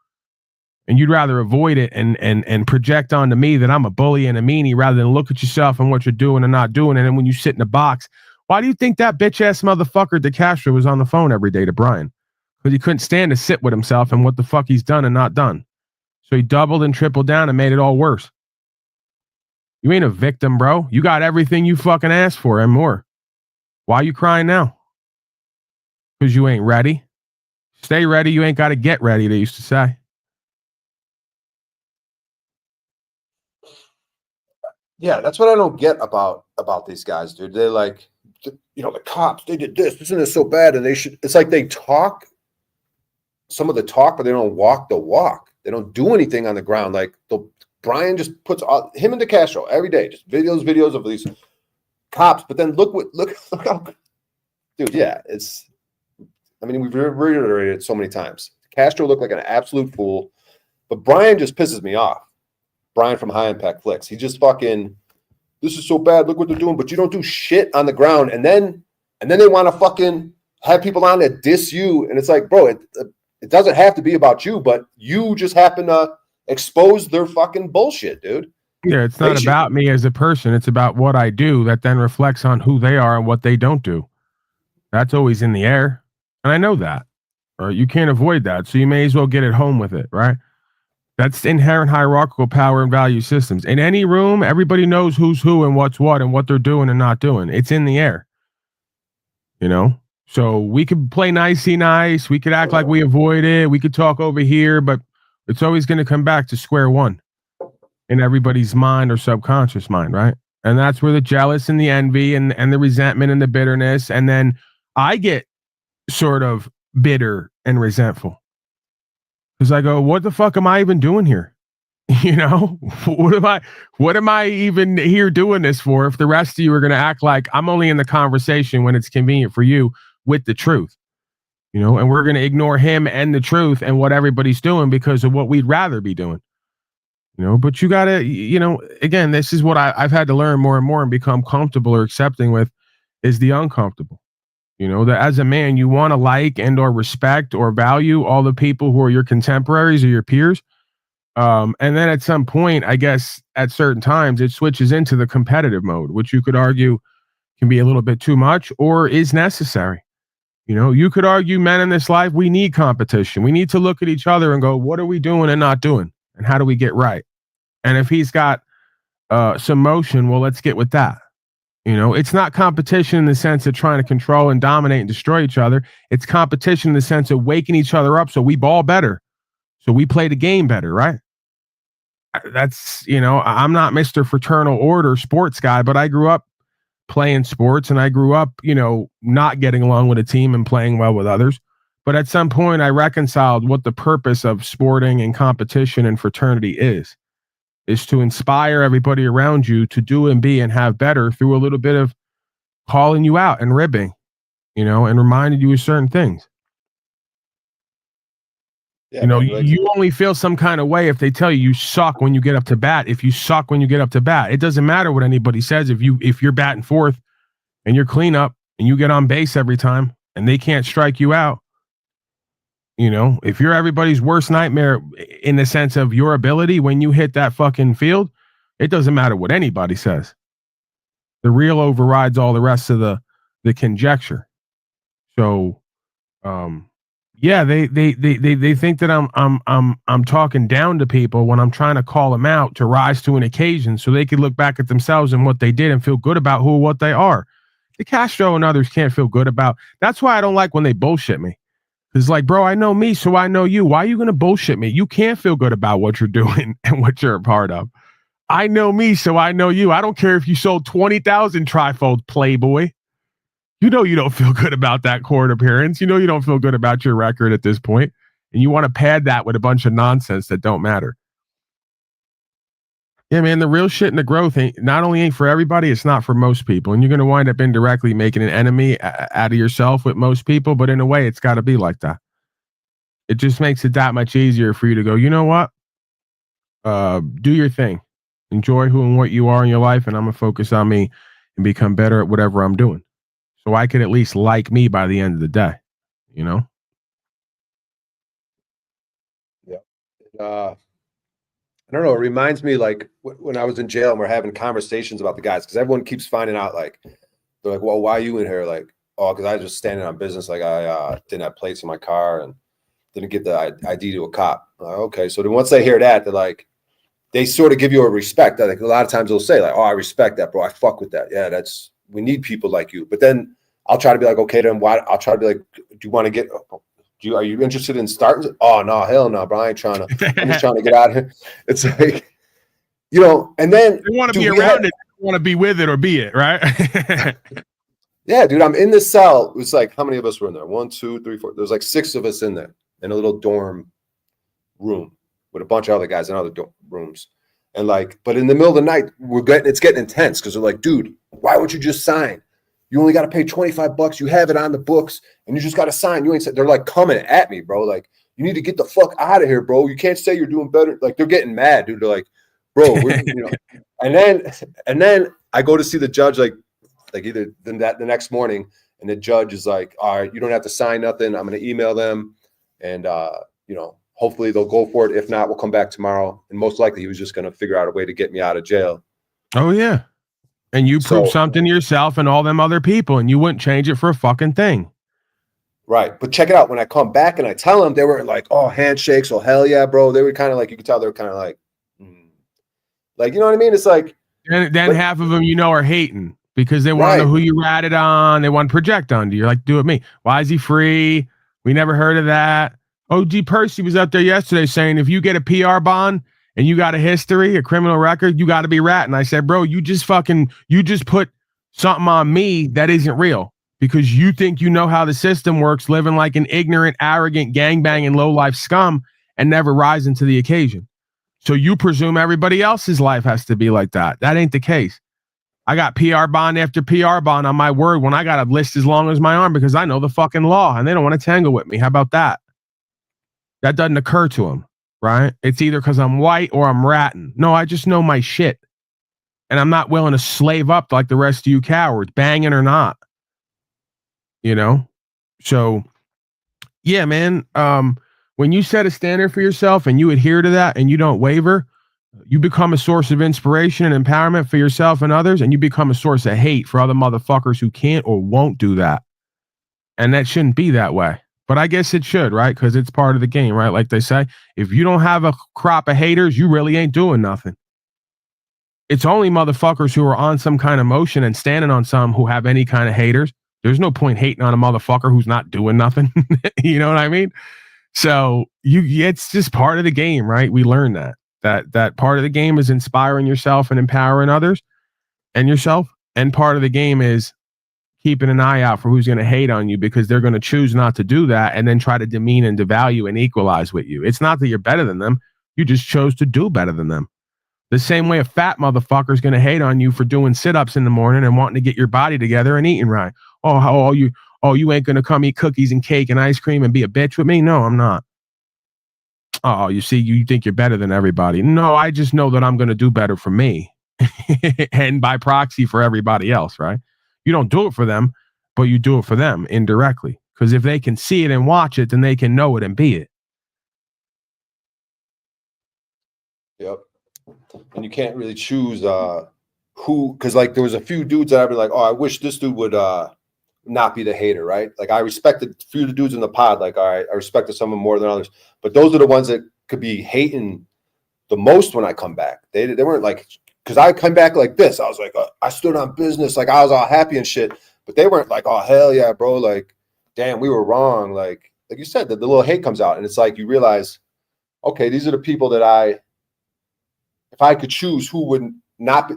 And you'd rather avoid it and project onto me that I'm a bully and a meanie rather than look at yourself and what you're doing and not doing. And then when you sit in a box, why do you think that bitch ass motherfucker DeCastro was on the phone every day to Brian? Because he couldn't stand to sit with himself and what the fuck he's done and not done. So he doubled and tripled down and made it all worse. You ain't a victim, bro. You got everything you fucking asked for and more. Why are you crying now? Because you ain't ready. Stay ready. You ain't got to get ready, they used to say. Yeah, that's what I don't get about these guys, dude. They're like, you know, the cops, they did this. Isn't this so bad? And they should. It's like they talk some of the talk, but they don't walk the walk. They don't do anything on the ground. Like Brian just puts him and DeCastro every day, just videos of these cops. But then look how, dude. Yeah, it's. I mean, we've reiterated it so many times. Castro looked like an absolute fool, but Brian just pisses me off. Brian from High Impact Flicks. He just fucking, this is so bad. Look what they're doing, but you don't do shit on the ground. And then they want to fucking have people on that diss you. And it's like, bro, it doesn't have to be about you, but you just happen to expose their fucking bullshit, dude. Yeah, it's not about me as a person. It's about what I do that then reflects on who they are and what they don't do. That's always in the air. And I know that. Or you can't avoid that. So you may as well get at home with it, right? That's inherent hierarchical power and value systems. In any room, everybody knows who's who and what's what and what they're doing and not doing. It's in the air. You know? So we could play nicey nice. We could act like we avoid it. We could talk over here, but it's always going to come back to square one in everybody's mind or subconscious mind, right? And that's where the jealous and the envy and the resentment and the bitterness. And then I get sort of bitter and resentful. Because I go, what the fuck am I even doing here? You know, what am I even here doing this for? If the rest of you are going to act like I'm only in the conversation when it's convenient for you with the truth, you know, and we're going to ignore him and the truth and what everybody's doing because of what we'd rather be doing, you know, but you got to, you know, again, this is what I've had to learn more and more and become comfortable or accepting with is the uncomfortable. You know, that as a man, you want to like and or respect or value all the people who are your contemporaries or your peers. And then at some point, I guess at certain times, it switches into the competitive mode, which you could argue can be a little bit too much or is necessary. You know, you could argue men in this life, we need competition. We need to look at each other and go, what are we doing and not doing? And how do we get right? And if he's got some motion, well, let's get with that. You know, it's not competition in the sense of trying to control and dominate and destroy each other. It's competition in the sense of waking each other up so we ball better. So we play the game better, right? That's, you know, I'm not Mr. Fraternal Order sports guy, but I grew up playing sports and I grew up, you know, not getting along with a team and playing well with others. But at some point I reconciled what the purpose of sporting and competition and fraternity is to inspire everybody around you to do and be and have better through a little bit of calling you out and ribbing, you know, and reminding you of certain things. Yeah, you know, you only feel some kind of way if they tell you suck when you get up to bat. If you suck when you get up to bat, it doesn't matter what anybody says. If you're batting fourth and you're cleanup and you get on base every time and they can't strike you out, you know, if you're everybody's worst nightmare in the sense of your ability when you hit that fucking field, it doesn't matter what anybody says. The real overrides all the rest of the conjecture. So, yeah, they think that I'm talking down to people when I'm trying to call them out to rise to an occasion so they can look back at themselves and what they did and feel good about who or what they are. The Castro and others can't feel good about. That's why I don't like when they bullshit me. It's like, bro, I know me, so I know you. Why are you going to bullshit me? You can't feel good about what you're doing and what you're a part of. I know me, so I know you. I don't care if you sold 20,000 trifold Playboy. You know you don't feel good about that court appearance. You know you don't feel good about your record at this point, and you want to pad that with a bunch of nonsense that don't matter. Yeah, man, the real shit and the growth not only ain't for everybody, it's not for most people. And you're going to wind up indirectly making an enemy out of yourself with most people. But in a way, it's got to be like that. It just makes it that much easier for you to go, you know what? Do your thing. Enjoy who and what you are in your life. And I'm going to focus on me. and become better at whatever I'm doing. So I could at least like me by the end of the day, you know? Yeah. I don't know. It reminds me like when I was in jail and we're having conversations about the guys, because everyone keeps finding out like, they're like, well, why are you in here? Like, oh, because I was just standing on business. Like I didn't have plates in my car and didn't get the ID to a cop. Like, okay. So then once they hear that, they're like, they sort of give you a respect. I think a lot of times they'll say like, oh, I respect that, bro. I fuck with that. Yeah, we need people like you. But then I'll try to be like, okay, then why? I'll try to be like, do you want to get, are you interested in starting? Oh, no, hell no, bro. I ain't trying to, I'm just trying to get out of here. It's like, you know, and then they want to be around it, they want to be with it or be it, right? Yeah, dude, I'm in this cell. It was like, how many of us were in there? 1, 2, 3, 4. There was like 6 of us in there in a little dorm room with a bunch of other guys in other rooms. And like, but in the middle of the night, it's getting intense because they're like, dude, why would you just sign? You only got to pay $25. You have it on the books and you just got to sign. You ain't. They're like coming at me, bro. Like, you need to get the fuck out of here, bro. You can't say you're doing better. Like, they're getting mad, dude. They're like, bro, you know. And then I go to see the judge, like either the next morning, and the judge is like, all right, you don't have to sign nothing. I'm going to email them, and you know, hopefully they'll go for it. If not, we'll come back tomorrow. And most likely he was just going to figure out a way to get me out of jail. Oh yeah. And you proved something to yourself and all them other people, and you wouldn't change it for a fucking thing. Right. But check it out. When I come back and I tell them, they were like, oh, handshakes. Oh, hell yeah, bro. They were kind of like, you could tell they were kind of like, like, you know what I mean? It's like. And then half of them, you know, are hating because they want to know who you ratted on. They want to project onto you. You're like, do it me. Why is he free? We never heard of that. OG Percy was up there yesterday saying if you get a PR bond and you got a history, a criminal record, you got to be ratting. I said, bro, you just put something on me that isn't real because you think you know how the system works, living like an ignorant, arrogant, gangbanging, low-life scum and never rising to the occasion. So you presume everybody else's life has to be like that. That ain't the case. I got PR bond after PR bond on my word when I got a list as long as my arm because I know the fucking law and they don't want to tangle with me. How about that? That doesn't occur to them, right? It's either because I'm white or I'm ratting. No, I just know my shit. And I'm not willing to slave up like the rest of you cowards, banging or not. You know? So, yeah, man. When you set a standard for yourself and you adhere to that and you don't waver, you become a source of inspiration and empowerment for yourself and others, and you become a source of hate for other motherfuckers who can't or won't do that. And that shouldn't be that way. But I guess it should, right? Because it's part of the game, right? Like they say, if you don't have a crop of haters, you really ain't doing nothing. It's only motherfuckers who are on some kind of motion and standing on some who have any kind of haters. There's no point hating on a motherfucker who's not doing nothing. You know what I mean? So it's just part of the game, right? We learn that part of the game is inspiring yourself and empowering others and yourself. And part of the game is keeping an eye out for who's going to hate on you because they're going to choose not to do that and then try to demean and devalue and equalize with you. It's not that you're better than them. You just chose to do better than them. The same way a fat motherfucker is going to hate on you for doing sit-ups in the morning and wanting to get your body together and eating right. Oh, you ain't going to come eat cookies and cake and ice cream and be a bitch with me? No, I'm not. Oh, you see, you think you're better than everybody. No, I just know that I'm going to do better for me and by proxy for everybody else, right? You don't do it for them, but you do it for them indirectly. Because if they can see it and watch it, then they can know it and be it. Yep. And you can't really choose who, because like there was a few dudes that I'd be like, oh, I wish this dude would not be the hater, right? Like I respected a few of the dudes in the pod, like, all right, I respected some of them more than others, but those are the ones that could be hating the most when I come back. They weren't like, because I come back like this, I was like, I stood on business, like I was all happy and shit, but they weren't like, oh hell yeah, bro, like damn, we were wrong, like you said, the little hate comes out, and it's like you realize, okay, these are the people that if I could choose who would not be,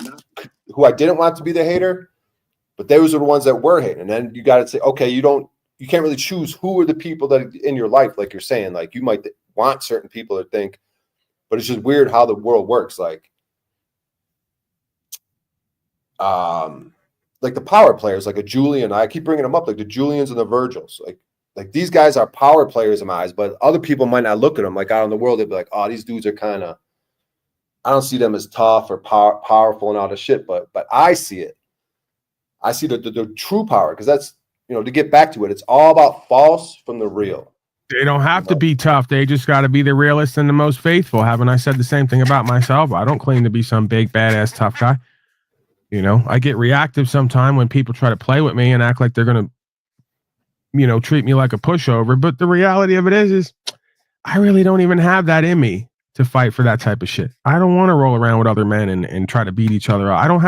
who I didn't want to be the hater, but those are the ones that were hating. And then you got to say, okay, you can't really choose who are the people that in your life, like you're saying, like you might want certain people to think, but it's just weird how the world works. Like the power players, like a Julian, I keep bringing them up, like the Julians and the Virgils, like these guys are power players in my eyes, but other people might not look at them like out in the world. They'd be like, oh, these dudes are kind of, I don't see them as tough or powerful and all this shit, but I see it. I see the true power, because that's, to get back to it, it's all about false from the real. They don't have to be tough. They just got to be the realest and the most faithful. Haven't I said the same thing about myself? I don't claim to be some big, badass, tough guy. I get reactive sometimes when people try to play with me and act like they're going to, treat me like a pushover. But the reality of it is I really don't even have that in me to fight for that type of shit. I don't want to roll around with other men and try to beat each other up. I don't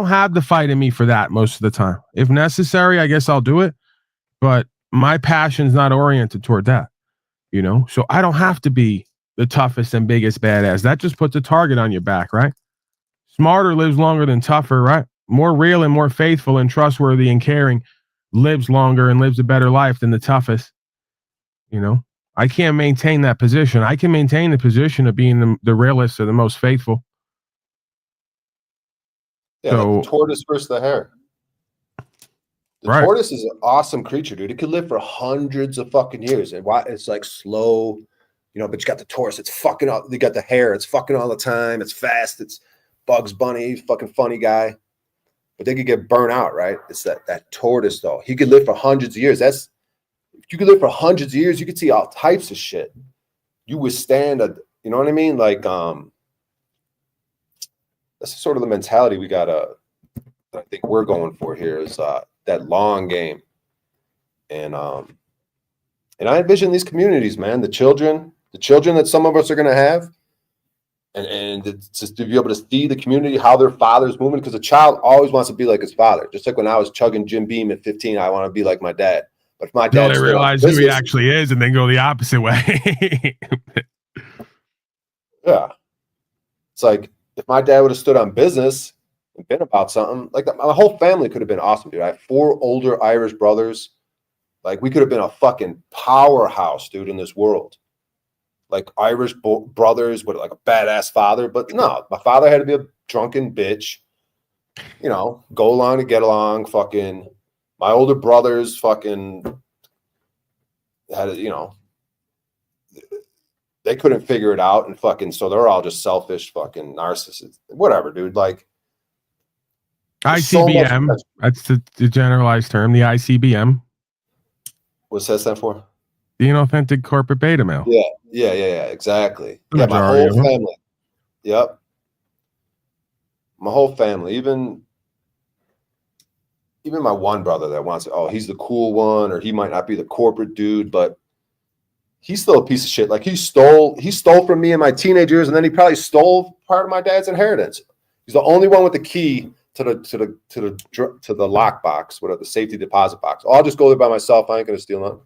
have the fight in me for that most of the time. If necessary, I guess I'll do it. But my passion's not oriented toward that, So I don't have to be the toughest and biggest badass. That just puts a target on your back, right? Smarter lives longer than tougher, right? More real and more faithful and trustworthy and caring lives longer and lives a better life than the toughest. I can't maintain that position. I can maintain the position of being the realest or the most faithful. Yeah, so, like the tortoise versus the hare. The tortoise is an awesome creature, dude. It could live for hundreds of fucking years. And it's like slow, but you got the tortoise. It's fucking up. You got the hare. It's fucking all the time. It's fast. It's Bugs Bunny, fucking funny guy. But they could get burnt out, right? It's that tortoise, though. He could live for hundreds of years. If you could live for hundreds of years, you could see all types of shit. You withstand you know what I mean? Like, that's sort of the mentality we gotta, I think we're going for here, is that long game. And I envision these communities, man, the children that some of us are gonna have, and just to be able to see the community, how their father's moving, because a child always wants to be like his father. Just like when I was chugging Jim Beam at 15, I want to be like my dad. But if my dad, they realize who he actually is, and then go the opposite way. Yeah, it's like if my dad would have stood on business and been about something like that, my whole family could have been awesome, dude. I have 4 older Irish brothers. Like, we could have been a fucking powerhouse, dude, in this world. Like Irish brothers with like a badass father, but no, my father had to be a drunken bitch. Go along to get along. Fucking my older brothers fucking had they couldn't figure it out, and fucking so they're all just selfish fucking narcissists. Whatever, dude. Like ICBM. So that's the generalized term. The ICBM. What's that stand for? The inauthentic corporate beta male. Yeah, exactly. Yeah, my whole family. Yep. My whole family, even my one brother that wants to, he's the cool one, or he might not be the corporate dude, but he's still a piece of shit. Like he stole from me in my teenage years, and then he probably stole part of my dad's inheritance. He's the only one with the key to the lockbox, whatever, the safety deposit box. I'll just go there by myself. I ain't gonna steal nothing.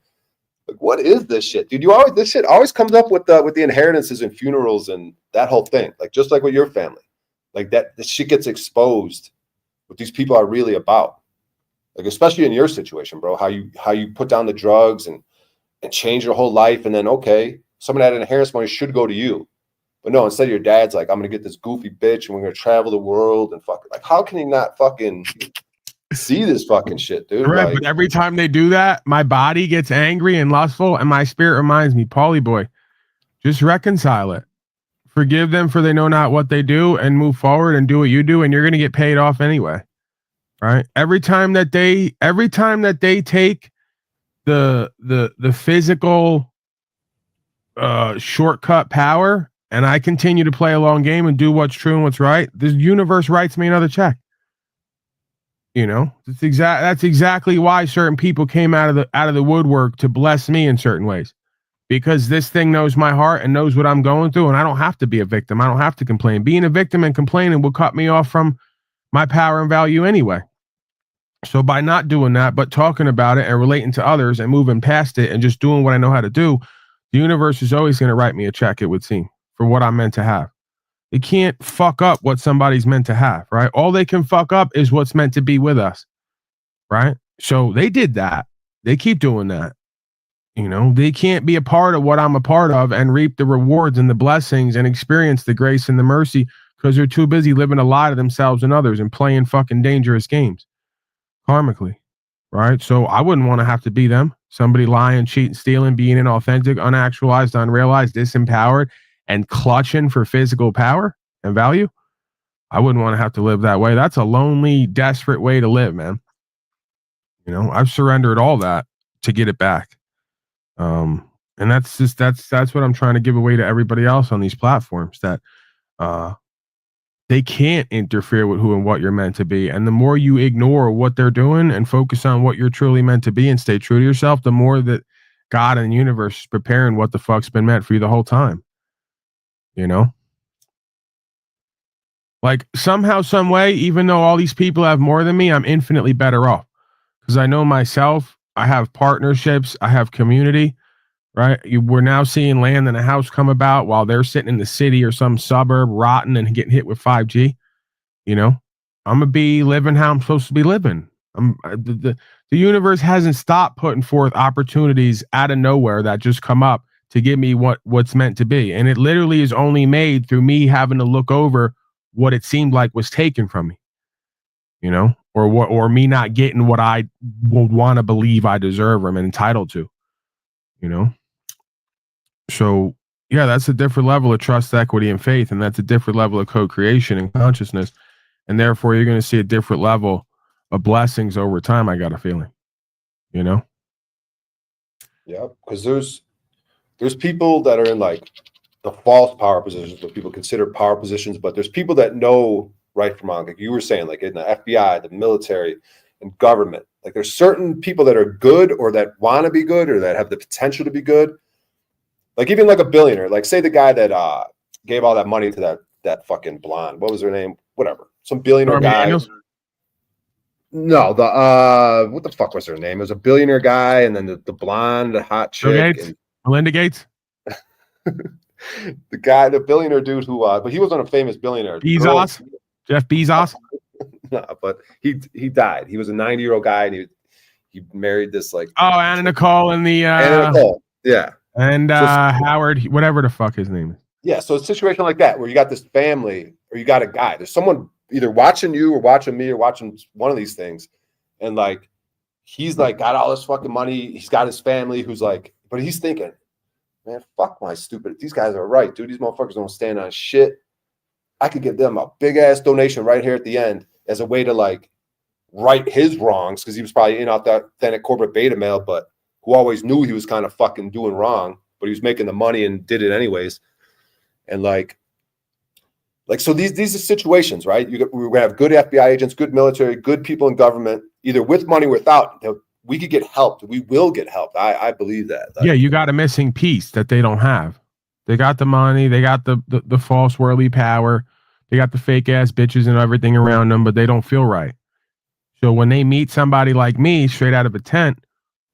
Like, what is this shit, dude? This shit always comes up with the inheritances and funerals and that whole thing. Like, just like with your family, like that, this shit gets exposed. What these people are really about, like especially in your situation, bro. How you put down the drugs and change your whole life, and then someone had inheritance money should go to you, but no, instead your dad's like, I'm gonna get this goofy bitch and we're gonna travel the world and fuck. Like, how can he not fucking see this fucking shit, dude? Right, like, but every time they do that, my body gets angry and lustful, and my spirit reminds me, Paulie boy, just reconcile it. Forgive them, for they know not what they do, and move forward and do what you do, and you're gonna get paid off anyway. Right? Every time that they take the physical shortcut power, and I continue to play a long game and do what's true and what's right, the universe writes me another check. That's exactly why certain people came out of the woodwork to bless me in certain ways, because this thing knows my heart and knows what I'm going through, and I don't have to be a victim. I don't have to complain. Being a victim and complaining will cut me off from my power and value anyway. So by not doing that, but talking about it and relating to others and moving past it and just doing what I know how to do, the universe is always going to write me a check, it would seem, for what I'm meant to have. It can't fuck up what somebody's meant to have, right? All they can fuck up is what's meant to be with us, right? So they did that. They keep doing that. They can't be a part of what I'm a part of and reap the rewards and the blessings and experience the grace and the mercy, because they're too busy living a lie to themselves and others and playing fucking dangerous games karmically, right? So I wouldn't want to have to be them. Somebody lying, cheating, stealing, being inauthentic, unactualized, unrealized, disempowered, and clutching for physical power and value. I wouldn't want to have to live that way. That's a lonely, desperate way to live, man. You know, I've surrendered all that to get it back. And that's what I'm trying to give away to everybody else on these platforms, that they can't interfere with who and what you're meant to be. And the more you ignore what they're doing and focus on what you're truly meant to be and stay true to yourself, the more that God and the universe is preparing what the fuck's been meant for you the whole time. You know? Like somehow, some way, even though all these people have more than me, I'm infinitely better off because I know myself. I have partnerships. I have community, right? We're now seeing land and a house come about while they're sitting in the city or some suburb rotting and getting hit with 5G. You know, I'm going to be living how I'm supposed to be living. The universe hasn't stopped putting forth opportunities out of nowhere that just come up to give me what's meant to be. And it literally is only made through me having to look over what it seemed like was taken from me, you know, or me not getting what I would want to believe I deserve or am entitled to, you know? So yeah, that's a different level of trust, equity, and faith. And that's a different level of co-creation and consciousness. And therefore you're going to see a different level of blessings over time. I got a feeling, you know? Yeah. Cause there's people that are in like the false power positions, what people consider power positions, but there's people that know right from wrong. Like you were saying, like in the FBI, the military, and government. Like there's certain people that are good or that want to be good or that have the potential to be good. Like even like a billionaire, like say the guy that gave all that money to that fucking blonde. What was her name? Whatever. Some billionaire guy. Daniels? No, the what the fuck was her name? It was a billionaire guy, and then the blonde, the hot chick, Gates? Melinda Gates? the billionaire dude who but he wasn't a famous billionaire. Bezos? Jeff Bezos? No, but he died. He was a 90-year-old guy, and he married this like Anna Nicole and the Anna Nicole. Yeah. And Howard, whatever the fuck his name is. Yeah, so a situation like that where you got this family or you got a guy, there's someone either watching you or watching me or watching one of these things, and like he's like got all this fucking money, he's got his family who's like, but he's thinking, man, fuck my stupid, these guys are right, dude, these motherfuckers don't stand on shit. I could give them a big ass donation right here at the end as a way to like right his wrongs, because he was probably in authentic corporate beta male, but who always knew he was kind of fucking doing wrong, but he was making the money and did it anyways. And like so these are situations, right? We're gonna have good FBI agents, good military, good people in government, either with money or without. We could get helped. We will get helped. I believe that. Yeah, you got a missing piece that they don't have. They got the money, they got the false worldly power, they got the fake ass bitches and everything around them, but they don't feel right. So when they meet somebody like me, straight out of a tent,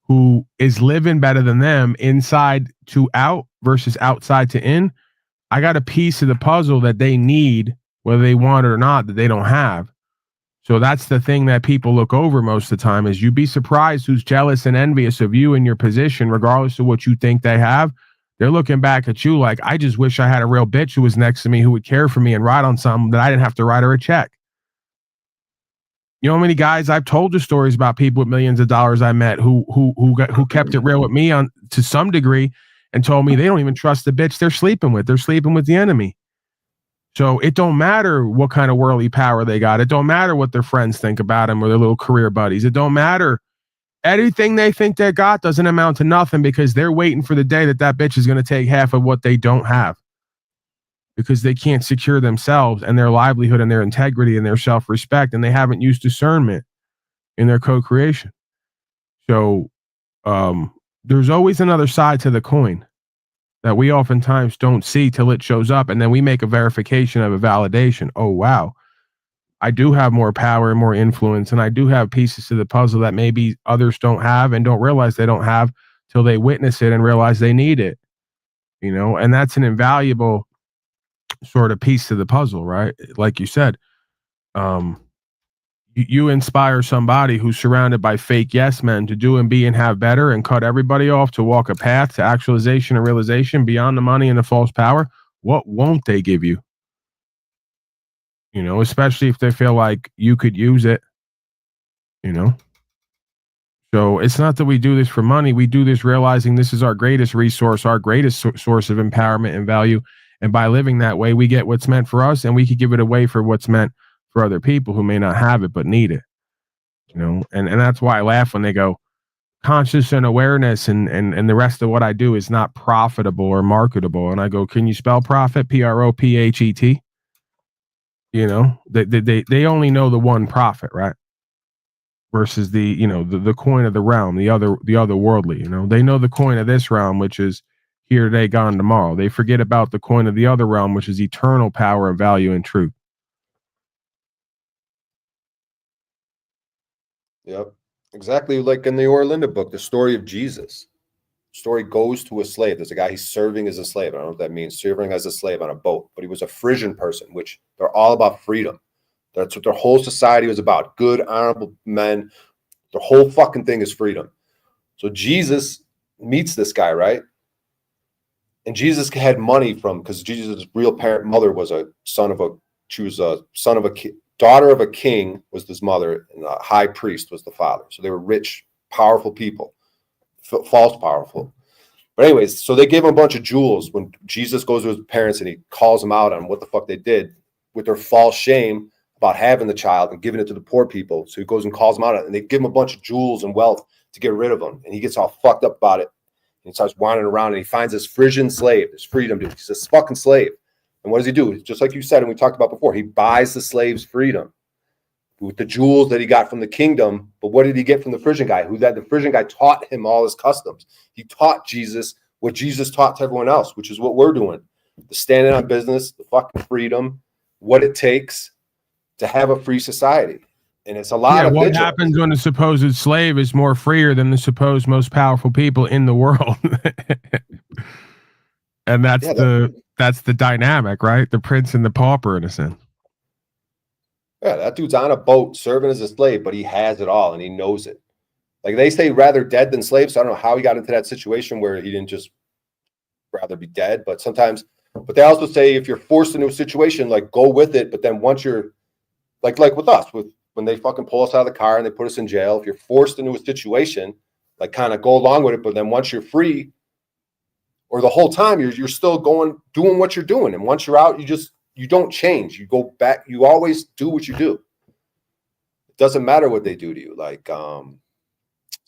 who is living better than them inside to out versus outside to in, I got a piece of the puzzle that they need, whether they want it or not, that they don't have. So that's the thing that people look over most of the time, is you'd be surprised who's jealous and envious of you in your position, regardless of what you think they have. They're looking back at you like, I just wish I had a real bitch who was next to me who would care for me and ride on something that I didn't have to write her a check. You know how many guys I've told you stories about people with millions of dollars I met who kept it real with me on to some degree and told me they don't even trust the bitch they're sleeping with. They're sleeping with the enemy. So it don't matter what kind of worldly power they got. It don't matter what their friends think about them or their little career buddies. It don't matter. Anything they think they got doesn't amount to nothing, because they're waiting for the day that bitch is going to take half of what they don't have, because they can't secure themselves and their livelihood and their integrity and their self-respect, and they haven't used discernment in their co-creation. So there's always another side to the coin that we oftentimes don't see till it shows up, and then we make a verification of a validation. Oh, wow, I do have more power and more influence, and I do have pieces to the puzzle that maybe others don't have and don't realize they don't have till they witness it and realize they need it. You know, and that's an invaluable sort of piece to the puzzle, right? Like you said, you inspire somebody who's surrounded by fake yes men to do and be and have better and cut everybody off to walk a path to actualization and realization beyond the money and the false power. What won't they give you? You know, especially if they feel like you could use it, you know? So it's not that we do this for money. We do this realizing this is our greatest resource, our greatest source of empowerment and value. And by living that way, we get what's meant for us, and we could give it away for what's meant for other people who may not have it but need it. You know, and that's why I laugh when they go, conscious and awareness and the rest of what I do is not profitable or marketable. And I go, can you spell profit? Prophet. You know, they only know the one profit, right? Versus the, you know, the coin of the realm, the other worldly, you know, they know the coin of this realm, which is here today, gone tomorrow. They forget about the coin of the other realm, which is eternal power of value and truth. Yep. Exactly like in the Orlinda book, the story of Jesus. Story goes to a slave. There's a guy he's serving as a slave. I don't know what that means, serving as a slave on a boat, but he was a Frisian person, which they're all about freedom. That's what their whole society was about. Good, honorable men. The whole fucking thing is freedom. So Jesus meets this guy, right? And Jesus had money from, because Jesus' real mother was a son of a daughter of a king was his mother, and a high priest was the father. So they were rich, powerful people, false powerful. But anyways, so they gave him a bunch of jewels when Jesus goes to his parents and he calls them out on what the fuck they did with their false shame about having the child and giving it to the poor people. So he goes and calls them out on it, and they give him a bunch of jewels and wealth to get rid of him. And he gets all fucked up about it. And he starts wandering around, and he finds this Frisian slave, this freedom dude. He's this fucking slave. And what does he do? Just like you said, and we talked about before, he buys the slave's freedom with the jewels that he got from the kingdom. But what did he get from the Frisian guy? The Frisian guy taught him all his customs. He taught Jesus what Jesus taught to everyone else, which is what we're doing. The standing on business, the fucking freedom, what it takes to have a free society. And it's a lot of what happens when a supposed slave is more freer than the supposed most powerful people in the world. And that's the dynamic, right? The prince and the pauper, in a sense. Yeah, that dude's on a boat serving as a slave, but he has it all and he knows it. Like they say, rather dead than slave. So I don't know how he got into that situation where he didn't just rather be dead. But sometimes, but they also say if you're forced into a situation, like go with it. But then once you're like with us, when they fucking pull us out of the car and they put us in jail, if you're forced into a situation, like kind of go along with it. But then once you're free, or the whole time you're still doing what you're doing. And once you're out, you don't change. You go back. You always do what you do. It doesn't matter what they do to you. Like, so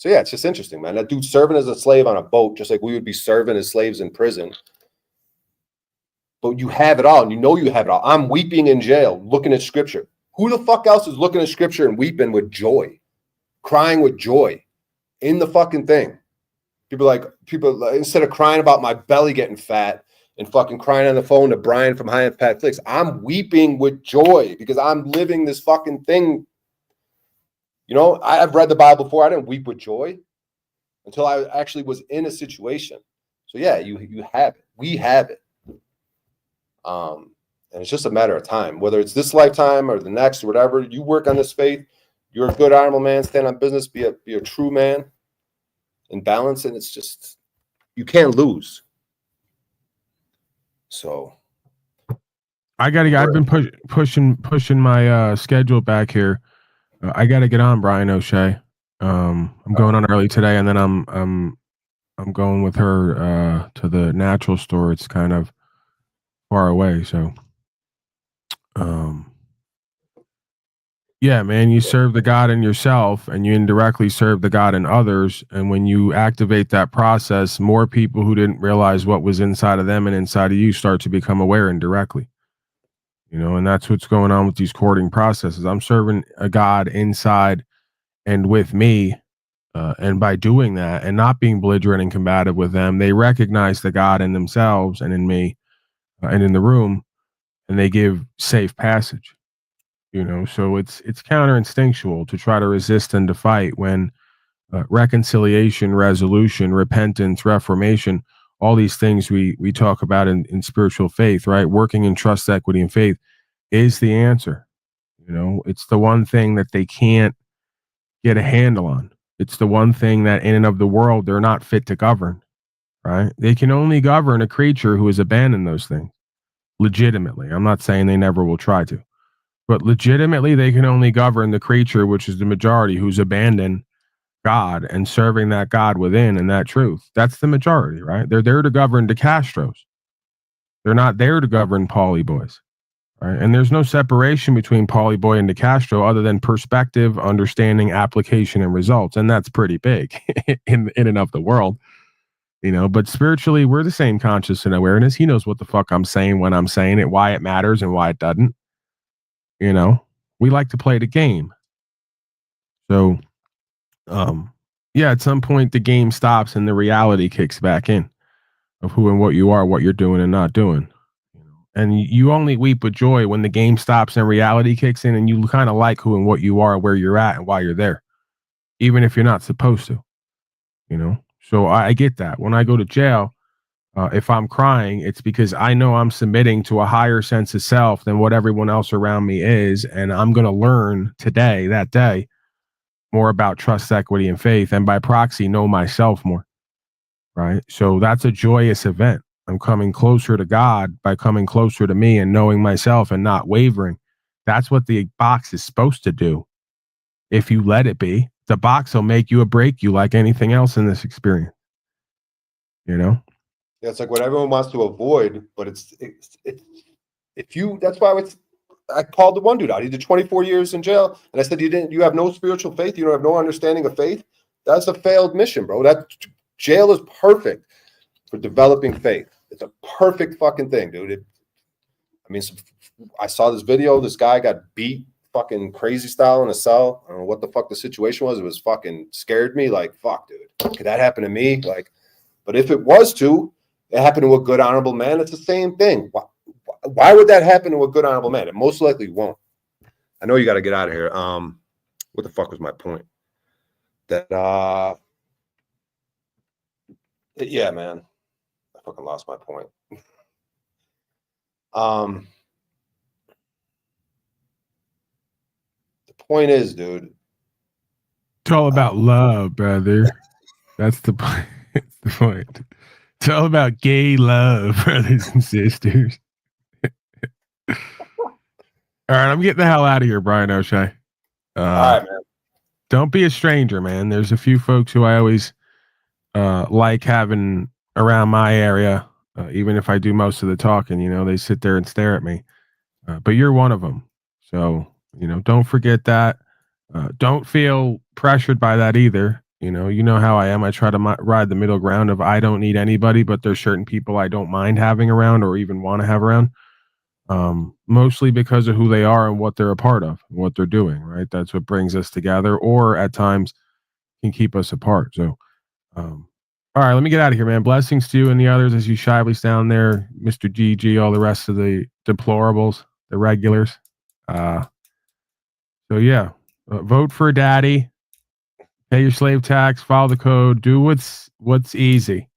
yeah, it's just interesting, man. That dude serving as a slave on a boat, just like we would be serving as slaves in prison. But you have it all, and you know you have it all. I'm weeping in jail, looking at scripture. Who the fuck else is looking at scripture and weeping with joy, crying with joy in the fucking thing? People instead of crying about my belly getting fat and fucking crying on the phone to Brian from High Impact Flicks, I'm weeping with joy because I'm living this fucking thing. You know, I've read the Bible before. I didn't weep with joy until I actually was in a situation. So yeah, you have it. We have it. And it's just a matter of time, whether it's this lifetime or the next or whatever. You work on this faith. You're a good, honorable man. Stand on business. Be a true man. In balance, and it's just you can't lose. So I gotta get. I've been pushing my schedule back here. I gotta get on Brian O'Shea. I'm going on early today, and then I'm going with her to the natural store. It's kind of far away, so yeah, man, you serve the God in yourself and you indirectly serve the God in others. And when you activate that process, more people who didn't realize what was inside of them and inside of you start to become aware indirectly. You know, and that's what's going on with these courting processes. I'm serving a God inside and with me. And by doing that and not being belligerent and combative with them, they recognize the God in themselves and in me and in the room, and they give safe passage. You know, so it's counter instinctual to try to resist and to fight when reconciliation, resolution, repentance, reformation, all these things we talk about in spiritual faith, right? Working in trust, equity, and faith is the answer. You know, it's the one thing that they can't get a handle on. It's the one thing that in and of the world they're not fit to govern, right? They can only govern a creature who has abandoned those things legitimately. I'm not saying they never will try to. But legitimately, they can only govern the creature, which is the majority, who's abandoned God and serving that God within and that truth. That's the majority, right? They're there to govern the Castros. They're not there to govern Pauly boys. Right? And there's no separation between Pauly Boy and DeCastro other than perspective, understanding, application, and results. And that's pretty big in and of the world. You know, but spiritually, we're the same conscious and awareness. He knows what the fuck I'm saying when I'm saying it, why it matters and why it doesn't. You know, we like to play the game. So, yeah, at some point the game stops and the reality kicks back in of who and what you are, what you're doing and not doing. And you only weep with joy when the game stops and reality kicks in and you kind of like who and what you are, where you're at and why you're there, even if you're not supposed to, you know? So I get that. When I go to jail, if I'm crying, it's because I know I'm submitting to a higher sense of self than what everyone else around me is. And I'm going to learn today, that day, more about trust, equity, and faith, and by proxy, know myself more. Right. So that's a joyous event. I'm coming closer to God by coming closer to me and knowing myself and not wavering. That's what the box is supposed to do. If you let it be, the box will make you or break you like anything else in this experience. You know? Yeah, it's like what everyone wants to avoid, but it's if you, that's why I called the one dude out. He did 24 years in jail. And I said, you have no spiritual faith. You don't have no understanding of faith. That's a failed mission, bro. That jail is perfect for developing faith. It's a perfect fucking thing, dude. I saw this video. This guy got beat fucking crazy style in a cell. I don't know what the fuck the situation was. It was fucking scared me. Like, fuck, dude. Could that happen to me? Like, but if it was to, it happened to a good, honorable man. It's the same thing. Why would that happen to a good, honorable man? It most likely won't. I know you got to get out of here. What the fuck was my point? Yeah, man. I fucking lost my point. The point is, dude. It's all about love, brother. That's the point. That's the point. It's all about gay love, brothers and sisters. All right, I'm getting the hell out of here, Brian O'Shea. All right, man. Don't be a stranger, man. There's a few folks who I always like having around my area, even if I do most of the talking. You know, they sit there and stare at me. But you're one of them. So, you know, don't forget that. Don't feel pressured by that either. You know how I am. I try to ride the middle ground of I don't need anybody, but there's certain people I don't mind having around or even want to have around. Mostly because of who they are and what they're a part of, and what they're doing, right? That's what brings us together, or at times can keep us apart. So, all right, let me get out of here, man. Blessings to you and the others as you Shively's down there, Mr. GG, all the rest of the deplorables, the regulars. So yeah, vote for daddy, pay your slave tax, follow the code, do what's easy.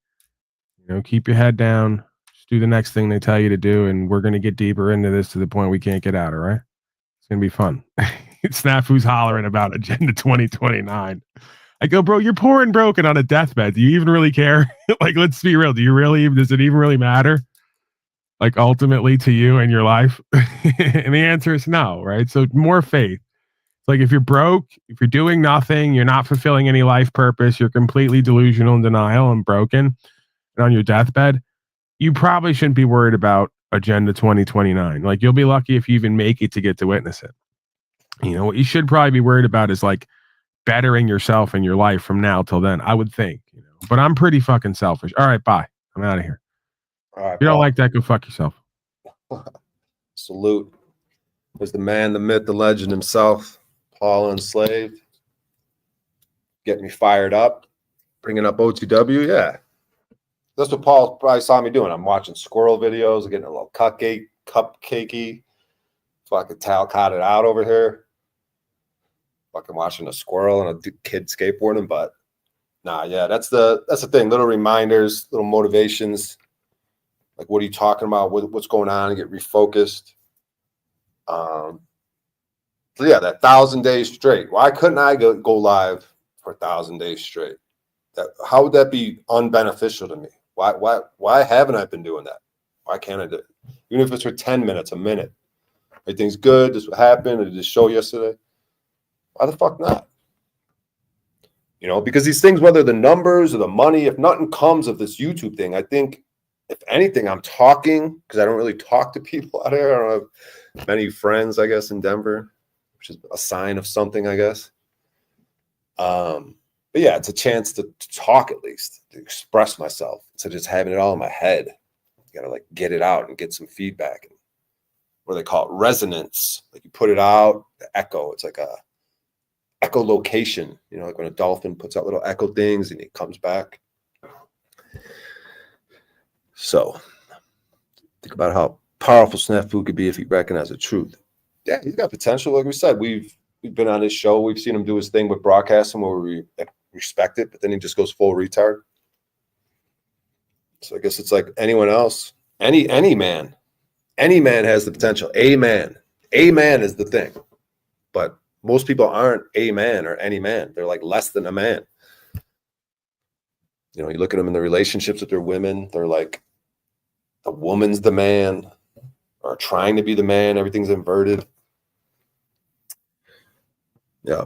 You know, keep your head down. Do the next thing they tell you to do, and we're going to get deeper into this to the point we can't get out, all right? It's going to be fun. Snafu's hollering about Agenda 2029. I go, bro, you're poor and broken on a deathbed. Do you even really care? Like, let's be real. Does it even really matter? Like, ultimately to you and your life? And the answer is no, right? So more faith. It's like if you're broke, if you're doing nothing, you're not fulfilling any life purpose, you're completely delusional and denial and broken, and on your deathbed, you probably shouldn't be worried about Agenda 2029. Like, you'll be lucky if you even make it to get to witness it. You know, what you should probably be worried about is like bettering yourself in your life from now till then, I would think, you know, but I'm pretty fucking selfish. All right, bye. I'm out of here. All right. If you don't like that, go fuck yourself. Salute. There's the man, the myth, the legend himself, Paul Enslaved. Get me fired up. Bringing up OTW. Yeah. That's what Paul probably saw me doing. I'm watching squirrel videos, getting a little cupcakey. Fucking Talcott it out over here. Fucking watching a squirrel and a kid skateboarding, but nah, yeah, that's the thing. Little reminders, little motivations. Like, what are you talking about? What's going on? And get refocused. So yeah, that 1,000 days straight. Why couldn't I go live for 1,000 days straight? How would that be unbeneficial to me? Why haven't I been doing that? Why can't I do it? Even if it's for 10 minutes, a minute. Everything's good. This is what happened. I did this show yesterday. Why the fuck not? You know, because these things, whether the numbers or the money, if nothing comes of this YouTube thing, I think if anything, I'm talking because I don't really talk to people out here. I don't have many friends, I guess, in Denver, which is a sign of something, I guess. But yeah, it's a chance to talk, at least to express myself instead of just having it all in my head. You gotta like get it out and get some feedback. What do they call it? Resonance. Like you put it out, the echo. It's like a echolocation. You know, like when a dolphin puts out little echo things and it comes back. So think about how powerful Snafu could be if he recognized the truth. Yeah, he's got potential. Like we said, we've been on his show. We've seen him do his thing with broadcasting where we respect it, but then he just goes full retard. So I guess it's like anyone else. Any man has the potential. A man is the thing. But most people aren't a man or any man. They're like less than a man. You know, you look at them in the relationships with their women. They're like, the woman's the man, or trying to be the man. Everything's inverted. Yeah.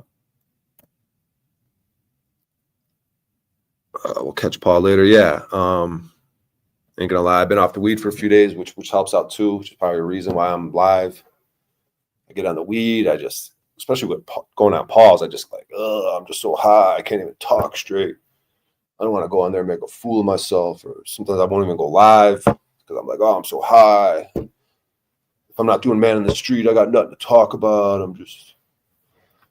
We'll catch Paul later. Yeah. Ain't gonna lie. I've been off the weed for a few days, which helps out too, which is probably a reason why I'm live. I get on the weed. I just, especially with going on Paul's, I just like, I'm just so high. I can't even talk straight. I don't want to go on there and make a fool of myself, or sometimes I won't even go live because I'm like, oh, I'm so high. If I'm not doing man in the street, I got nothing to talk about.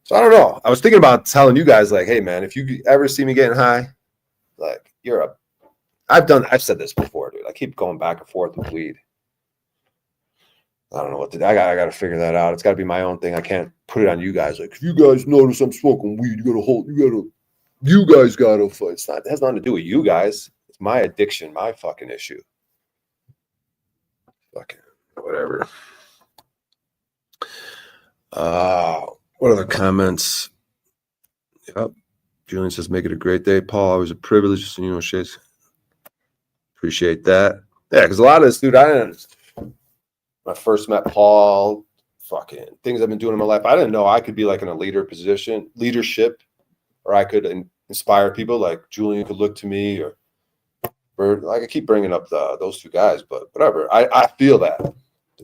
So I don't know. I was thinking about telling you guys, like, hey man, if you ever see me getting high, like I've said this before, dude. I keep going back and forth with weed. I don't know what to do. I got to figure that out. It's got to be my own thing. I can't put it on you guys. Like, if you guys notice I'm smoking weed, you guys got to fight. It has nothing to do with you guys. It's my addiction, my fucking issue. Fucking whatever. What other comments? Yep. Julian says, make it a great day. Paul, always a privilege. You know, shit. Appreciate that. Yeah, because a lot of this, dude, when I first met Paul, fucking things I've been doing in my life, I didn't know I could be like in a leadership, or I could inspire people. Like Julian could look to me, or like I keep bringing up those two guys, but whatever. I feel that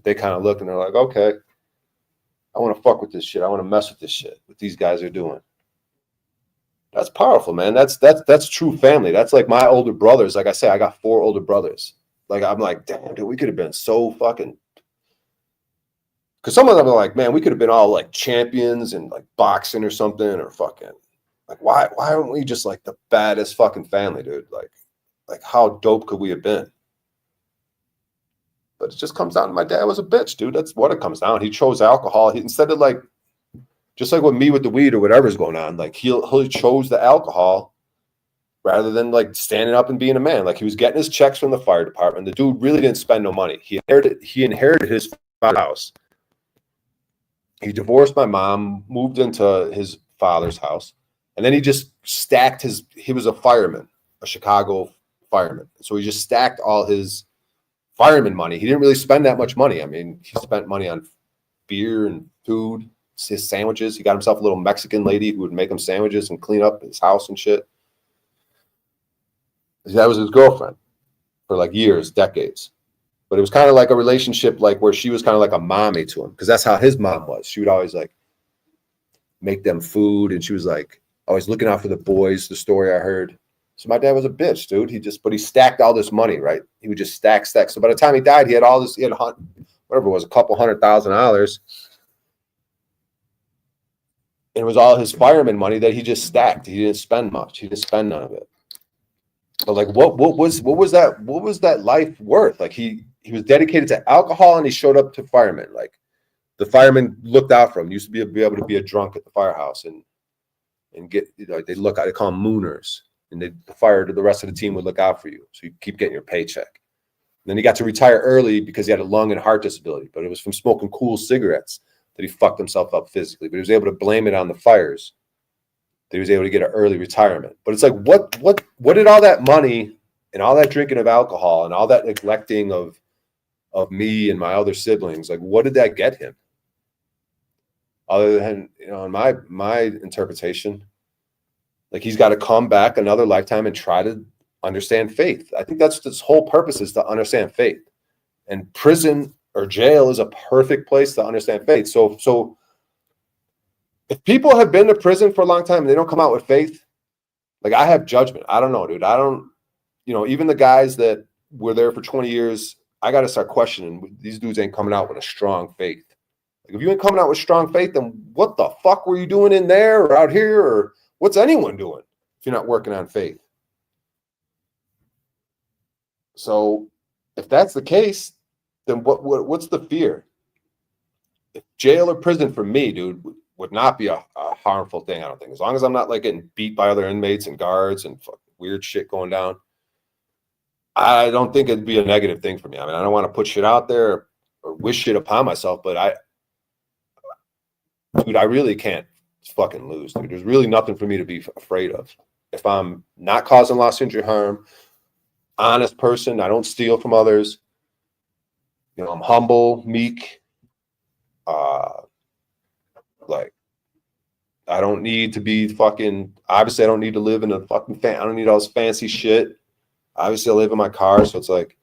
they kind of look and they're like, okay, I want to fuck with this shit. I want to mess with this shit. What these guys are doing. That's powerful, man. That's true family. That's like my older brothers. Like I say, I got 4 older brothers. Like I'm like, damn, dude, we could have been so fucking. Because some of them are like, man, we could have been all like champions in like boxing or something, or fucking like why aren't we just like the baddest fucking family, dude? Like how dope could we have been? But it just comes down to my dad was a bitch, dude. That's what it comes down. He chose alcohol. Instead of like. Just like with me with the weed or whatever's going on, like he chose the alcohol rather than like standing up and being a man. Like he was getting his checks from the fire department. The dude really didn't spend no money. He inherited his house. He divorced my mom, moved into his father's house, and then he just stacked he was a fireman, a Chicago fireman. So he just stacked all his fireman money. He didn't really spend that much money. I mean, he spent money on beer and food. His sandwiches. He got himself a little Mexican lady who would make him sandwiches and clean up his house and shit. That was his girlfriend for like years, decades. But it was kind of like a relationship, like where she was kind of like a mommy to him, because that's how his mom was. She would always like make them food, and she was like always looking out for the boys. The story I heard. So my dad was a bitch, dude. But he stacked all this money, right? He would just stack. So by the time he died, he had all this. He had whatever it was, a couple $100,000. It was all his fireman money that he just stacked. He didn't spend much. He didn't spend none of it. But like, what was that life worth? Like he was dedicated to alcohol, and he showed up to firemen. Like the firemen looked out for him. Used to be able to be a drunk at the firehouse and get, you know, they call them mooners, and the rest of the team would look out for you, so you keep getting your paycheck. And then he got to retire early because he had a lung and heart disability, but it was from smoking cool cigarettes that he fucked himself up physically, but he was able to blame it on the fires. That he was able to get an early retirement. But it's like, what did all that money and all that drinking of alcohol and all that neglecting of me and my other siblings, like what did that get him? Other than, you know, in my interpretation, like he's got to come back another lifetime and try to understand faith. I think that's this whole purpose, is to understand faith. And prison or jail is a perfect place to understand faith. So if people have been to prison for a long time and they don't come out with faith, like, I have judgment. I don't know, dude. I don't, even the guys that were there for 20 years, I got to start questioning. These dudes ain't coming out with a strong faith. Like, if you ain't coming out with strong faith, then what the fuck were you doing in there or out here, or what's anyone doing if you're not working on faith? So if that's the case, then what's the fear? If jail or prison for me, dude, would not be a harmful thing, I don't think. As long as I'm not like getting beat by other inmates and guards and fucking weird shit going down, I don't think it'd be a negative thing for me. I mean, I don't want to put shit out there or wish shit upon myself, but I really can't fucking lose, dude. There's really nothing for me to be afraid of. If I'm not causing loss, injury, harm, honest person, I don't steal from others, I'm humble, meek, like, I don't need to be fucking, obviously I don't need to live in a fucking I don't need all this fancy shit. Obviously I live in my car, so it's like,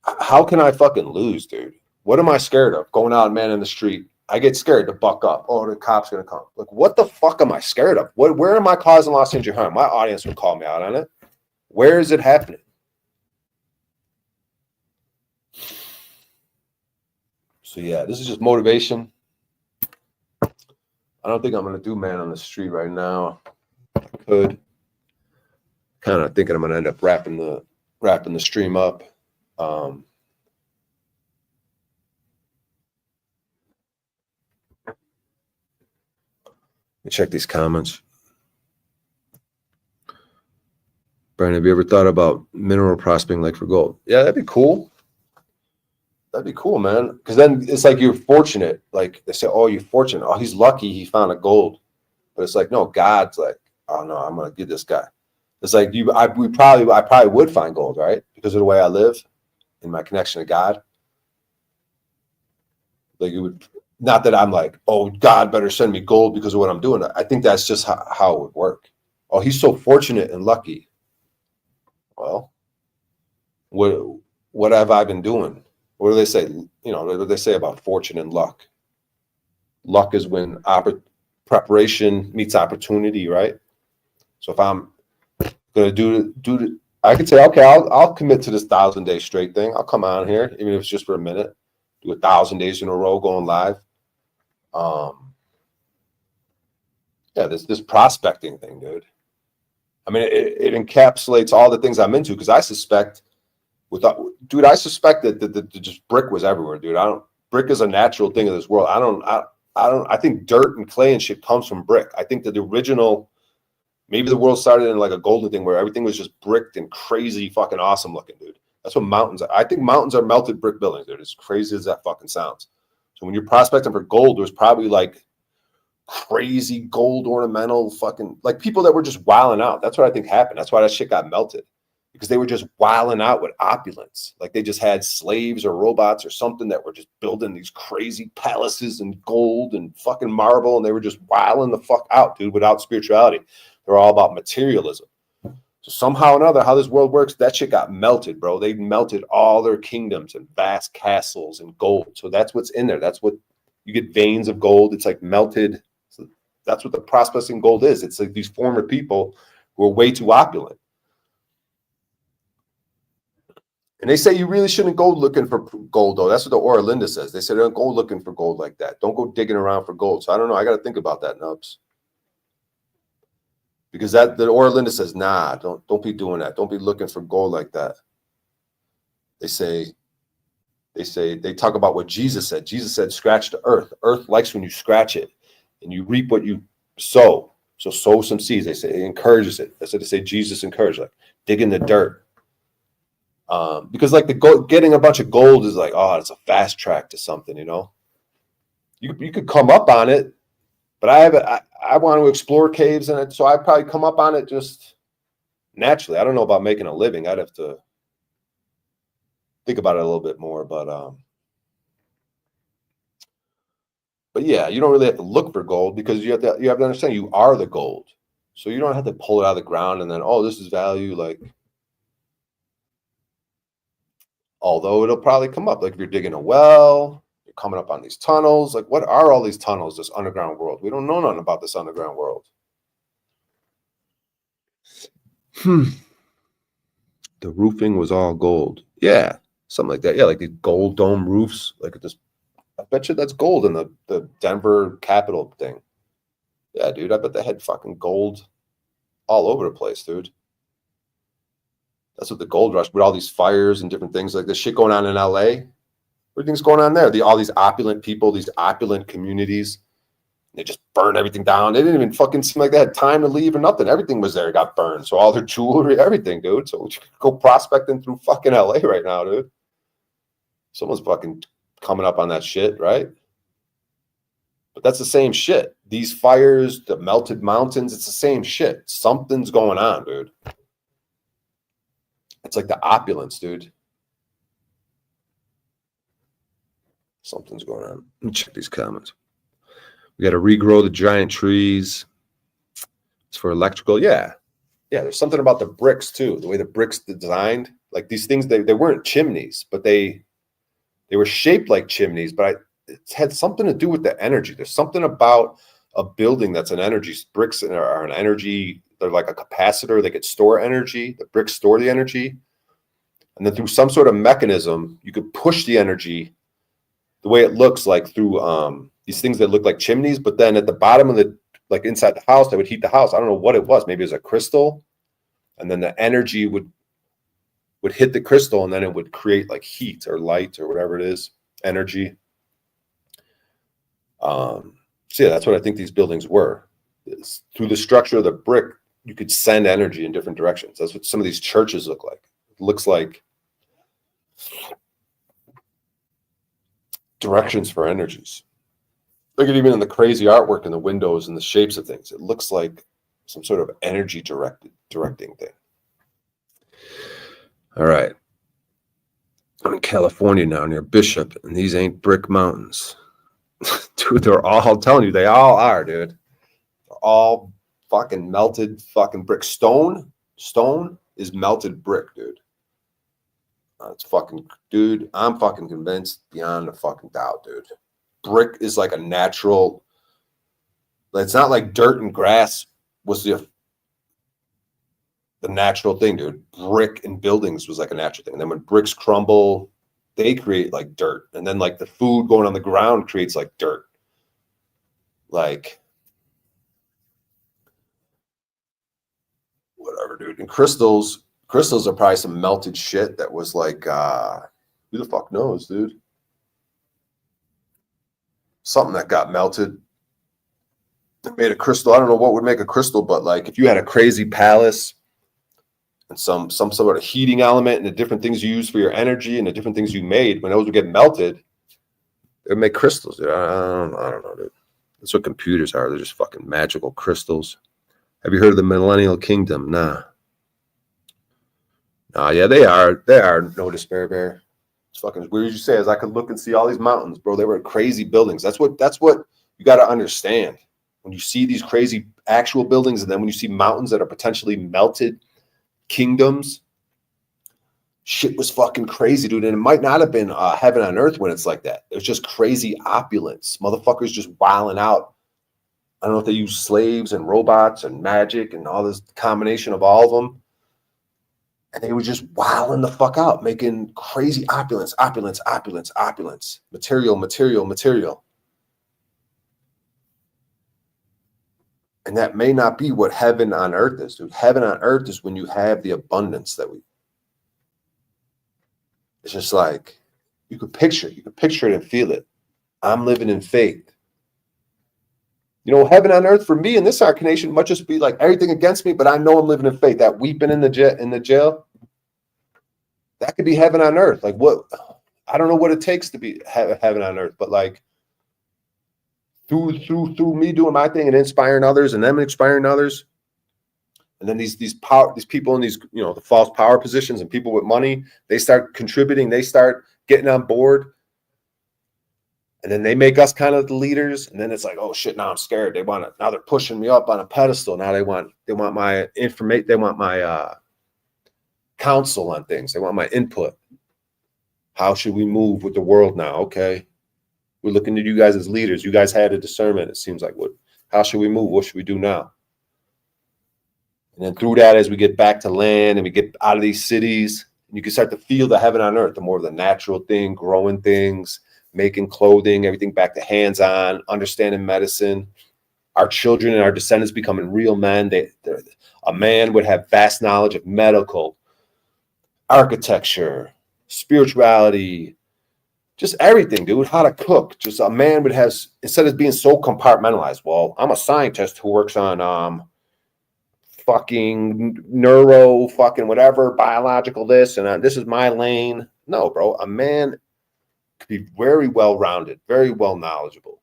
how can I fucking lose, dude? What am I scared of? Going out, man, in the street, I get scared to buck up. Oh, the cop's gonna come. Like, what the fuck am I scared of? Where am I causing loss, injury, harm? My audience would call me out on it. Where is it happening? So yeah, this is just motivation. I don't think I'm gonna do man on the street right now. I could. Kind of thinking I'm gonna end up wrapping the stream up. Let me check these comments. Brian, have you ever thought about mineral prospecting, like for gold? Yeah, that'd be cool. That'd be cool, man. Because then it's like you're fortunate. Like they say, oh, you're fortunate. Oh, he's lucky he found a gold. But it's like, no, God's like, oh no, I'm gonna get this guy. It's like I probably would find gold, right? Because of the way I live and my connection to God. Like, it would, not that I'm like, oh, God better send me gold because of what I'm doing. I think that's just how it would work. Oh, he's so fortunate and lucky. Well, what have I been doing? What do they say? What do they say about fortune and luck? Luck is when preparation meets opportunity, right? So if I'm gonna do, I could say, okay, I'll commit to this 1,000-day straight thing. I'll come on here, even if it's just for a minute. Do 1,000 days in a row going live. Yeah, this prospecting thing, dude. I mean, it encapsulates all the things I'm into, because I suspect that just brick was everywhere, dude. Brick is a natural thing of this world. I think dirt and clay and shit comes from brick. I think that the original, maybe the world started in like a golden thing where everything was just bricked and crazy fucking awesome looking, dude. That's what mountains are. I think mountains are melted brick buildings, dude. As crazy as that fucking sounds. So when you're prospecting for gold, there's probably like crazy gold ornamental fucking, like, people that were just wilding out. That's what I think happened. That's why that shit got melted, because they were just wilding out with opulence. Like, they just had slaves or robots or something that were just building these crazy palaces and gold and fucking marble, and they were just wilding the fuck out, dude, without spirituality. They're all about materialism. So somehow or another, how this world works, that shit got melted, bro. They melted all their kingdoms and vast castles and gold. So that's what's in there. That's what you get, veins of gold. It's like melted. So that's what the prospecting gold is. It's like these former people who are way too opulent. And they say you really shouldn't go looking for gold, though. That's what the Aura Linda says. They said, don't go looking for gold like that. Don't go digging around for gold. So I don't know. I got to think about that, Nubs. Because the Aura Linda says, nah, don't be doing that. Don't be looking for gold like that. They talk about what Jesus said. Jesus said, scratch the earth. Earth likes when you scratch it and you reap what you sow. So sow some seeds. They say it encourages it. That's what they say. Jesus encouraged, like, dig in the dirt. Because like getting a bunch of gold is like, oh, it's a fast track to something, You could come up on it, but I want to explore caves in it, so I'd probably come up on it just naturally. I don't know about making a living. I'd have to think about it a little bit more, but yeah, you don't really have to look for gold, because you have to understand you are the gold. So you don't have to pull it out of the ground and then, oh, this is value. Like, although it'll probably come up. Like if you're digging a well, you're coming up on these tunnels. Like, what are all these tunnels, this underground world? We don't know nothing about this underground world. The roofing was all gold. Yeah, something like that. Yeah, like these gold dome roofs. Like this, I bet you that's gold in the Denver Capitol thing. Yeah, dude, I bet they had fucking gold all over the place, dude. That's what the gold rush with all these fires and different things like this shit going on in LA. Everything's going on there. All these opulent people, these opulent communities, they just burn everything down. They didn't even fucking seem like they had time to leave or nothing. Everything was there, got burned. So all their jewelry, everything, dude. So you could go prospecting through fucking LA right now, dude. Someone's fucking coming up on that shit, right? But that's the same shit. These fires, the melted mountains, it's the same shit. Something's going on, dude. It's like the opulence, dude. Something's going on. Let me check these comments. We got to regrow the giant trees. It's for electrical. Yeah. Yeah, there's something about the bricks, too. The way the bricks designed. Like these things, they weren't chimneys, but they were shaped like chimneys, but it had something to do with the energy. There's something about a building that's an energy. Bricks are an energy. They're like a capacitor. They could store energy. The bricks store the energy. And then through some sort of mechanism, you could push the energy the way it looks like through these things that look like chimneys. But then at the bottom of the, like inside the house, that would heat the house. I don't know what it was. Maybe it was a crystal. And then the energy would hit the crystal and then it would create like heat or light or whatever it is, energy. So yeah, that's what I think these buildings were. Through the structure of the brick, you could send energy in different directions. That's what some of these churches look like. It looks like directions for energies. Look at even in the crazy artwork in the windows and the shapes of things. It looks like some sort of energy directing thing. All right. I'm in California now near Bishop, and these ain't brick mountains. Dude, they're all, I'm telling you, they all are, dude. They're all fucking melted fucking brick. Stone is melted brick, dude. It's fucking, dude, I'm fucking convinced beyond a fucking doubt, dude. Brick is like a natural, it's not like dirt and grass was the natural thing, dude. Brick in buildings was like a natural thing. And then when bricks crumble, they create like dirt. And then like the food going on the ground creates like dirt. Like, whatever, dude. And crystals are probably some melted shit that was like, who the fuck knows, dude? Something that got melted. It made a crystal. I don't know what would make a crystal, but like if you had a crazy palace and some sort of heating element and the different things you use for your energy and the different things you made, when those would get melted, it would make crystals, dude. I don't know, dude. That's what computers are. They're just fucking magical crystals. Have you heard of the Millennial Kingdom? Nah. Yeah, they are. They are. No despair, bear. It's fucking as weird as you say. As I could look and see all these mountains, bro. They were crazy buildings. That's what you got to understand. When you see these crazy actual buildings, and then when you see mountains that are potentially melted kingdoms, shit was fucking crazy, dude. And it might not have been heaven on earth when it's like that. It was just crazy opulence. Motherfuckers just wilding out. I don't know if they use slaves and robots and magic and all this combination of all of them. And they were just wilding the fuck out, making crazy opulence. Material. And that may not be what heaven on earth is, dude. Heaven on earth is when you have the abundance that it's just like, you could picture it and feel it. I'm living in faith. You know, heaven on earth for me in this incarnation might just be like everything against me, but I know I'm living in faith. That weeping in the jail, that could be heaven on earth. Like what? I don't know what it takes to be heaven on earth, but like through me doing my thing and inspiring others and them inspiring others, and then these people in these, you know, the false power positions and people with money, they start contributing, they start getting on board. And then they make us kind of the leaders, and then it's like, oh shit, now I'm scared. Now they're pushing me up on a pedestal. Now they want my information, they want my counsel on things. They want my input. How should we move with the world now? Okay. We're looking at you guys as leaders. You guys had a discernment. It seems like, how should we move? What should we do now? And then through that, as we get back to land and we get out of these cities, you can start to feel the heaven on earth, the more of the natural thing, growing things, making clothing, everything back to hands-on, understanding medicine. Our children and our descendants becoming real men. A man would have vast knowledge of medical, architecture, spirituality, just everything, dude. How to cook. Just a man would have, instead of being so compartmentalized, well, I'm a scientist who works on fucking neuro, fucking whatever, biological this, and this is my lane. No, bro. A man could be very well-rounded, very well knowledgeable.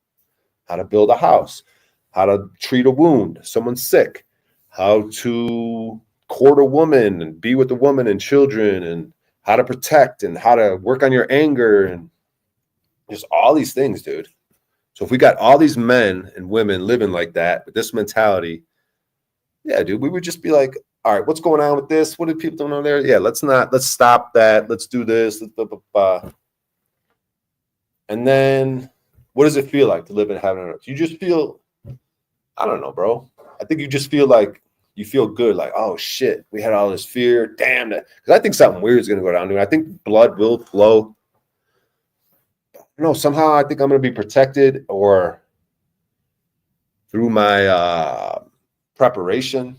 How to build a house, how to treat a wound, someone's sick, how to court a woman and be with a woman and children, and how to protect and how to work on your anger, and just all these things, dude. So if we got all these men and women living like that with this mentality, yeah, dude, we would just be like, all right, what's going on with this? What do people doing on there? Yeah, let's stop that. Let's do this. Blah, blah, blah. And then what does it feel like to live in heaven on earth? You just feel, I don't know, bro. I think you just feel like you feel good. Like, oh, shit, we had all this fear. Damn that. Because I think something weird is going to go down, dude. I think blood will flow. No, somehow I think I'm going to be protected, or through my preparation.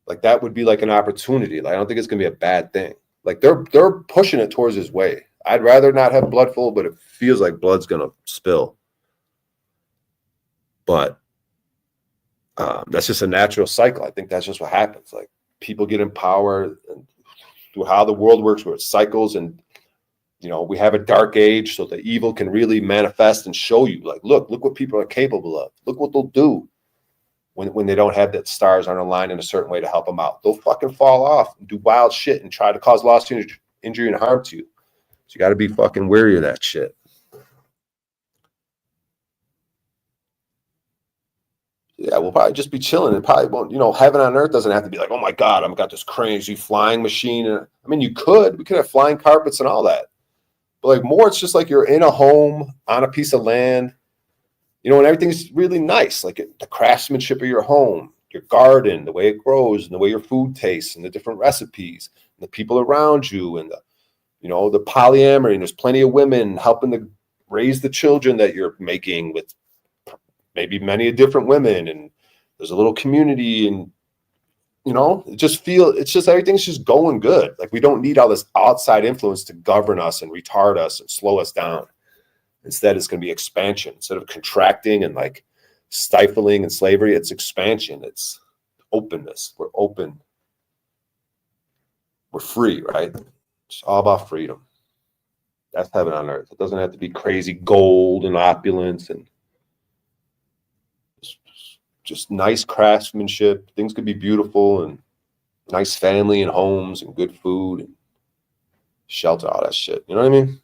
Like that would be like an opportunity. Like I don't think it's going to be a bad thing. Like they're pushing it towards his way. I'd rather not have blood flow, but it feels like blood's going to spill. But that's just a natural cycle. I think that's just what happens. Like people get in power, and through how the world works, where it cycles, and we have a dark age, so the evil can really manifest and show you, like, look what people are capable of. Look what they'll do when they don't have that stars on a line in a certain way to help them out. They'll fucking fall off and do wild shit and try to cause loss, injury, and harm to you. So you got to be fucking wary of that shit. Yeah, we'll probably just be chilling. It probably won't, heaven on earth doesn't have to be like, oh my God, I've got this crazy flying machine. I mean, we could have flying carpets and all that. But like more, it's just like you're in a home on a piece of land, and everything's really nice. Like the craftsmanship of your home, your garden, the way it grows, and the way your food tastes, and the different recipes, and the people around you, and the polyamory, and there's plenty of women helping to raise the children that you're making with maybe many different women, and there's a little community, and it's just everything's just going good. Like we don't need all this outside influence to govern us and retard us and slow us down. Instead, it's going to be expansion. Instead of contracting and like stifling and slavery, it's expansion. It's openness. We're open. We're free, right? It's all about freedom. That's heaven on earth. It doesn't have to be crazy gold and opulence and just nice craftsmanship. Things could be beautiful, and nice family and homes and good food and shelter, all that shit. You know what I mean?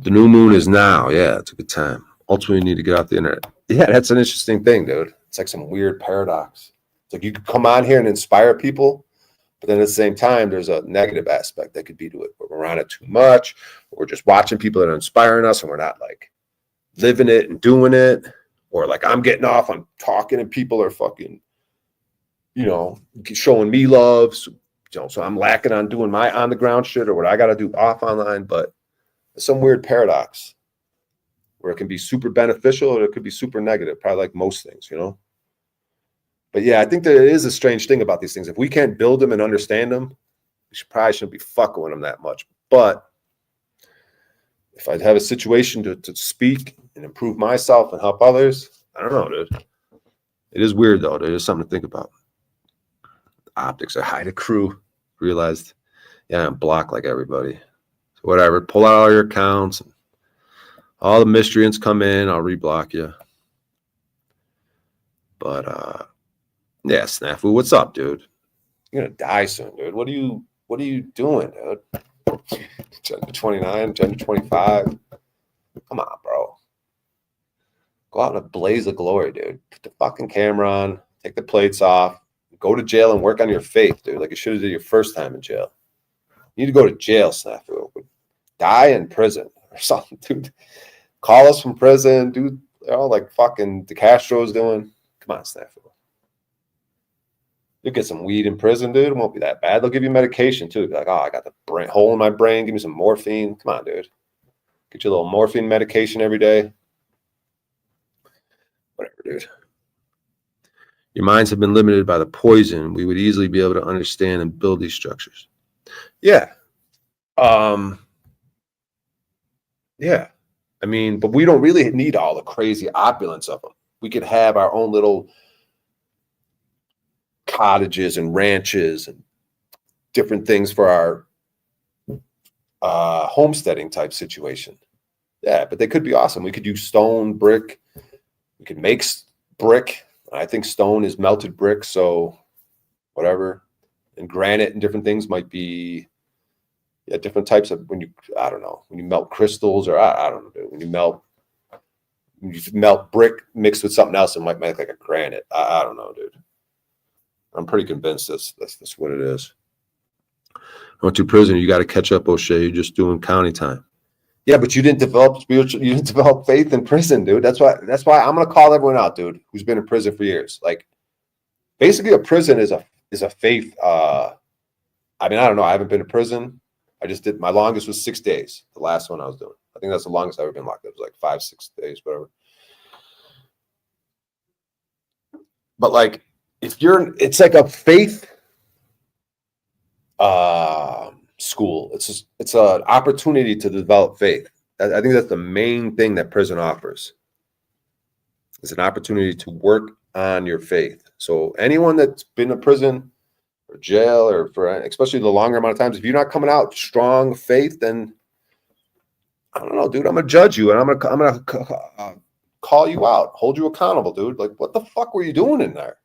The new moon is now. Yeah, it's a good time. Ultimately, you need to get off the internet. Yeah, that's an interesting thing, dude. It's like some weird paradox. It's like you could come on here and inspire people, but then at the same time, there's a negative aspect that could be to it, where we're on it too much, or we're just watching people that are inspiring us, and we're not like living it and doing it. Or like I'm getting off, I'm talking, and people are fucking, showing me love. So I'm lacking on doing my on the ground shit, or what I got to do off online. But it's some weird paradox where it can be super beneficial, or it could be super negative, probably like most things, But yeah, I think there is a strange thing about these things. If we can't build them and understand them, we probably shouldn't be fucking with them that much. But if I have a situation to speak and improve myself and help others, I don't know, dude. It is weird, though. There is something to think about. The optics are high to crew. Realized, yeah, I'm blocked like everybody. So whatever. Pull out all your accounts. All the miscreants come in. I'll reblock you. But, yeah, Snafu, what's up, dude? You're going to die soon, dude. What are you doing, dude? Gender 29, gender 25. Come on, bro. Go out in a blaze of glory, dude. Put the fucking camera on, take the plates off, go to jail and work on your faith, dude. Like you should have did your first time in jail. You need to go to jail, Snafu. Die in prison or something, dude. Call us from prison, dude. Like fucking DeCastro's doing. Come on, Snafu. You'll get some weed in prison, dude. It won't be that bad. They'll give you medication too. Be like, oh, I got the hole in my brain. Give me some morphine. Come on, dude. Get you a little morphine medication every day. Whatever, dude. Your minds have been limited by the poison. We would easily be able to understand and build these structures. Yeah. Yeah. I mean, but we don't really need all the crazy opulence of them. We could have our own little cottages and ranches and different things for our homesteading type situation. Yeah, but they could be awesome. We could use stone, brick. We could make brick. I think stone is melted brick, so whatever. And granite and different things might be different types of when you melt crystals or I don't know, dude. When you melt brick mixed with something else, it might make like a granite. I don't know, dude. I'm pretty convinced that's what it is. I went to prison. You got to catch up, O'Shea. You're just doing county time. Yeah, but you didn't develop faith in prison, dude. That's why I'm gonna call everyone out, dude, who's been in prison for years. Like, basically, a prison is a faith. I mean, I don't know. I haven't been to prison. I just did. My longest was 6 days. The last one I was doing. I think that's the longest I've ever been locked up. It was like 5-6 days, whatever. But like, it's like a faith school. It's an opportunity to develop faith. I think that's the main thing that prison offers. It's an opportunity to work on your faith. So anyone that's been in prison or jail or for especially the longer amount of times, if you're not coming out strong faith, then I don't know, dude. I'm gonna judge you and I'm gonna call you out, hold you accountable, dude. Like, what the fuck were you doing in there?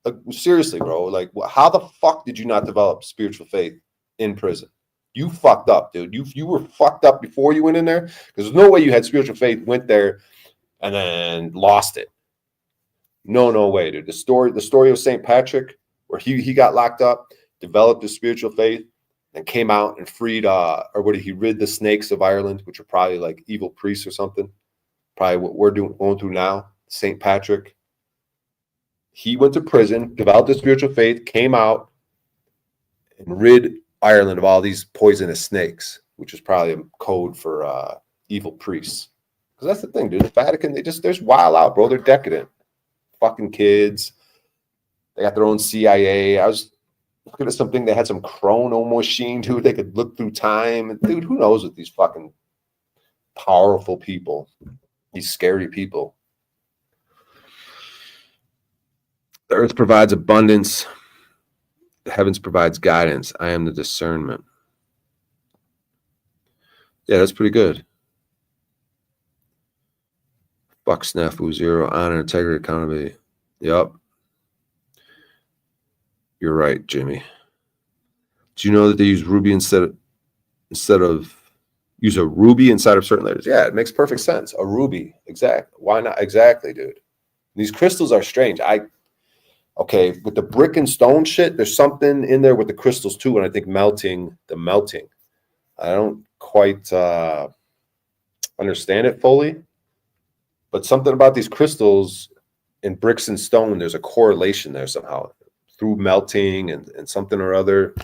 Like, seriously, bro. Like, how the fuck did you not develop spiritual faith in prison? You fucked up, dude. You were fucked up before you went in there. There's no way you had spiritual faith, went there, and then lost it. No way, dude. The story of St. Patrick, where he got locked up, developed his spiritual faith, and came out and freed he rid the snakes of Ireland, which are probably like evil priests or something. Probably what we're going through now. St. Patrick. He went to prison, developed his spiritual faith, came out, and rid Ireland of all these poisonous snakes, which is probably a code for evil priests. Because that's the thing, dude. The Vatican, they're just wild out, bro. They're decadent. Fucking kids. They got their own CIA. I was looking at something. They had some chrono machine, dude. They could look through time. And dude, who knows with these fucking powerful people, these scary people. The earth provides abundance. The heavens provides guidance. I am the discernment. Yeah, that's pretty good. Fuck snafu, zero, honor, integrity, accountability. Yep. You're right, Jimmy. Do you know that they use ruby instead of use a ruby inside of certain letters? Yeah, it makes perfect sense. A ruby. Exactly. Why not? Exactly, dude. These crystals are strange. Okay, with the brick and stone shit, there's something in there with the crystals too, and I think melting. I don't quite understand it fully, but something about these crystals in bricks and stone, there's a correlation there somehow through melting and something or other.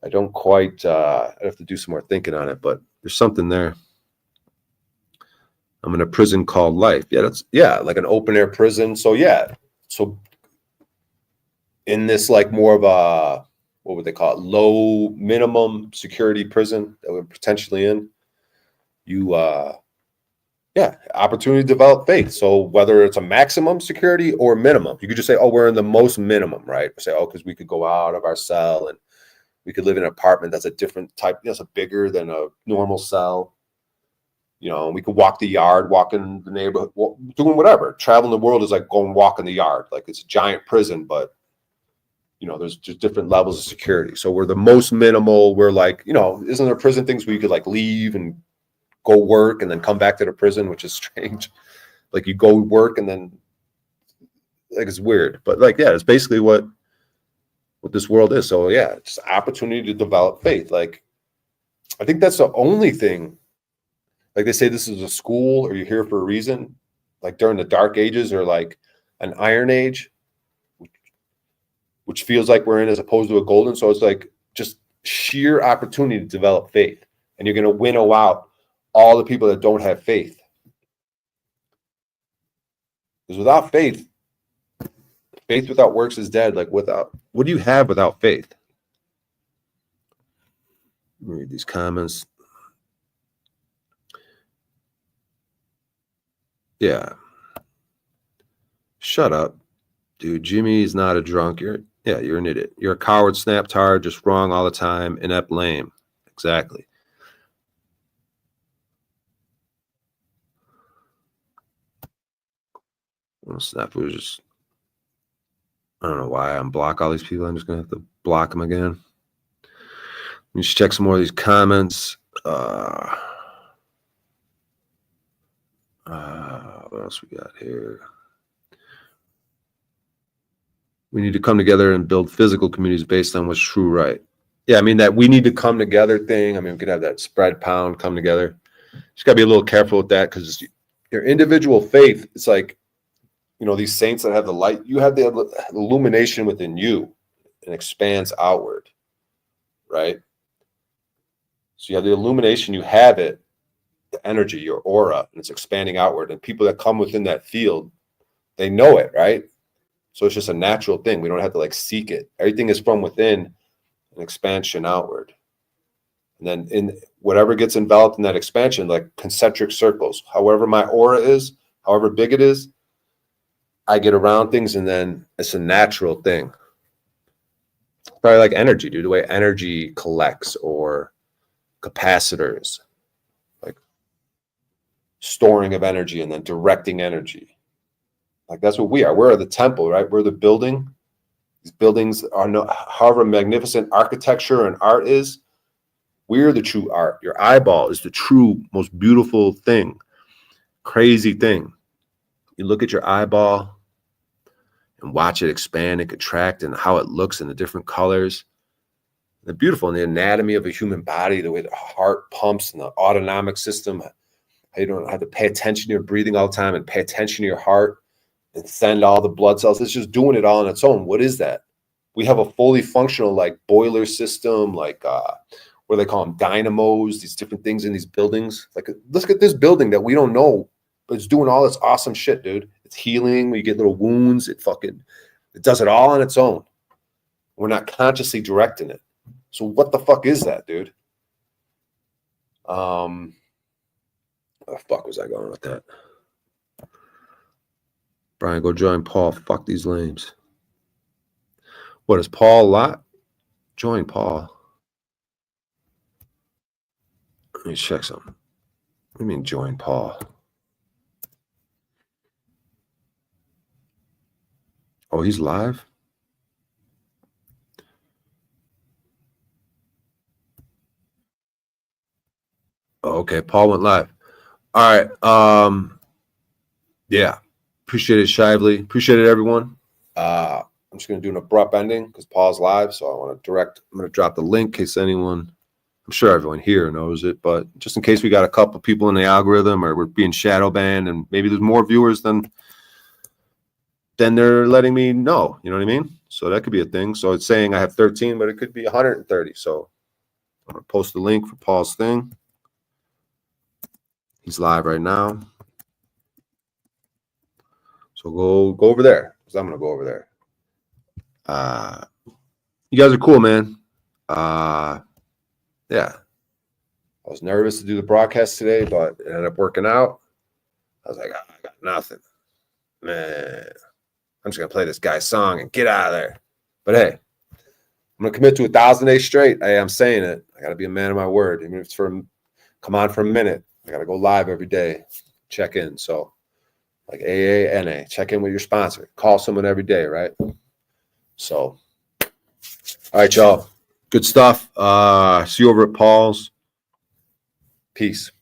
I don't quite, I have to do some more thinking on it, but there's something there. I'm in a prison called life. Yeah, like an open air prison. So yeah, so in this like more of a, what would they call it? Low minimum security prison that we're potentially in. Opportunity to develop faith. So whether it's a maximum security or minimum, you could just say, oh, we're in the most minimum, right? Say, oh, because we could go out of our cell and we could live in an apartment that's a different type, it's a bigger than a normal cell. You know, we could walk the yard, walk in the neighborhood, doing whatever. Traveling the world is like going walk in the yard. Like it's a giant prison, but you know, there's just different levels of security. So we're the most minimal. We're like, you know, isn't there prison things where you could like leave and go work and then come back to the prison, which is strange. Like you go work and then like it's weird. But like, yeah, it's basically what this world is. So yeah, it's opportunity to develop faith. Like I think that's the only thing. Like they say this is a school or you're here for a reason. Like during the dark ages or like an iron age, which feels like we're in as opposed to a golden. So it's like just sheer opportunity to develop faith. And you're going to winnow out all the people that don't have faith. Because without faith, faith without works is dead. Like what do you have without faith? Let me read these comments. Yeah. Shut up. Dude, Jimmy is not a drunk. You're an idiot. You're a coward, snap-tard, just wrong all the time, inept, lame. Exactly. Well, Snap was just, I don't know why I unblock all these people. I'm just going to have to block them again. Let me just check some more of these comments. What else we got here? We need to come together and build physical communities based on what's true, right? Yeah, I mean, that we need to come together thing. I mean, we could have that spread pound come together. Just got to be a little careful with that because your individual faith, it's like, you know, these saints that have the light, you have the illumination within you and expands outward, right? So you have the illumination, you have it, the energy, your aura, and it's expanding outward. And people that come within that field, they know it, right? So it's just a natural thing. We don't have to like seek it. Everything is from within, an expansion outward. And then in whatever gets enveloped in that expansion, like concentric circles, however my aura is, however big it is, I get around things and then it's a natural thing. Probably like energy, dude, the way energy collects or capacitors, like storing of energy and then directing energy. Like that's what we are. We're the temple, right? We're the building. These buildings are however magnificent architecture and art is. We're the true art. Your eyeball is the true, most beautiful thing. Crazy thing. You look at your eyeball and watch it expand and contract and how it looks in the different colors. They're beautiful in the anatomy of a human body, the way the heart pumps and the autonomic system. How you don't have to pay attention to your breathing all the time and pay attention to your heart and send all the blood cells. It's just doing it all on its own. What is that? We have a fully functional like boiler system, like what do they call them? Dynamos, these different things in these buildings. Like look at this building that we don't know, but it's doing all this awesome shit, dude. It's healing. We get little wounds. It does it all on its own. We're not consciously directing it. So what the fuck is that, dude? Where the fuck was I going with that? Brian, go join Paul. Fuck these lames. What is Paul a lot? Join Paul. Let me check something. What do you mean join Paul? Oh, he's live? Oh, okay. Paul went live. All right. Yeah. Appreciate it, Shively. Appreciate it, everyone. I'm just going to do an abrupt ending because Paul's live. So I'm going to drop the link in case anyone, I'm sure everyone here knows it, but just in case we got a couple people in the algorithm or we're being shadow banned and maybe there's more viewers than they're letting me know. You know what I mean? So that could be a thing. So it's saying I have 13, but it could be 130. So I'm going to post the link for Paul's thing. He's live right now. So go over there because I'm going to go over there. You guys are cool, man. Yeah. I was nervous to do the broadcast today, but it ended up working out. I was like, I got nothing. Man, I'm just going to play this guy's song and get out of there. But hey, I'm going to commit to 1,000 days straight. Hey, I'm saying it. I got to be a man of my word. Even if it's come on for a minute. I got to go live every day. Check in. So like AANA, check in with your sponsor. Call someone every day, right? So, all right, y'all. Good stuff. See you over at Paul's. Peace.